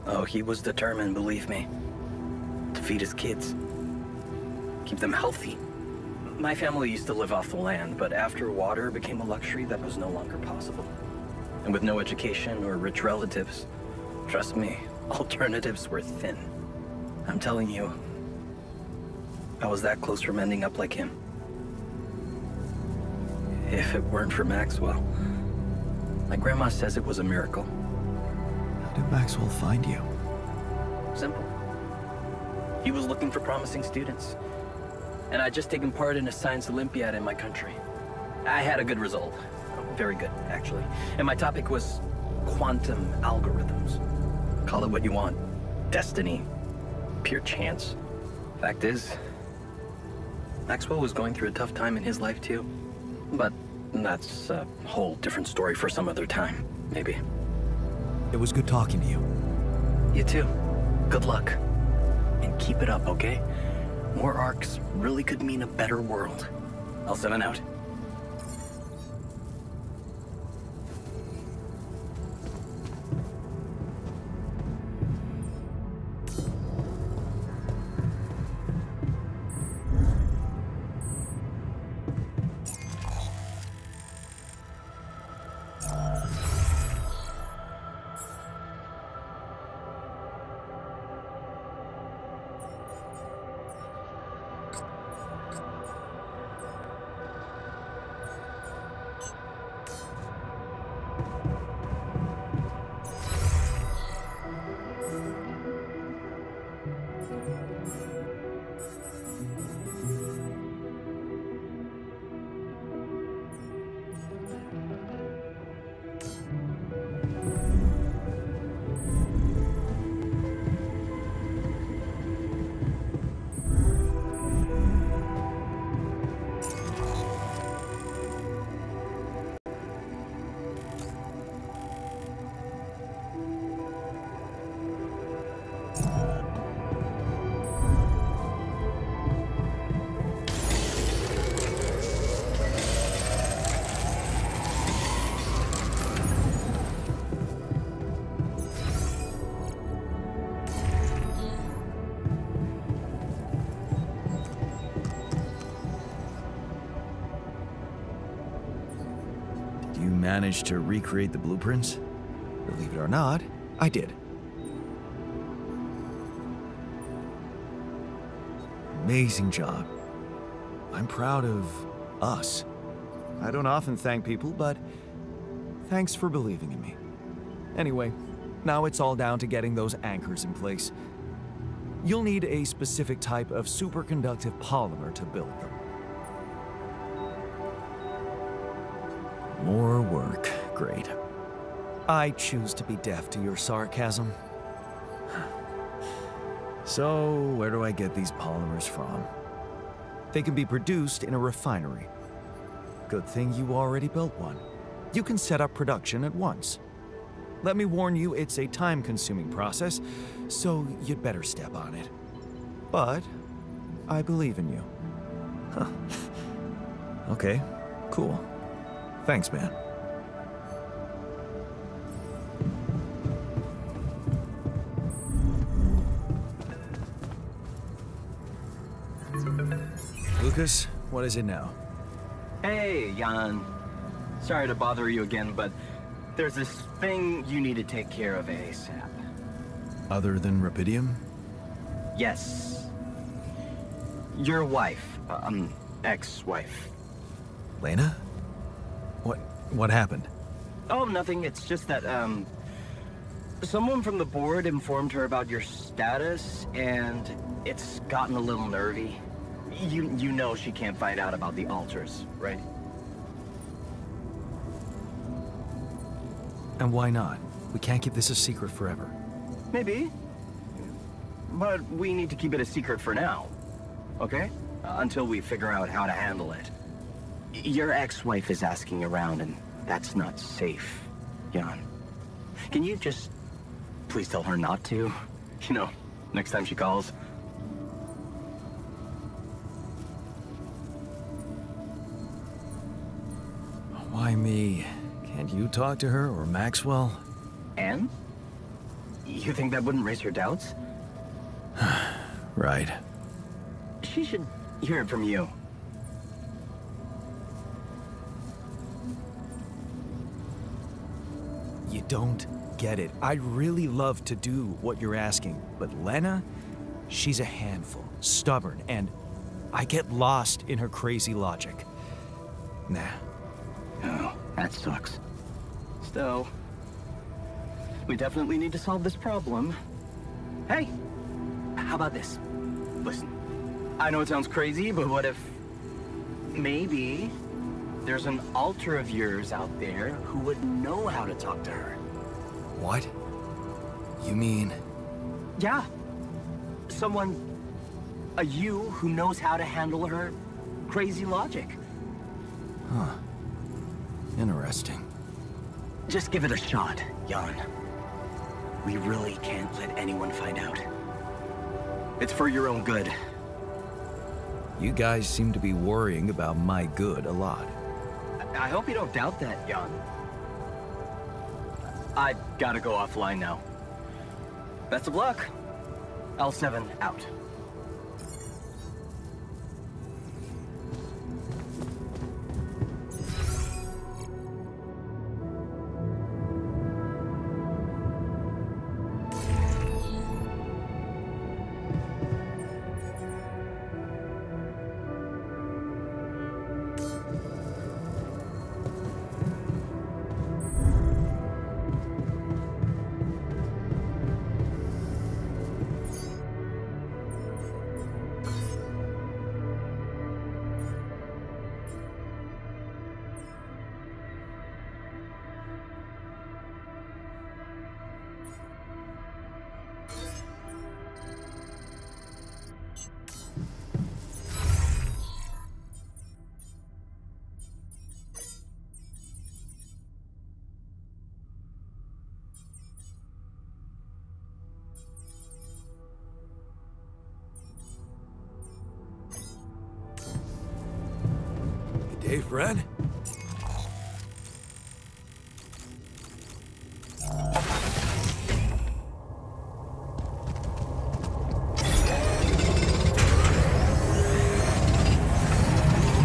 Oh, he was determined, believe me. To feed his kids. Keep them healthy. My family used to live off the land, but after water became a luxury, that was no longer possible. And with no education or rich relatives, trust me, alternatives were thin. I'm telling you, I was that close from ending up like him. If it weren't for Maxwell, my grandma says it was a miracle. How did Maxwell find you? Simple. He was looking for promising students. And I'd just taken part in a science Olympiad in my country. I had a good result. Very good, actually. And my topic was quantum algorithms. Call it what you want. Destiny. Pure chance. Fact is, Maxwell was going through a tough time in his life too. But that's a whole different story for some other time, maybe. It was good talking to you. You too. Good luck. And keep it up, okay? More arcs really could mean a better world. I'll send it out. You managed to recreate the blueprints? Believe it or not, I did. Amazing job. I'm proud of us. I don't often thank people, but thanks for believing in me. Anyway, now it's all down to getting those anchors in place. You'll need a specific type of superconductive polymer to build them. More work. Great. I choose to be deaf to your sarcasm. So, where do I get these polymers from? They can be produced in a refinery. Good thing you already built one. You can set up production at once. Let me warn you, it's a time-consuming process, so you'd better step on it. But I believe in you. Huh. Okay, cool. Thanks, man. Lucas, what is it now? Hey, Jan. Sorry to bother you again, but there's this thing you need to take care of ASAP. Other than Rapidium? Yes. Your wife, ex-wife. Lena? What happened? Oh, nothing. It's just that, someone from the board informed her about your status, and it's gotten a little nervy. You know she can't find out about the altars, right? And why not? We can't keep this a secret forever. Maybe. but we need to keep it a secret for now. Okay? Until we figure out how to handle it. Your ex-wife is asking around, and that's not safe, Jan. Can you just please tell her not to? You know, next time she calls. Why me? Can't you talk to her or Maxwell? Anne? You think that wouldn't raise your doubts? Right. She should hear it from you. You don't get it. I'd really love to do what you're asking, but Lena, she's a handful, stubborn, and I get lost in her crazy logic. Nah. Oh, that sucks. Still, we definitely need to solve this problem. Hey, how about this? Listen, I know it sounds crazy, but what if maybe there's an alter of yours out there who would know how to talk to her? What? You mean? Yeah. Someone, a you who knows how to handle her crazy logic. Huh. Interesting. Just give it a shot, Jan. We really can't let anyone find out. It's for your own good. You guys seem to be worrying about my good a lot. I hope you don't doubt that, Jan. I gotta go offline now. Best of luck. L7 out. Hey, Fred?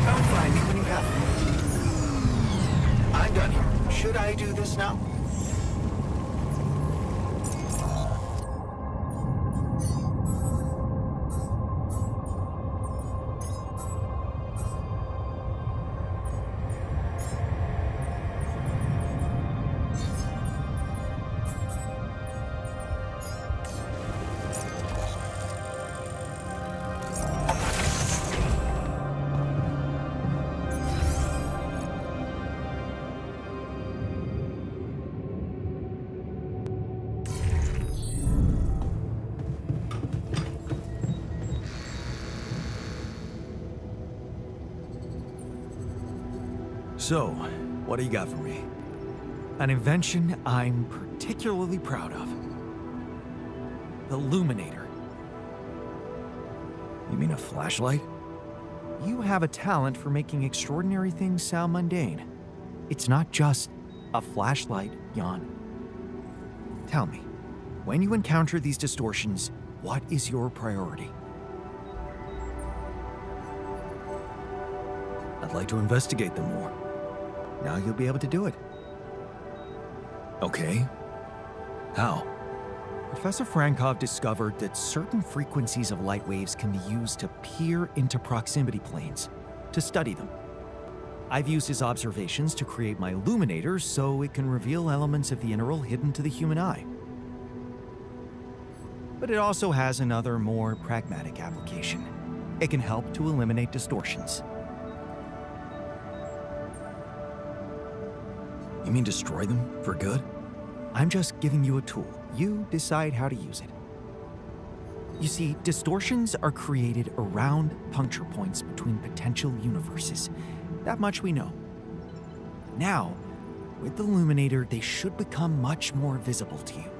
Come find me when you have to. I'm done here. Should I do this now? So, what do you got for me? An invention I'm particularly proud of. The Illuminator. You mean a flashlight? You have a talent for making extraordinary things sound mundane. It's not just a flashlight, Jan. Tell me, when you encounter these distortions, what is your priority? I'd like to investigate them more. Now you'll be able to do it. Okay. How? Professor Frankov discovered that certain frequencies of light waves can be used to peer into proximity planes, to study them. I've used his observations to create my illuminator so it can reveal elements of the integral hidden to the human eye. But it also has another, more pragmatic application. It can help to eliminate distortions. You mean destroy them for good? I'm just giving you a tool. You decide how to use it. You see, distortions are created around puncture points between potential universes. That much we know. Now, with the Luminator, they should become much more visible to you.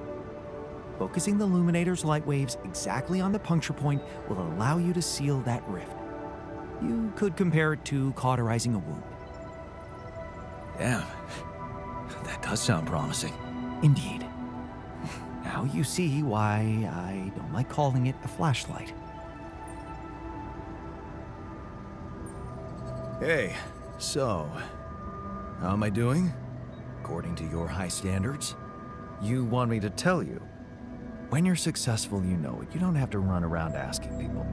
Focusing the Luminator's light waves exactly on the puncture point will allow you to seal that rift. You could compare it to cauterizing a wound. Damn. That does sound promising. Indeed. Now you see why I don't like calling it a flashlight. Hey, so, how am I doing? According to your high standards? You want me to tell you? When you're successful, you know it. You don't have to run around asking people.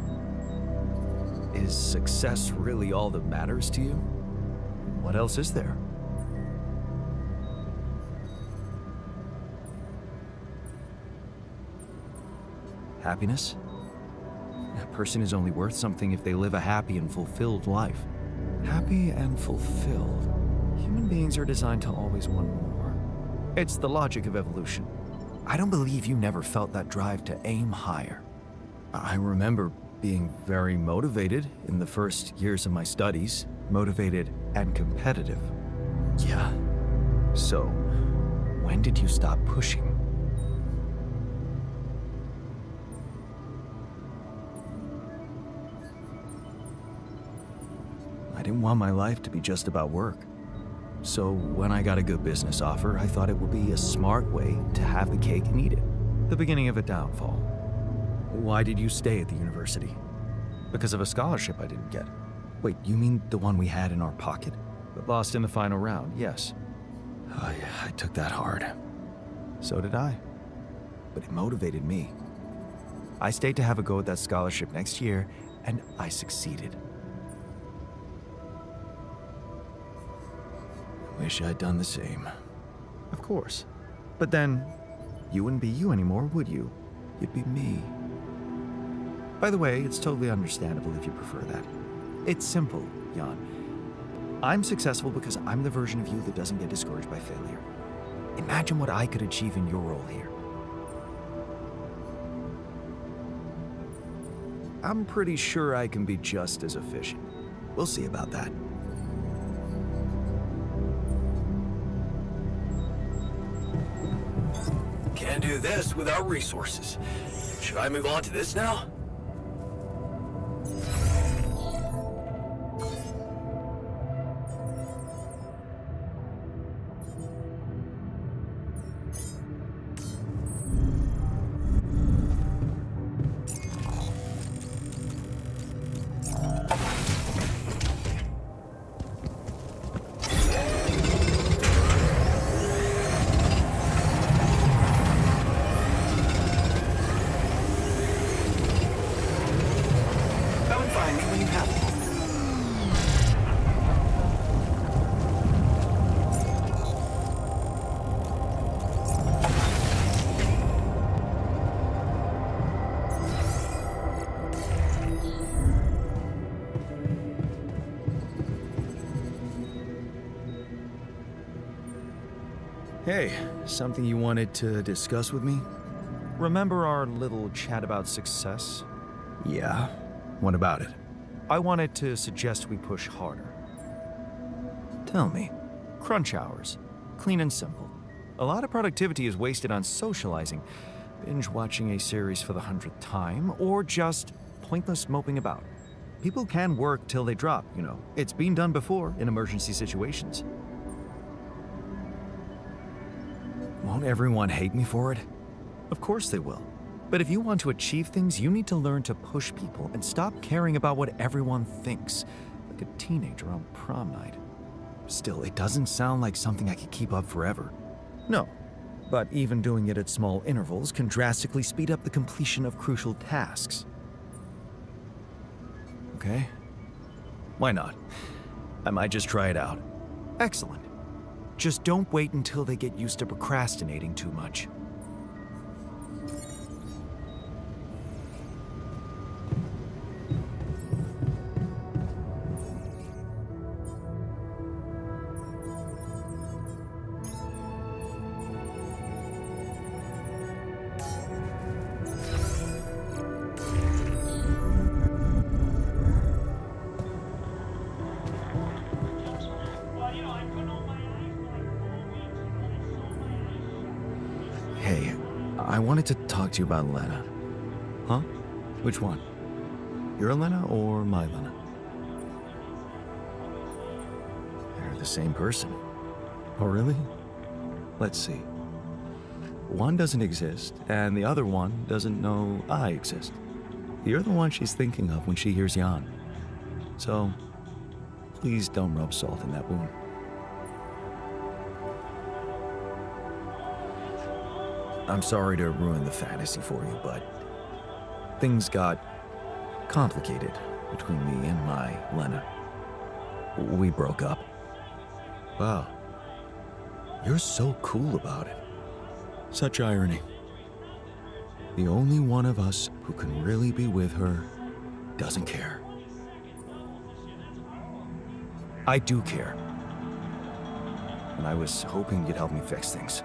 Is success really all that matters to you? What else is there? Happiness? A person is only worth something if they live a happy and fulfilled life. Happy and fulfilled. Human beings are designed to always want more. It's the logic of evolution. I don't believe you never felt that drive to aim higher. I remember being very motivated in the first years of my studies. Motivated and competitive. Yeah. So, when did you stop pushing? I didn't want my life to be just about work. So when I got a good business offer, I thought it would be a smart way to have the cake and eat it. The beginning of a downfall. Why did you stay at the university? Because of a scholarship I didn't get. Wait, you mean the one we had in our pocket? But lost in the final round, yes. I took that hard. So did I. But it motivated me. I stayed to have a go at that scholarship next year, and I succeeded. Wish I'd done the same. Of course. But then, you wouldn't be you anymore, would you? You'd be me. By the way, it's totally understandable if you prefer that. It's simple, Jan. I'm successful because I'm the version of you that doesn't get discouraged by failure. Imagine what I could achieve in your role here. I'm pretty sure I can be just as efficient. We'll see about that. Can't do this without resources. Should I move on to this now? Hey, something you wanted to discuss with me? Remember our little chat about success? Yeah. What about it? I wanted to suggest we push harder. Tell me. Crunch hours. Clean and simple. A lot of productivity is wasted on socializing, binge watching a series for the 100th time, or just pointless moping about. People can work till they drop, you know. It's been done before in emergency situations. Won't everyone hate me for it? Of course they will. But if you want to achieve things, you need to learn to push people and stop caring about what everyone thinks, like a teenager on prom night. Still, it doesn't sound like something I could keep up forever. No, but even doing it at small intervals can drastically speed up the completion of crucial tasks. Okay? Why not? I might just try it out. Excellent. Just don't wait until they get used to procrastinating too much. I wanted to talk to you about Lena. Huh? Which one? Your Lena or my Lena? They're the same person. Oh, really? Let's see. One doesn't exist, and the other one doesn't know I exist. You're the one she's thinking of when she hears Jan. So, please don't rub salt in that wound. I'm sorry to ruin the fantasy for you, but things got complicated between me and my Lena. We broke up. Wow. You're so cool about it. Such irony. The only one of us who can really be with her doesn't care. I do care. And I was hoping you'd help me fix things.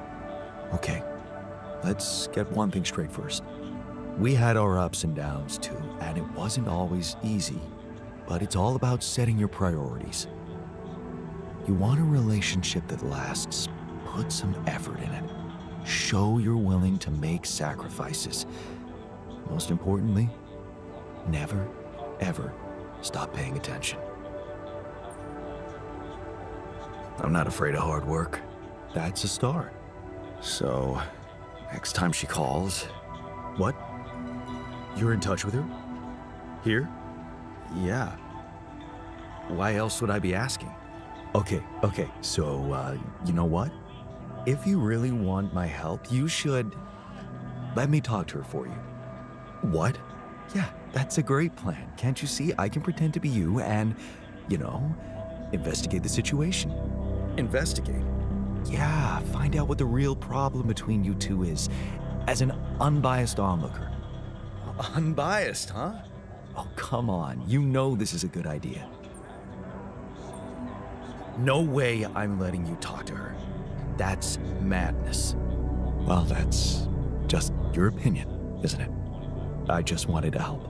Okay, let's get one thing straight first. We had our ups and downs too, and it wasn't always easy, but it's all about setting your priorities. You want a relationship that lasts, put some effort in it. Show you're willing to make sacrifices. Most importantly, never, ever stop paying attention. I'm not afraid of hard work. That's a start. So, next time she calls... What? You're in touch with her? Here? Yeah. Why else would I be asking? Okay, so, you know what? If you really want my help, you should... let me talk to her for you. What? Yeah, that's a great plan. Can't you see? I can pretend to be you and, you know, investigate the situation. Investigate? Yeah, find out what the real problem between you two is, as an unbiased onlooker. Unbiased, huh? Oh, come on. You know this is a good idea. No way I'm letting you talk to her. That's madness. Well, that's just your opinion, isn't it? I just wanted to help.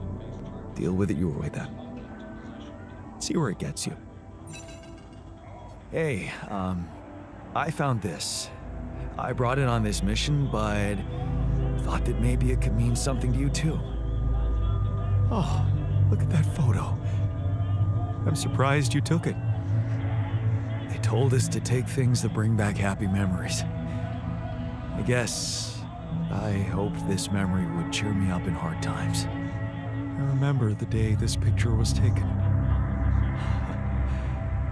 Deal with it your way then. See where it gets you. Hey, I found this. I brought it on this mission, but thought that maybe it could mean something to you too. Oh, look at that photo. I'm surprised you took it. They told us to take things that bring back happy memories. I hoped this memory would cheer me up in hard times. I remember the day this picture was taken.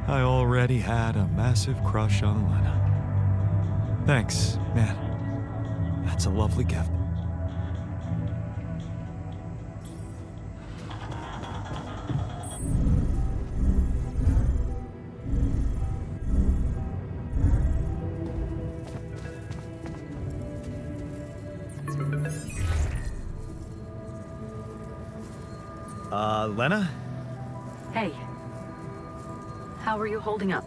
I already had a massive crush on Lena. Thanks, man. That's a lovely gift. Lena? Hey. How are you holding up?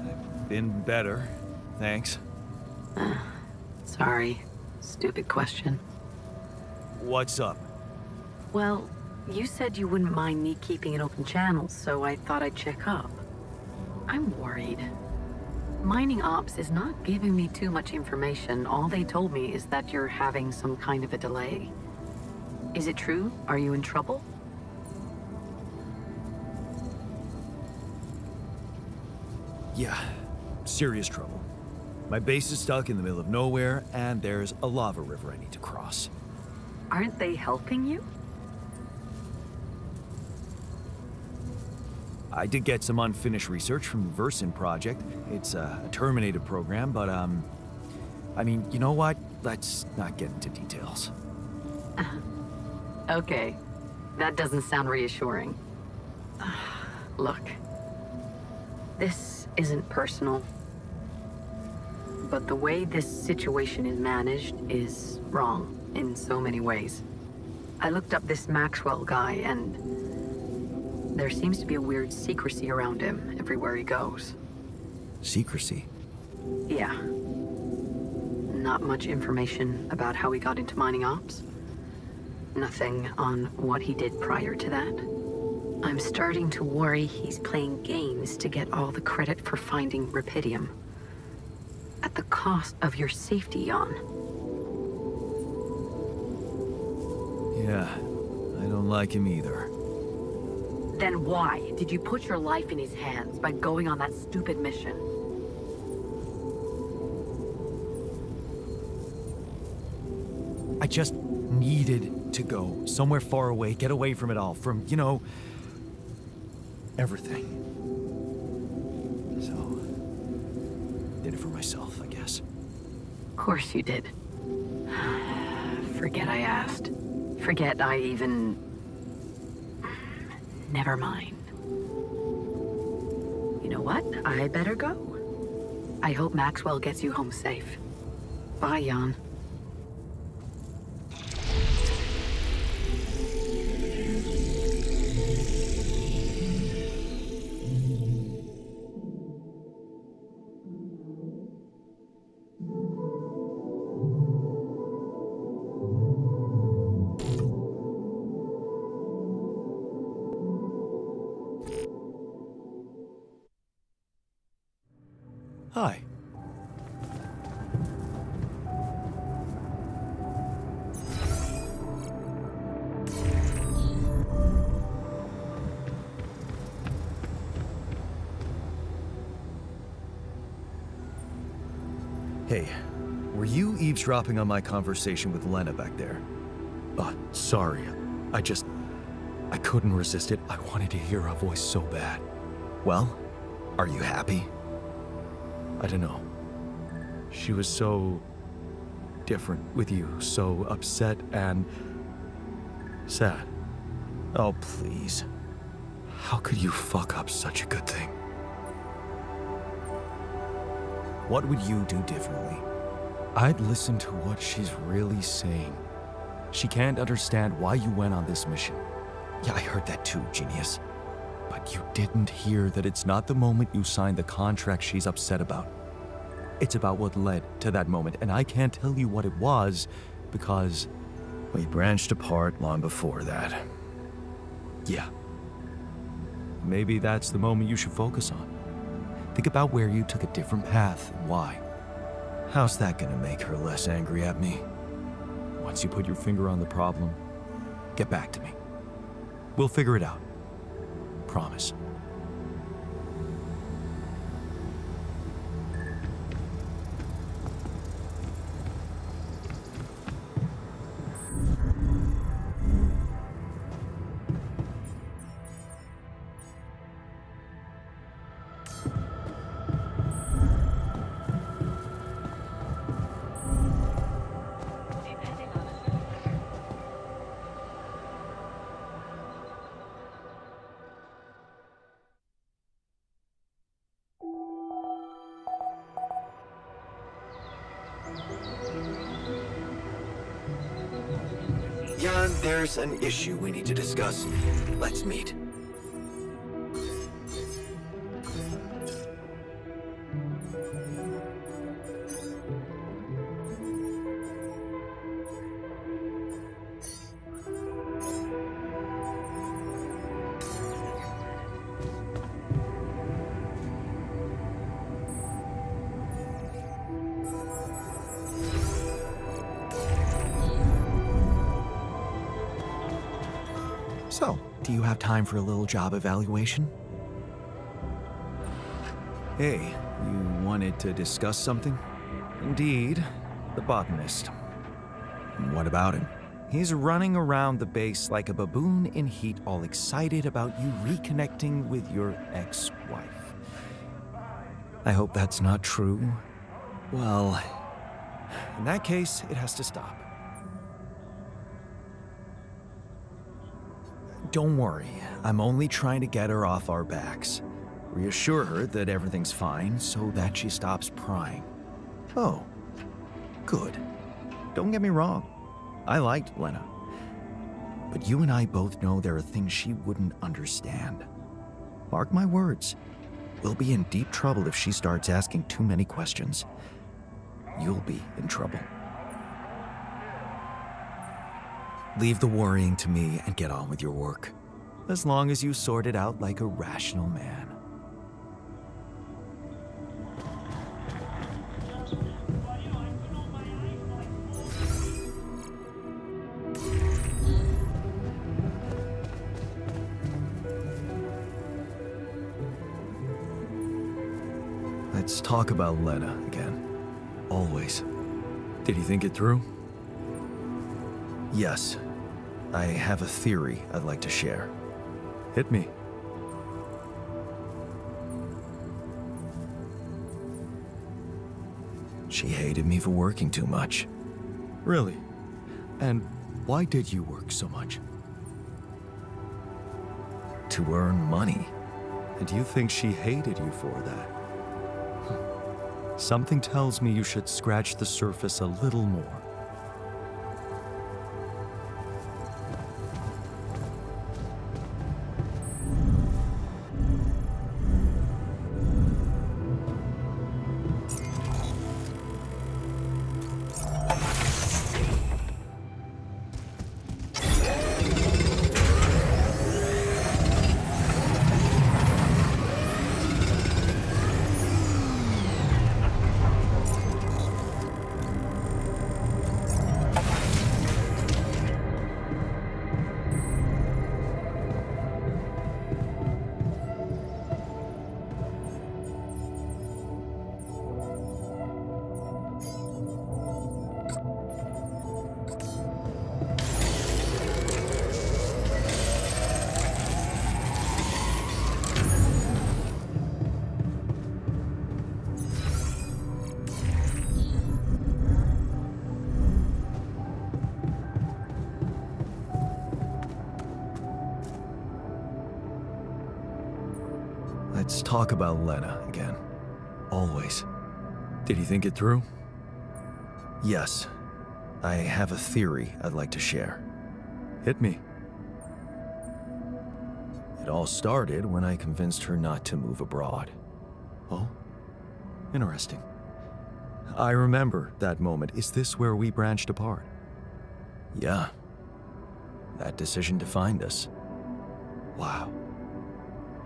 I've been better, thanks. Sorry. Stupid question. What's up? Well, you said you wouldn't mind me keeping an open channel, so I thought I'd check up. I'm worried. Mining Ops is not giving me too much information. All they told me is that you're having some kind of a delay. Is it true? Are you in trouble? Yeah, serious trouble. My base is stuck in the middle of nowhere, and there's a lava river I need to cross. Aren't they helping you? I did get some unfinished research from the Versin project. It's a terminated program, but, I mean, you know what? Let's not get into details. Okay. That doesn't sound reassuring. Look. This isn't personal. But the way this situation is managed is wrong in so many ways. I looked up this Maxwell guy, and there seems to be a weird secrecy around him everywhere he goes. Secrecy? Yeah. Not much information about how he got into mining ops. Nothing on what he did prior to that. I'm starting to worry he's playing games to get all the credit for finding Rapidium. At the cost of your safety, Jan. Yeah, I don't like him either. Then why did you put your life in his hands by going on that stupid mission? I just needed to go somewhere far away, get away from it all, from, you know, everything. So, did it for myself, I guess. Of course you did. Forget I asked. Forget I even... Never mind. You know what? I better go. I hope Maxwell gets you home safe. Bye, Jan. Hi. Hey, were you eavesdropping on my conversation with Lena back there? Sorry. I couldn't resist it. I wanted to hear her voice so bad. Well, are you happy? I don't know. She was so different with you, so upset and sad. Oh, please. How could you fuck up such a good thing? What would you do differently? I'd listen to what she's really saying. She can't understand why you went on this mission. Yeah, I heard that too, genius. But you didn't hear that it's not the moment you signed the contract she's upset about. It's about what led to that moment, and I can't tell you what it was because we branched apart long before that. Yeah. Maybe that's the moment you should focus on. Think about where you took a different path and why. How's that gonna make her less angry at me? Once you put your finger on the problem, get back to me. We'll figure it out. Promise. Jan, there's an issue we need to discuss. Let's meet. So, do you have time for a little job evaluation? Hey, you wanted to discuss something? Indeed, the botanist. What about him? He's running around the base like a baboon in heat, all excited about you reconnecting with your ex-wife. I hope that's not true. Well, in that case, it has to stop. Don't worry, I'm only trying to get her off our backs. Reassure her that everything's fine so that she stops prying. Oh, good. Don't get me wrong, I liked Lena. But you and I both know there are things she wouldn't understand. Mark my words, we'll be in deep trouble if she starts asking too many questions. You'll be in trouble. Leave the worrying to me and get on with your work. As long as you sort it out like a rational man. Let's talk about Lena again. Always. Did you think it through? Yes. I have a theory I'd like to share. Hit me. She hated me for working too much. Really? And why did you work so much? To earn money. And do you think she hated you for that? Something tells me you should scratch the surface a little more. Let's talk about Lena again. Always. Did you think it through? Yes. I have a theory I'd like to share. Hit me. It all started when I convinced her not to move abroad. Oh? Interesting. I remember that moment. Is this where we branched apart? Yeah. That decision defined us. Wow.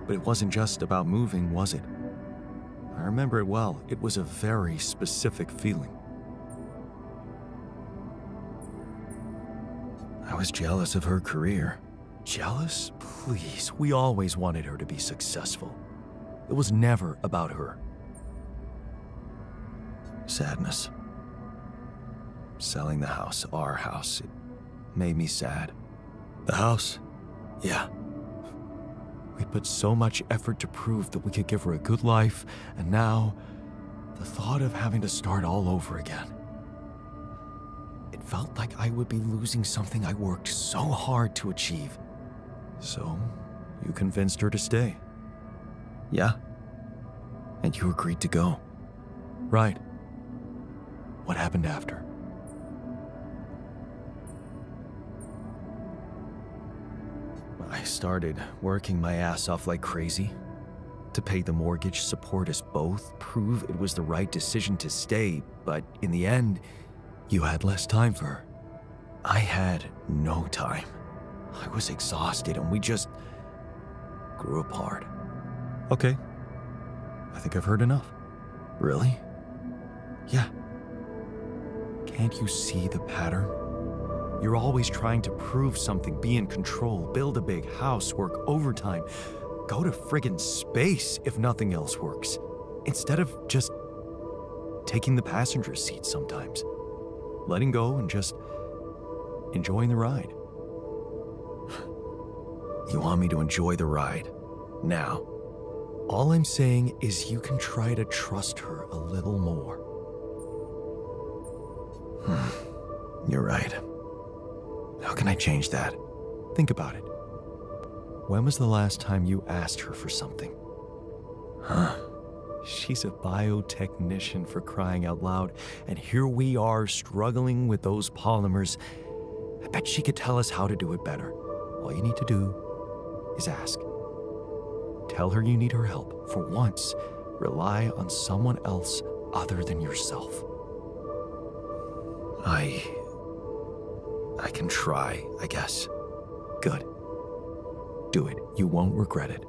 But it wasn't just about moving, was it? I remember it well. It was a very specific feeling. I was jealous of her career. Jealous? Please, we always wanted her to be successful. It was never about her. Sadness. Selling the house, our house, it made me sad. The house? Yeah. We put so much effort to prove that we could give her a good life, and now, the thought of having to start all over again. It felt like I would be losing something I worked so hard to achieve. So, you convinced her to stay. Yeah. And you agreed to go. Right. What happened after? I started working my ass off like crazy to pay the mortgage, support us both, prove it was the right decision to stay, but in the end, you had less time for her. I had no time. I was exhausted and we just grew apart. Okay. I think I've heard enough. Really? Yeah. Can't you see the pattern? You're always trying to prove something, be in control, build a big house, work overtime, go to friggin' space if nothing else works, instead of just taking the passenger seat sometimes, letting go and just enjoying the ride. You want me to enjoy the ride now? All I'm saying is you can try to trust her a little more. You're right. How can I change that? Think about it. When was the last time you asked her for something? Huh? She's a biotechnician, for crying out loud, and here we are struggling with those polymers. I bet she could tell us how to do it better. All you need to do is ask. Tell her you need her help. For once, rely on someone else other than yourself. I can try, I guess. Good. Do it. You won't regret it.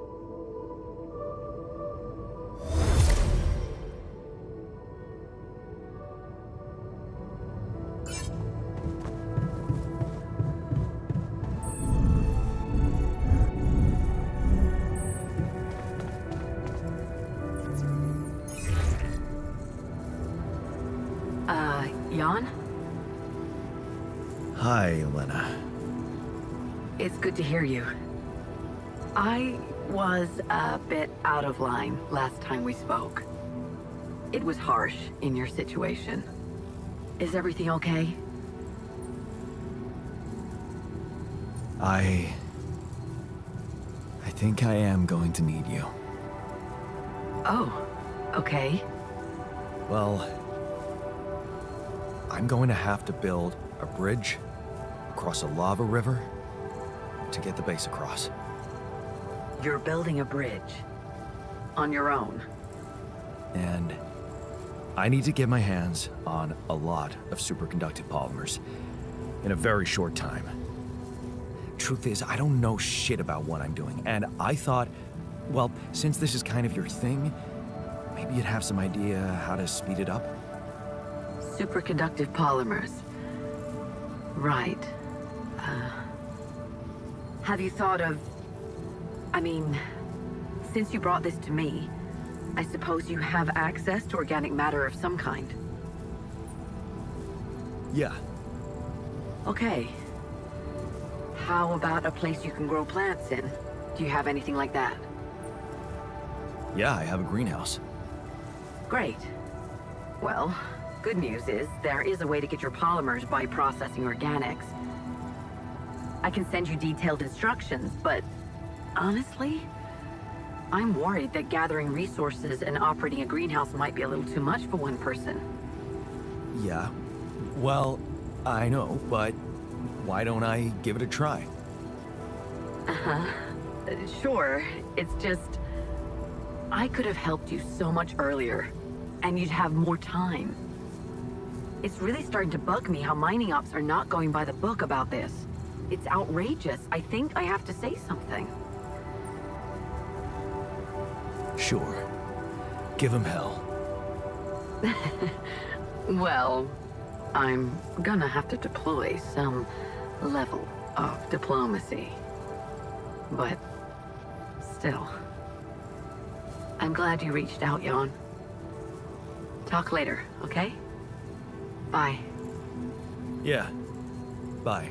It's good to hear you. I was a bit out of line last time we spoke. It was harsh in your situation. Is everything okay? I think I am going to need you. Oh, okay. Well, I'm going to have to build a bridge across a lava river to get the base across. You're building a bridge. On your own. And I need to get my hands on a lot of superconductive polymers in a very short time. Truth is, I don't know shit about what I'm doing, and I thought, well, since this is kind of your thing, maybe you'd have some idea how to speed it up? Superconductive polymers. Right. Have you thought of... I mean, since you brought this to me, I suppose you have access to organic matter of some kind. Yeah. Okay. How about a place you can grow plants in? Do you have anything like that? Yeah, I have a greenhouse. Great. Well, good news is there is a way to get your polymers by processing organics. I can send you detailed instructions, but honestly, I'm worried that gathering resources and operating a greenhouse might be a little too much for one person. Yeah. Well, I know, but why don't I give it a try? Uh-huh. Sure. It's just... I could have helped you so much earlier, and you'd have more time. It's really starting to bug me how mining ops are not going by the book about this. It's outrageous. I think I have to say something. Sure. Give him hell. Well, I'm gonna have to deploy some level of diplomacy. But still, I'm glad you reached out, Jan. Talk later, okay? Bye. Yeah. Bye.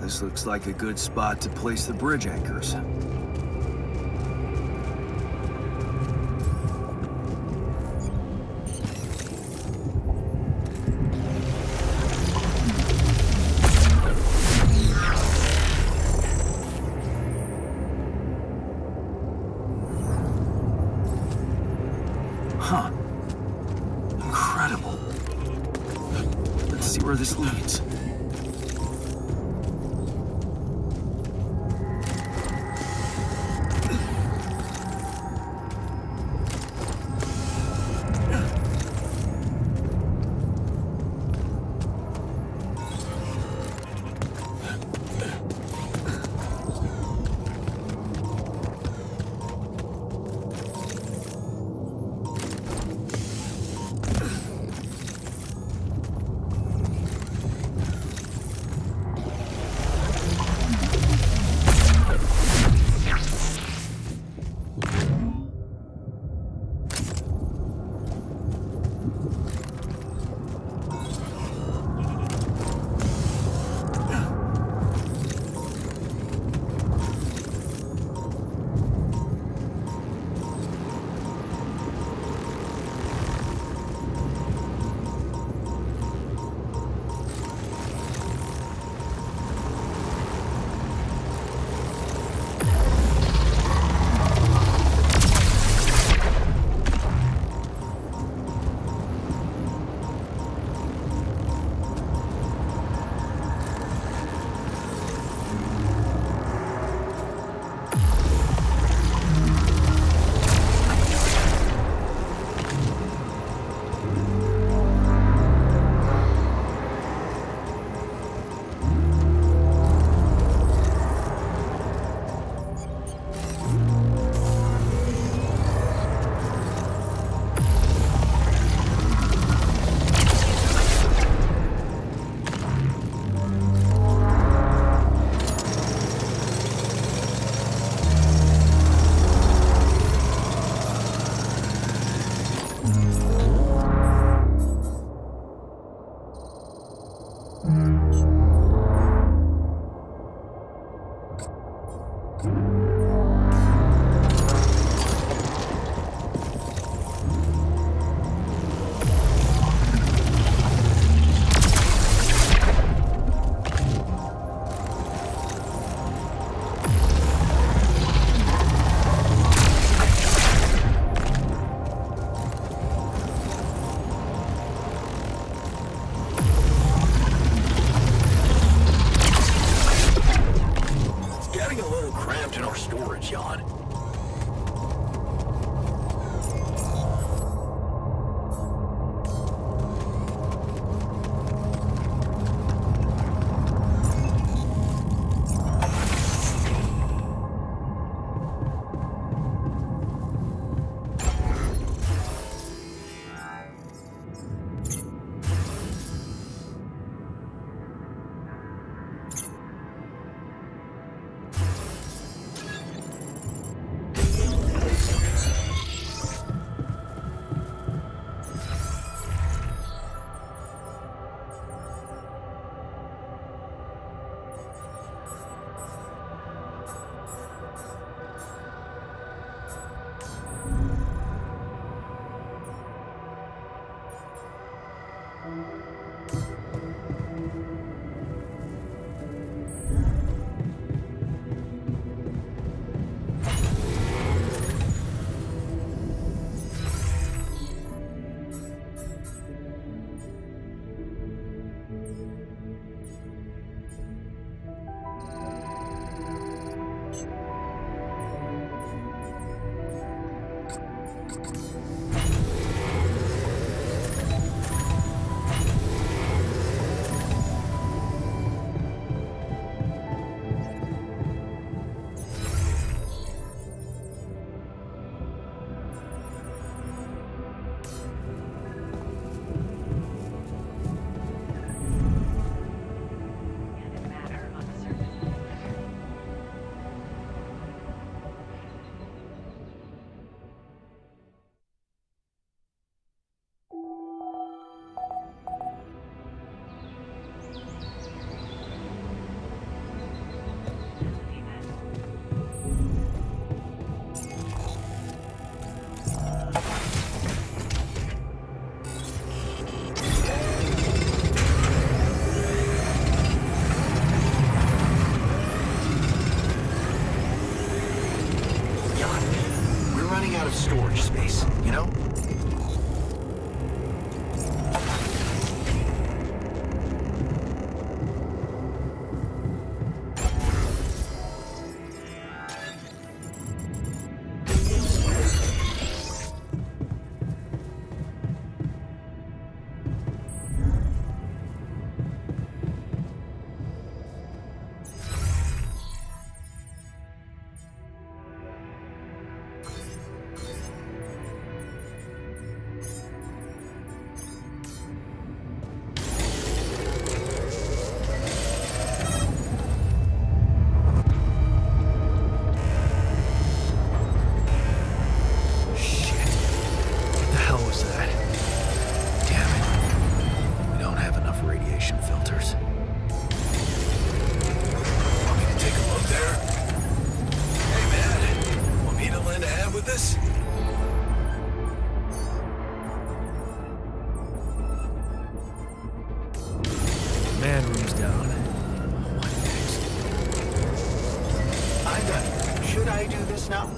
This looks like a good spot to place the bridge anchors. Huh. Incredible. Let's see where this leads. Matter on the surface of the letter. Jan, we're running out of storage space, you know? Man room's down. What next? I'm done. Should I do this now?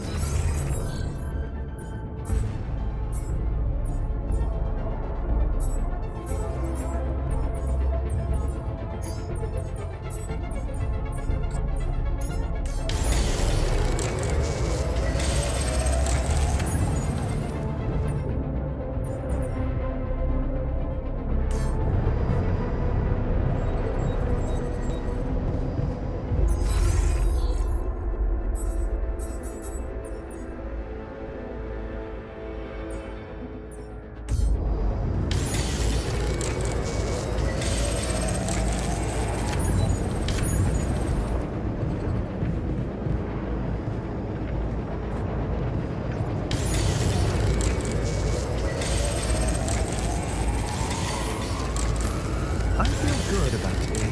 I feel good about today.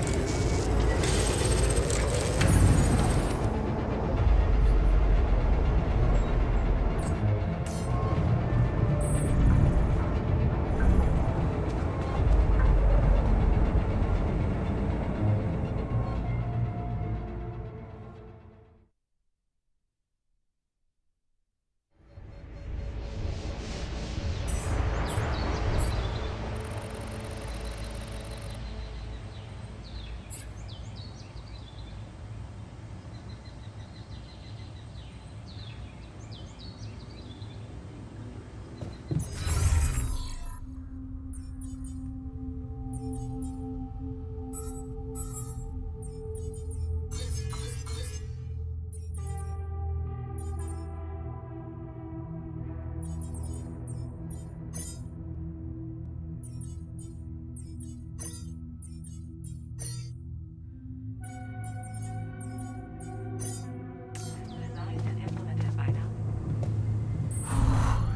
Designed and implemented by now.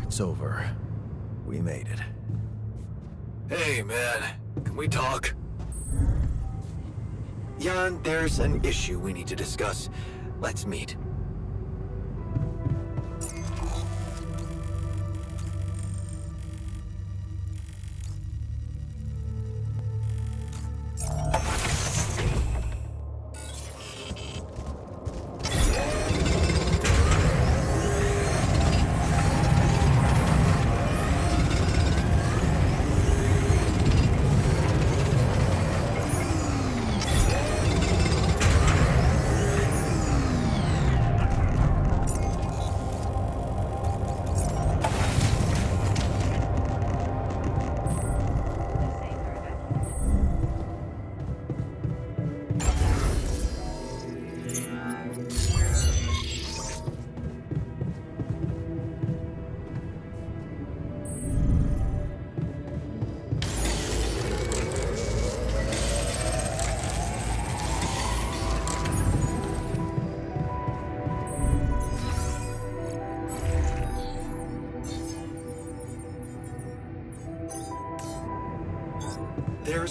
It's over. We made it. Hey, man. Can we talk? Jan, there's an issue we need to discuss. Let's meet.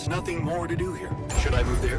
There's nothing more to do here. Should I move there?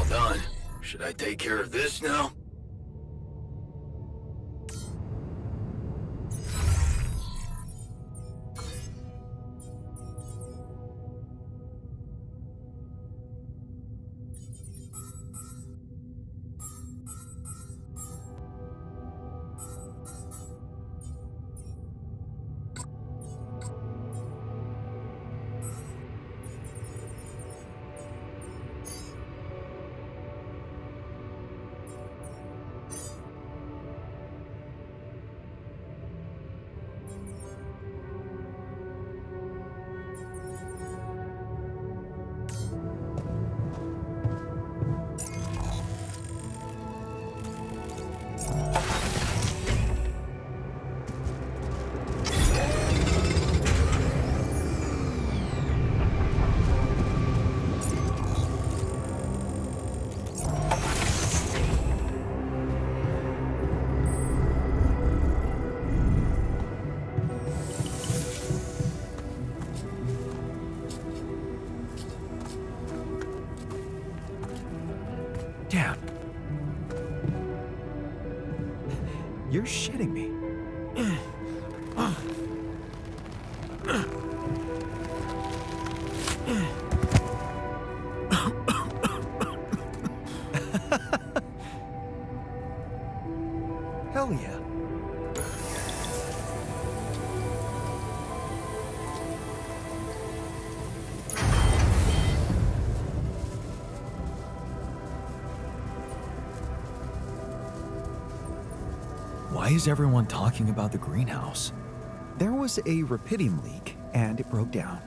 Done. Should I take care of this now? Damn. You're shitting me. Hell yeah. Why is everyone talking about the greenhouse? There was a rapidium leak, and it broke down.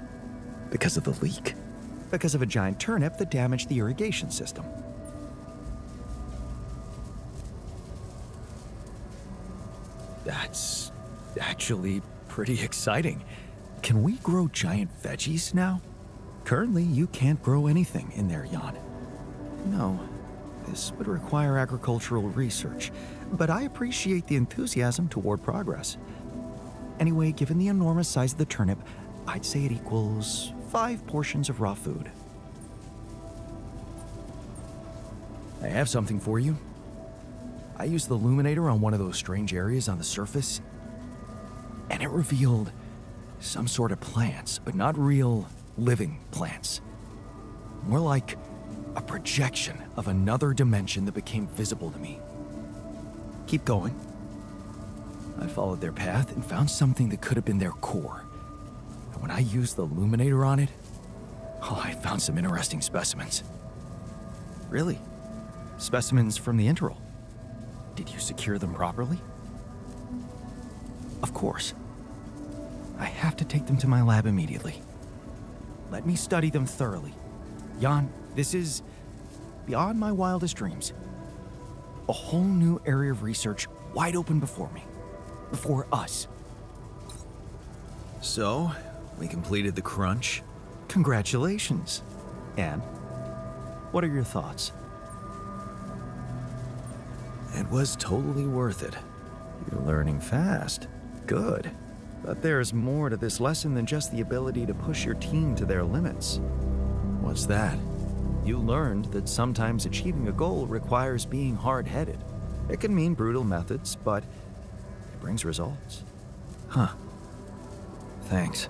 Because of the leak? Because of a giant turnip that damaged the irrigation system. That's actually pretty exciting. Can we grow giant veggies now? Currently, you can't grow anything in there, Jan. No, this would require agricultural research, but I appreciate the enthusiasm toward progress. Anyway, given the enormous size of the turnip, I'd say it equals 5 portions of raw food. I have something for you. I used the illuminator on one of those strange areas on the surface, and it revealed some sort of plants, but not real living plants. More like a projection of another dimension that became visible to me. Keep going. I followed their path and found something that could have been their core. And when I used the illuminator on it, oh, I found some interesting specimens. Really? Specimens from the interval. Did you secure them properly? Of course. I have to take them to my lab immediately. Let me study them thoroughly. Jan, this is beyond my wildest dreams. A whole new area of research wide open before me. Before us. So, we completed the crunch. Congratulations. And what are your thoughts? It was totally worth it. You're learning fast. Good. But there's more to this lesson than just the ability to push your team to their limits. What's that? You learned that sometimes achieving a goal requires being hard-headed. It can mean brutal methods, but it brings results. Huh. Thanks.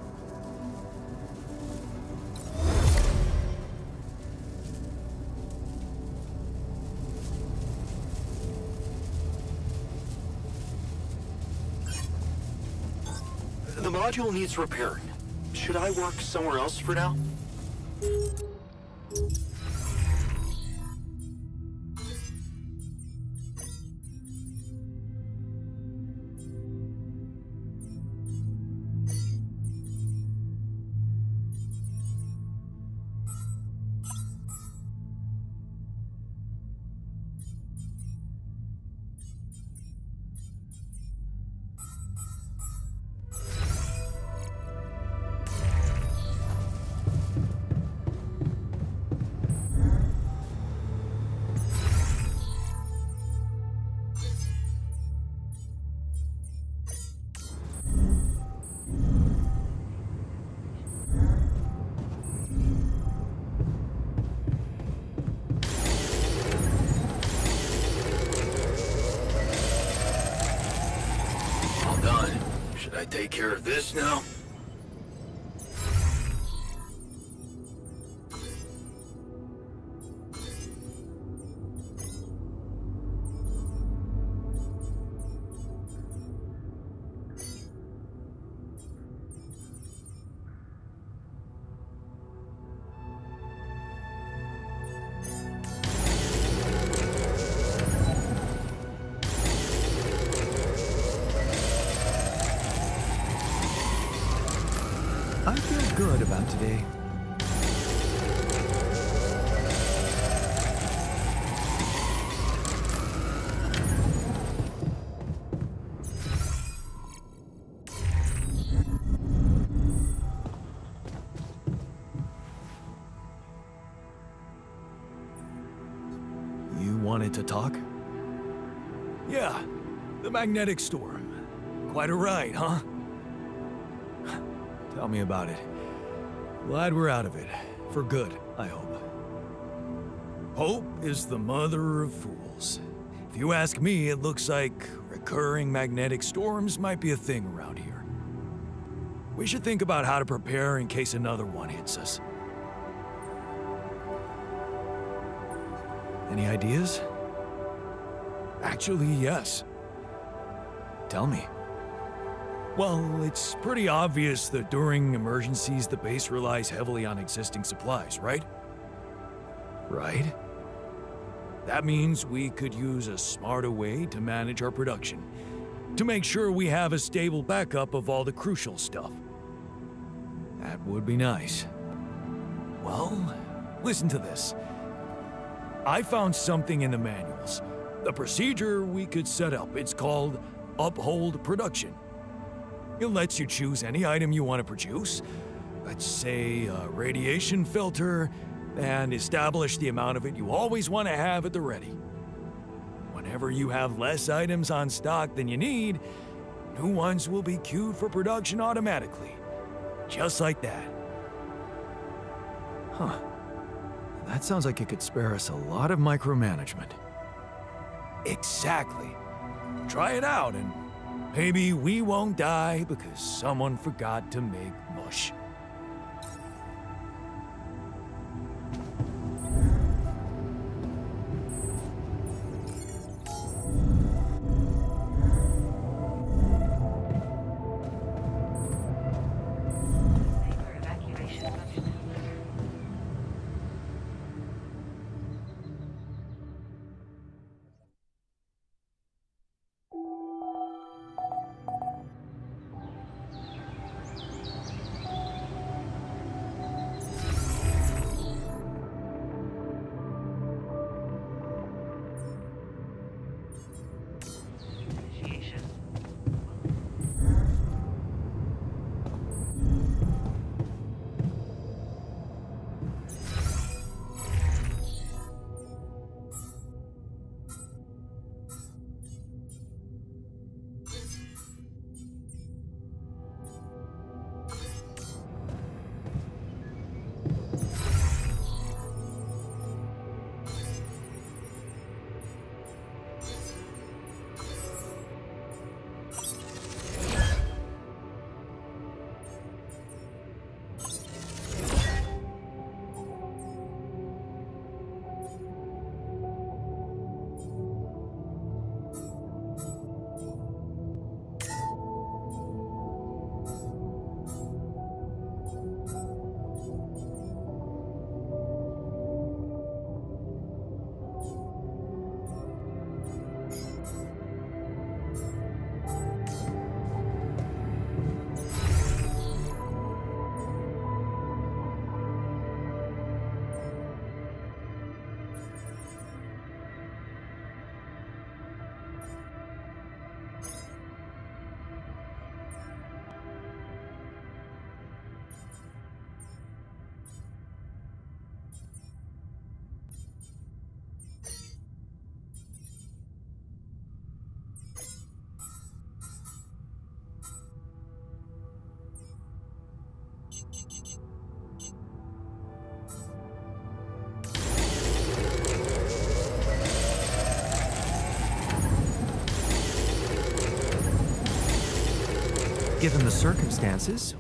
The module needs repairing. Should I work somewhere else for now? Take care of this now? I feel good about today. You wanted to talk? Yeah, the magnetic storm. Quite a ride, huh? Tell me about it. Glad we're out of it. For good, I hope. Hope is the mother of fools. If you ask me, it looks like recurring magnetic storms might be a thing around here. We should think about how to prepare in case another one hits us. Any ideas? Actually, yes. Tell me. Well, it's pretty obvious that during emergencies, the base relies heavily on existing supplies, right? Right? That means we could use a smarter way to manage our production, to make sure we have a stable backup of all the crucial stuff. That would be nice. Well, listen to this. I found something in the manuals. A procedure we could set up. It's called Uphold Production. It lets you choose any item you want to produce, let's say a radiation filter, and establish the amount of it you always want to have at the ready. Whenever you have less items on stock than you need, new ones will be queued for production automatically. Just like that. Huh. That sounds like it could spare us a lot of micromanagement. Exactly. Try it out and maybe we won't die because someone forgot to make mush. Safer evacuation functional. given the circumstances.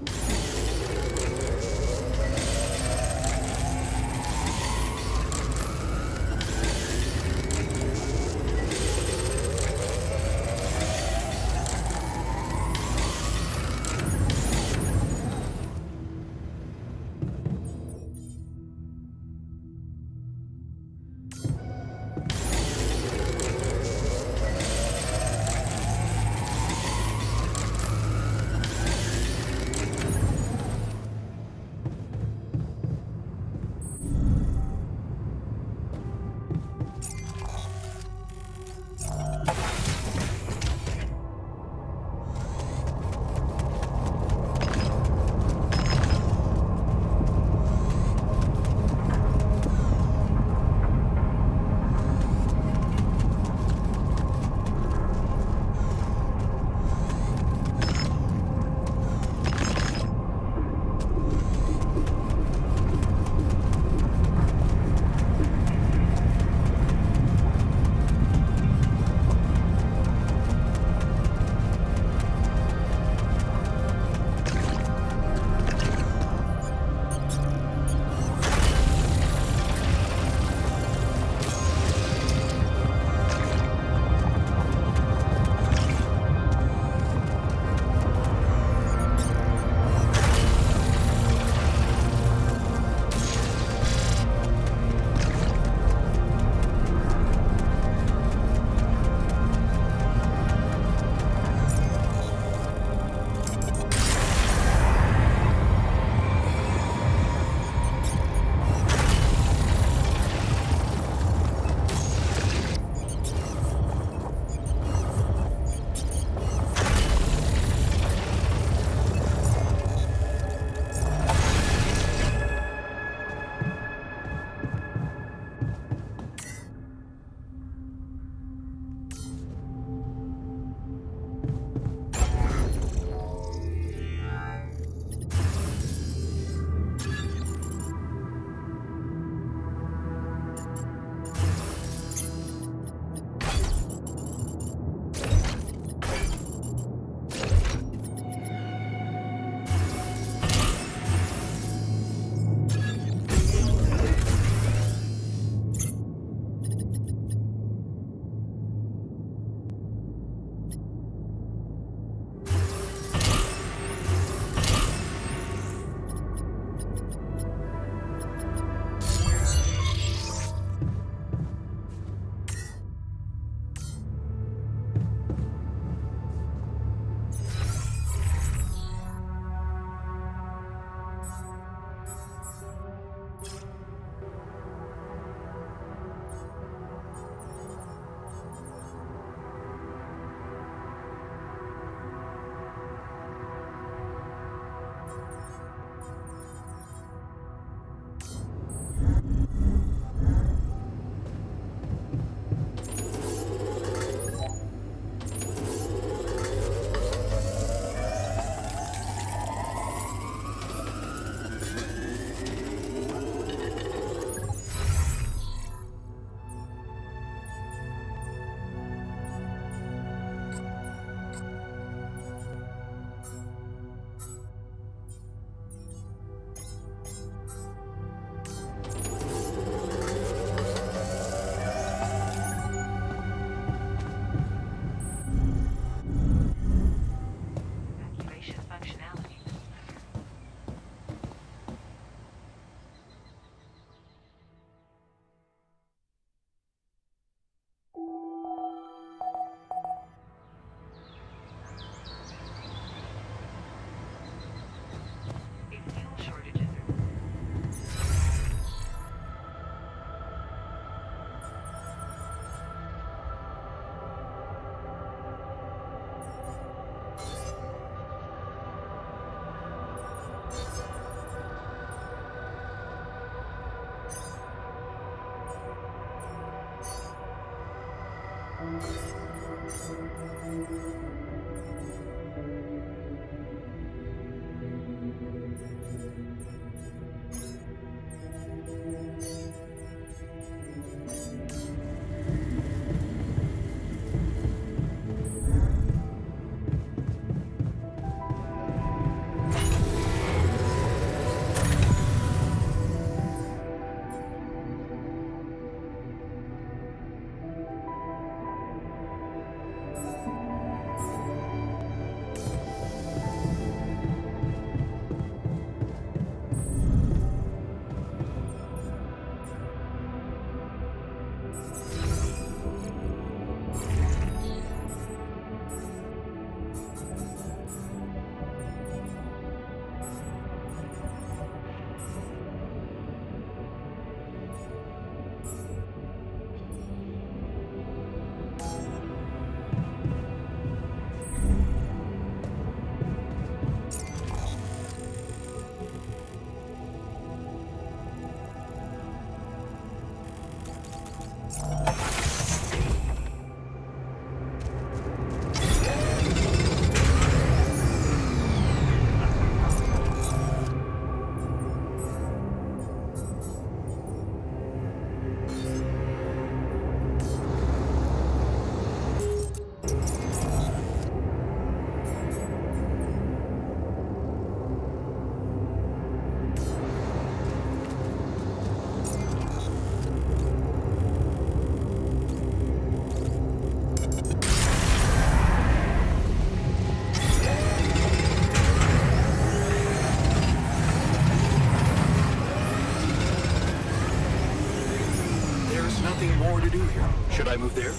more to do here. Should I move there?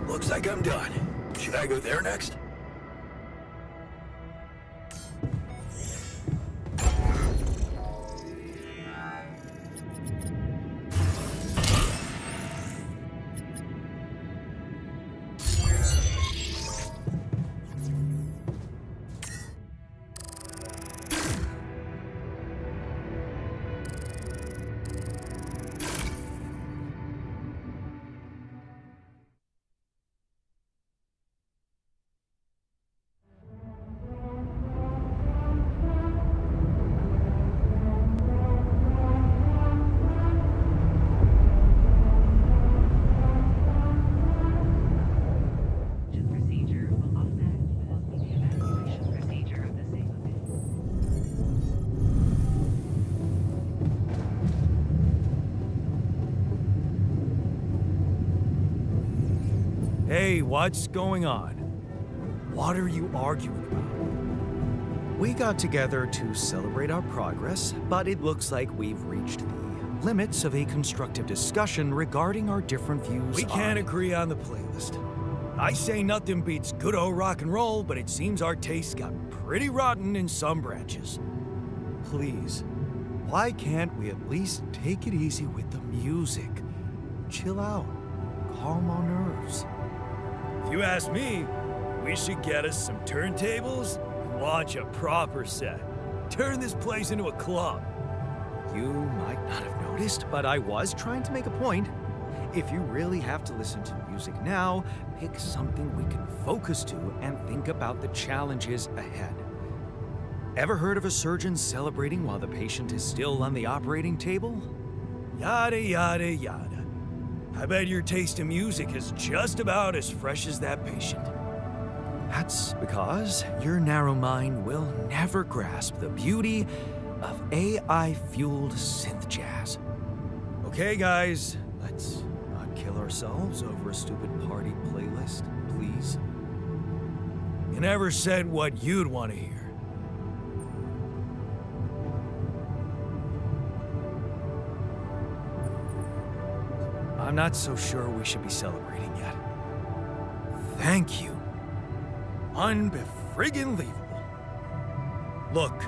Looks like I'm done. Should I go there next? Procedure will automatically copy the evacuation procedure of the same event. Hey, what's going on? What are you arguing about? We got together to celebrate our progress, but it looks like we've reached the limits of a constructive discussion regarding our different views. We can't agree on the playlist. I say nothing beats good old rock and roll, but it seems our tastes got pretty rotten in some branches. Please, why can't we at least take it easy with the music? Chill out, calm our nerves. If you ask me, we should get us some turntables and launch a proper set. Turn this place into a club. You might not have noticed, but I was trying to make a point. If you really have to listen to music now, pick something we can focus to and think about the challenges ahead. Ever heard of a surgeon celebrating while the patient is still on the operating table? Yada, yada, yada. I bet your taste in music is just about as fresh as that patient. That's because your narrow mind will never grasp the beauty of AI-fueled synth jazz. Okay, guys, let's not kill ourselves over a stupid party playlist, please. You never said what you'd want to hear. I'm not so sure we should be celebrating yet. Thank you. Unbefriggin-leavable. Look,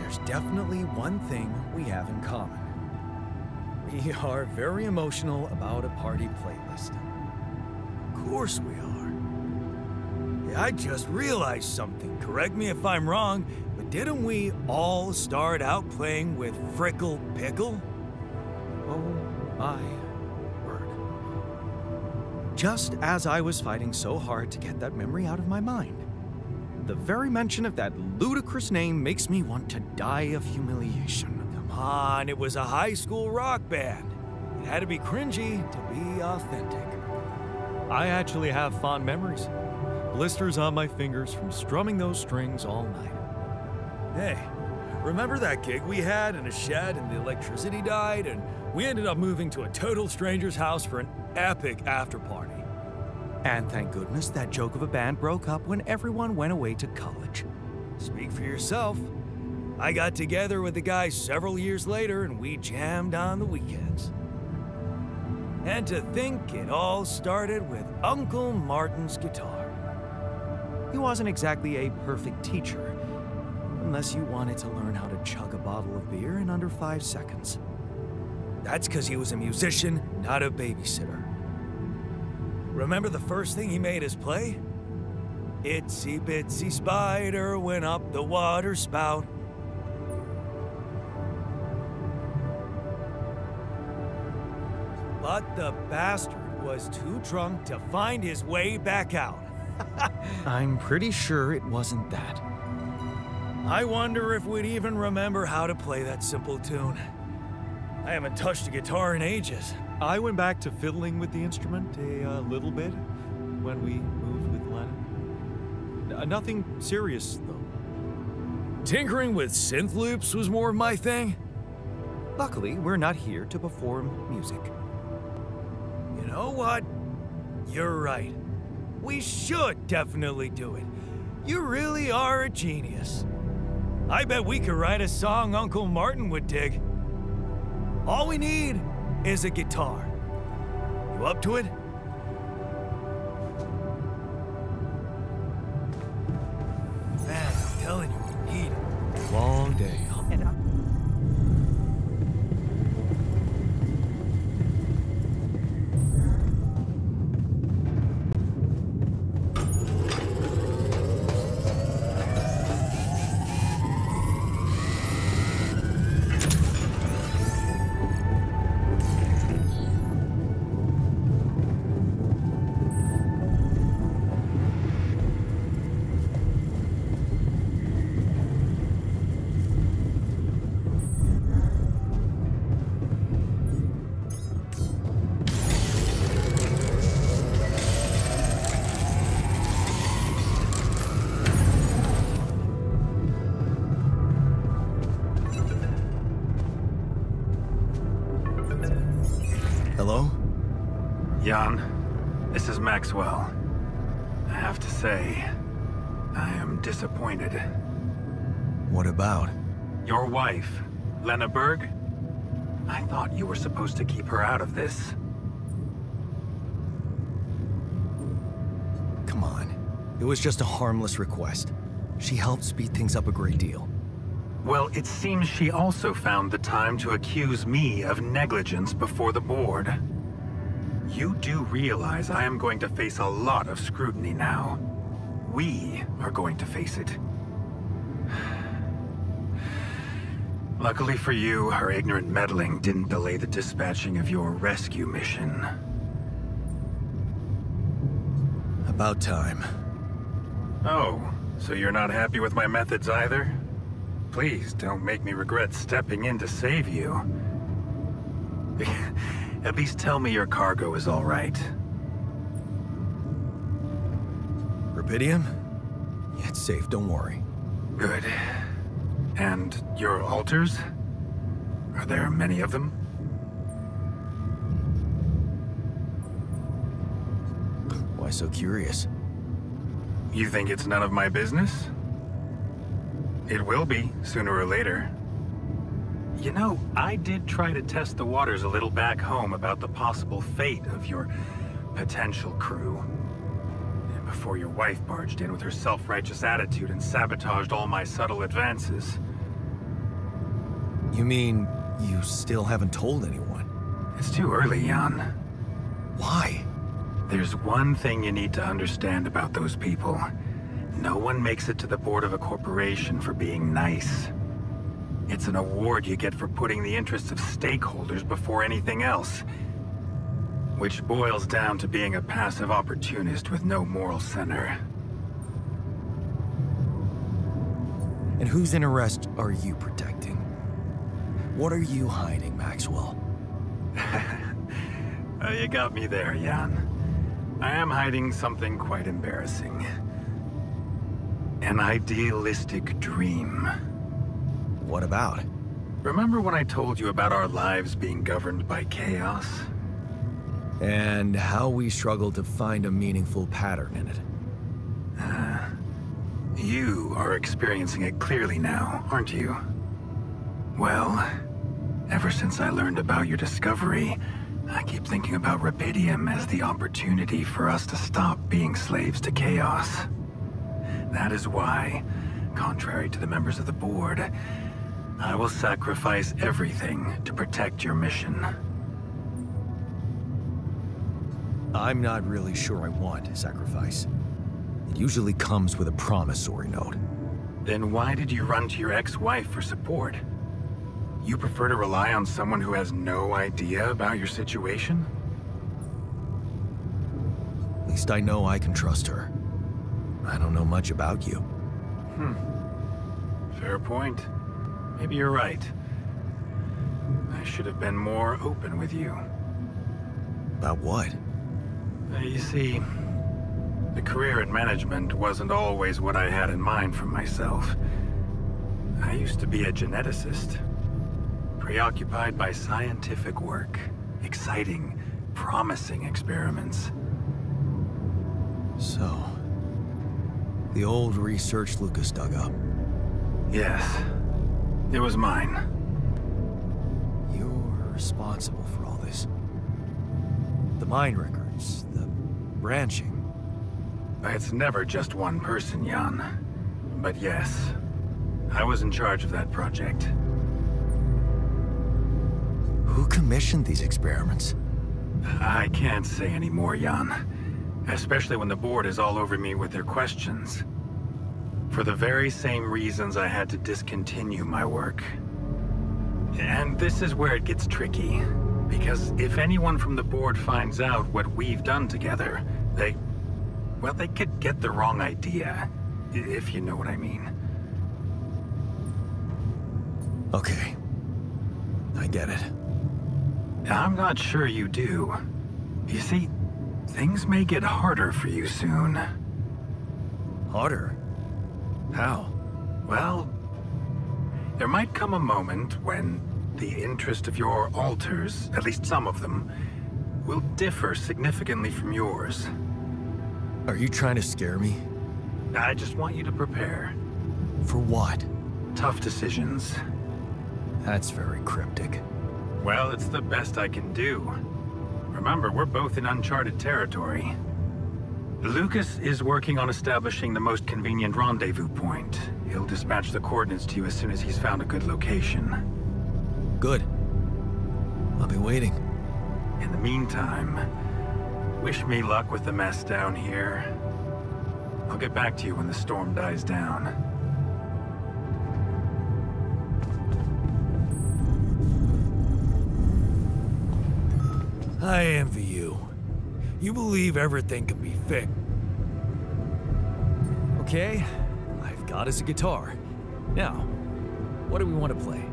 there's definitely one thing we have in common. We are very emotional about a party playlist. Of course we are. Yeah, I just realized something. Correct me if I'm wrong, but didn't we all start out playing with Frickle Pickle? Oh my word. Just as I was fighting so hard to get that memory out of my mind. The very mention of that ludicrous name makes me want to die of humiliation. Come on, it was a high school rock band. It had to be cringy to be authentic. I actually have fond memories. Blisters on my fingers from strumming those strings all night. Hey, remember that gig we had in a shed and the electricity died and we ended up moving to a total stranger's house for an epic after party? And thank goodness that joke of a band broke up when everyone went away to college. Speak for yourself. I got together with the guys several years later and we jammed on the weekends. And to think it all started with Uncle Martin's guitar. He wasn't exactly a perfect teacher, unless you wanted to learn how to chug a bottle of beer in under 5 seconds. That's because he was a musician, not a babysitter. Remember the first thing he made us play? Itsy bitsy spider went up the water spout. But the bastard was too drunk to find his way back out. I'm pretty sure it wasn't that. I wonder if we'd even remember how to play that simple tune. I haven't touched a guitar in ages. I went back to fiddling with the instrument a little bit when we moved with Lennon. Nothing serious, though. Tinkering with synth loops was more of my thing. Luckily, we're not here to perform music. You know what? You're right. We should definitely do it. You really are a genius. I bet we could write a song Uncle Martin would dig. All we need is a guitar. You up to it? Man, I'm telling you, we need it. Long day. Hello? Jan, this is Maxwell. I have to say, I am disappointed. What about? Your wife, Lena Berg? I thought you were supposed to keep her out of this. Come on. It was just a harmless request. She helped speed things up a great deal. Well, it seems she also found the time to accuse me of negligence before the board. You do realize I am going to face a lot of scrutiny now. We are going to face it. Luckily for you, her ignorant meddling didn't delay the dispatching of your rescue mission. About time. Oh, so you're not happy with my methods either? Please don't make me regret stepping in to save you. At least tell me your cargo is all right. Rubidium? Yeah, it's safe, don't worry. Good. And your altars? Are there many of them? Why so curious? You think it's none of my business? It will be, sooner or later. You know, I did try to test the waters a little back home about the possible fate of your potential crew. Before your wife barged in with her self-righteous attitude and sabotaged all my subtle advances. You mean you still haven't told anyone? It's too early, Jan. Why? There's one thing you need to understand about those people. No one makes it to the board of a corporation for being nice. It's an award you get for putting the interests of stakeholders before anything else. Which boils down to being a passive opportunist with no moral center. And whose interest are you protecting? What are you hiding, Maxwell? You got me there, Jan. I am hiding something quite embarrassing. An idealistic dream. What about? Remember when I told you about our lives being governed by chaos? And how we struggle to find a meaningful pattern in it. You are experiencing it clearly now, aren't you? Well, ever since I learned about your discovery, I keep thinking about Rubidium as the opportunity for us to stop being slaves to chaos. That is why, contrary to the members of the board, I will sacrifice everything to protect your mission. I'm not really sure I want sacrifice. It usually comes with a promissory note. Then why did you run to your ex-wife for support? You prefer to rely on someone who has no idea about your situation? At least I know I can trust her. I don't know much about you. Fair point. Maybe you're right. I should have been more open with you. About what? You see, the career in management wasn't always what I had in mind for myself. I used to be a geneticist, preoccupied by scientific work, exciting, promising experiments. So, the old research Lucas dug up. Yes, it was mine. You're responsible for all this. The mine records, the branching. It's never just one person, Jan. But yes, I was in charge of that project. Who commissioned these experiments? I can't say any more, Jan. Especially when the board is all over me with their questions. For the very same reasons I had to discontinue my work. And this is where it gets tricky. Because if anyone from the board finds out what we've done together, they could get the wrong idea, if you know what I mean. Okay. I get it. I'm not sure you do. You see, things may get harder for you soon. Harder? How? Well, there might come a moment when the interest of your alters, at least some of them, will differ significantly from yours. Are you trying to scare me? I just want you to prepare. For what? Tough decisions. That's very cryptic. Well, it's the best I can do. Remember, we're both in uncharted territory. Lucas is working on establishing the most convenient rendezvous point. He'll dispatch the coordinates to you as soon as he's found a good location. Good. I'll be waiting. In the meantime, wish me luck with the mess down here. I'll get back to you when the storm dies down. I envy you. You believe everything can be fixed. Okay, I've got us a guitar. Now, what do we want to play?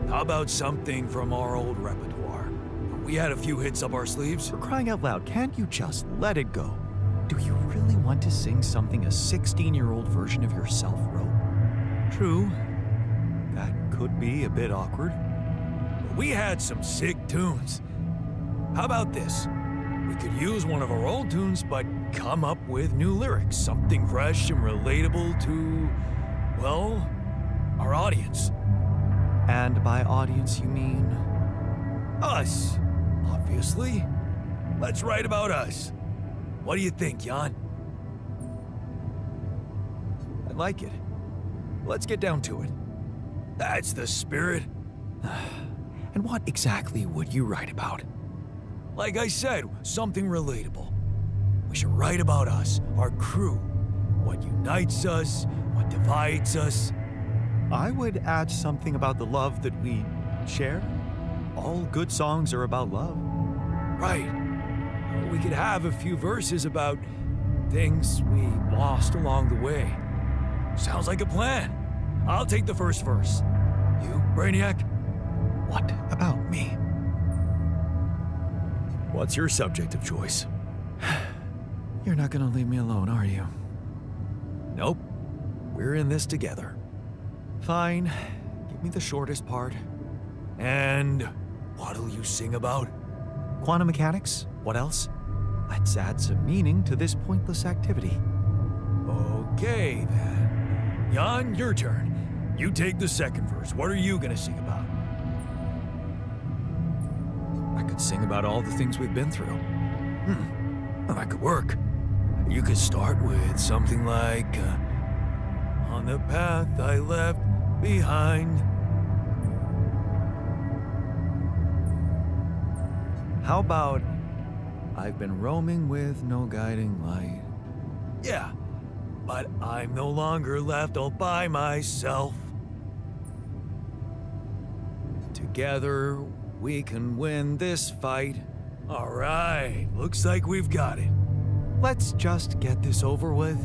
How about something from our old repertoire? We had a few hits up our sleeves. For crying out loud, can't you just let it go? Do you really want to sing something a 16-year-old version of yourself wrote? True. That could be a bit awkward. We had some sick tunes. How about this? We could use one of our old tunes, but come up with new lyrics. Something fresh and relatable to, well, our audience. And by audience, you mean? Us, obviously. Let's write about us. What do you think, Jan? I like it. Let's get down to it. That's the spirit. And what exactly would you write about? Like I said, something relatable. We should write about us, our crew. What unites us, what divides us. I would add something about the love that we share. All good songs are about love. Right. We could have a few verses about things we lost along the way. Sounds like a plan. I'll take the first verse. You, Brainiac? What about me? What's your subject of choice? You're not gonna leave me alone, are you? Nope. We're in this together. Fine. Give me the shortest part. And what'll you sing about? Quantum mechanics? What else? Let's add some meaning to this pointless activity. Okay, then. Jan, your turn. You take the second verse. What are you gonna sing about? I could sing about all the things we've been through. Well, that could work. You could start with something like, on the path I left behind. How about, I've been roaming with no guiding light? Yeah, but I'm no longer left all by myself. Together, we can win this fight. All right, looks like we've got it. Let's just get this over with.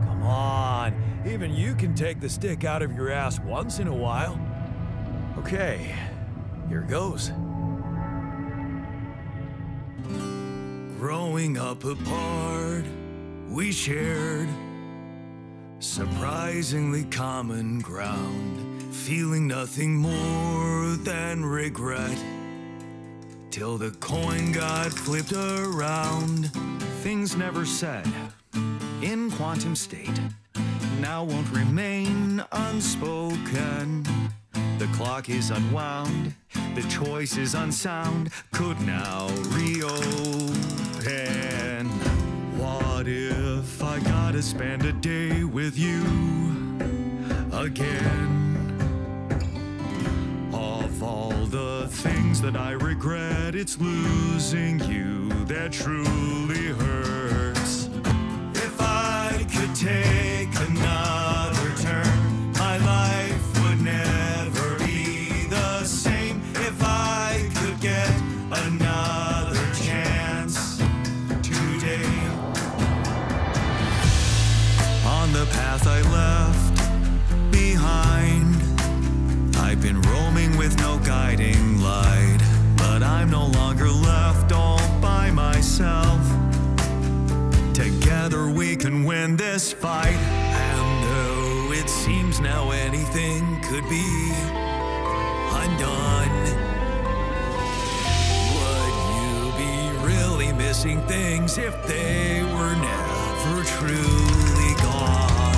Come on. Even you can take the stick out of your ass once in a while. Okay, here goes. Growing up apart, we shared surprisingly common ground, feeling nothing more than regret. Till the coin got flipped around. Things never said in quantum state now won't remain unspoken. The clock is unwound, the choice is unsound, could now reopen. What if I gotta spend a day with you again? Of all the things that I regret, it's losing you that truly hurts. If I could take another turn, my life would never be the same. If I could get another chance today. On the path I left behind, I've been roaming with no guiding light, but I'm no longer left all by myself. Together we can win this fight, and though it seems now anything could be undone, would you be really missing things if they were never truly gone?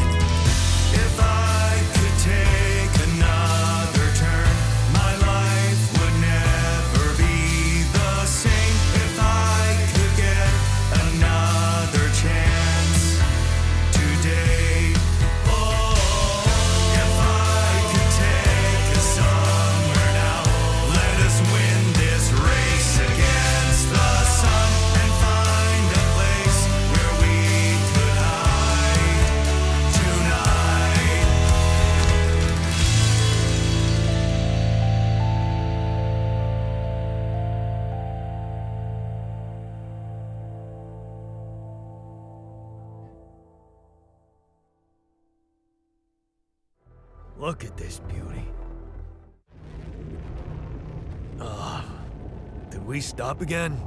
If I could take another turn, my life would never be the same. If I could get another chance today. Oh, if I could take us somewhere now, let us win this race against the sun and find a place where we could hide tonight. Look at this beauty. Did we stop again?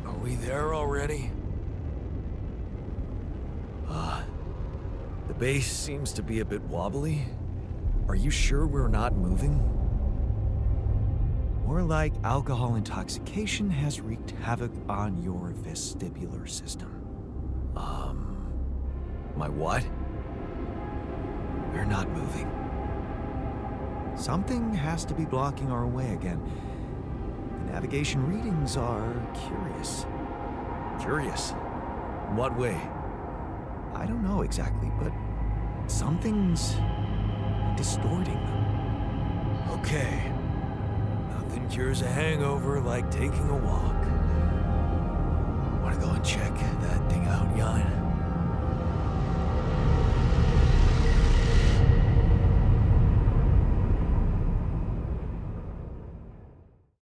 Are we there already? The base seems to be a bit wobbly. Are you sure we're not moving? More like alcohol intoxication has wreaked havoc on your vestibular system. My what? We're not moving. Something has to be blocking our way again. The navigation readings are curious. Curious? In what way? I don't know exactly, but something's distorting them. Okay. Nothing cures a hangover like taking a walk. Wanna go and check that thing out, Jan?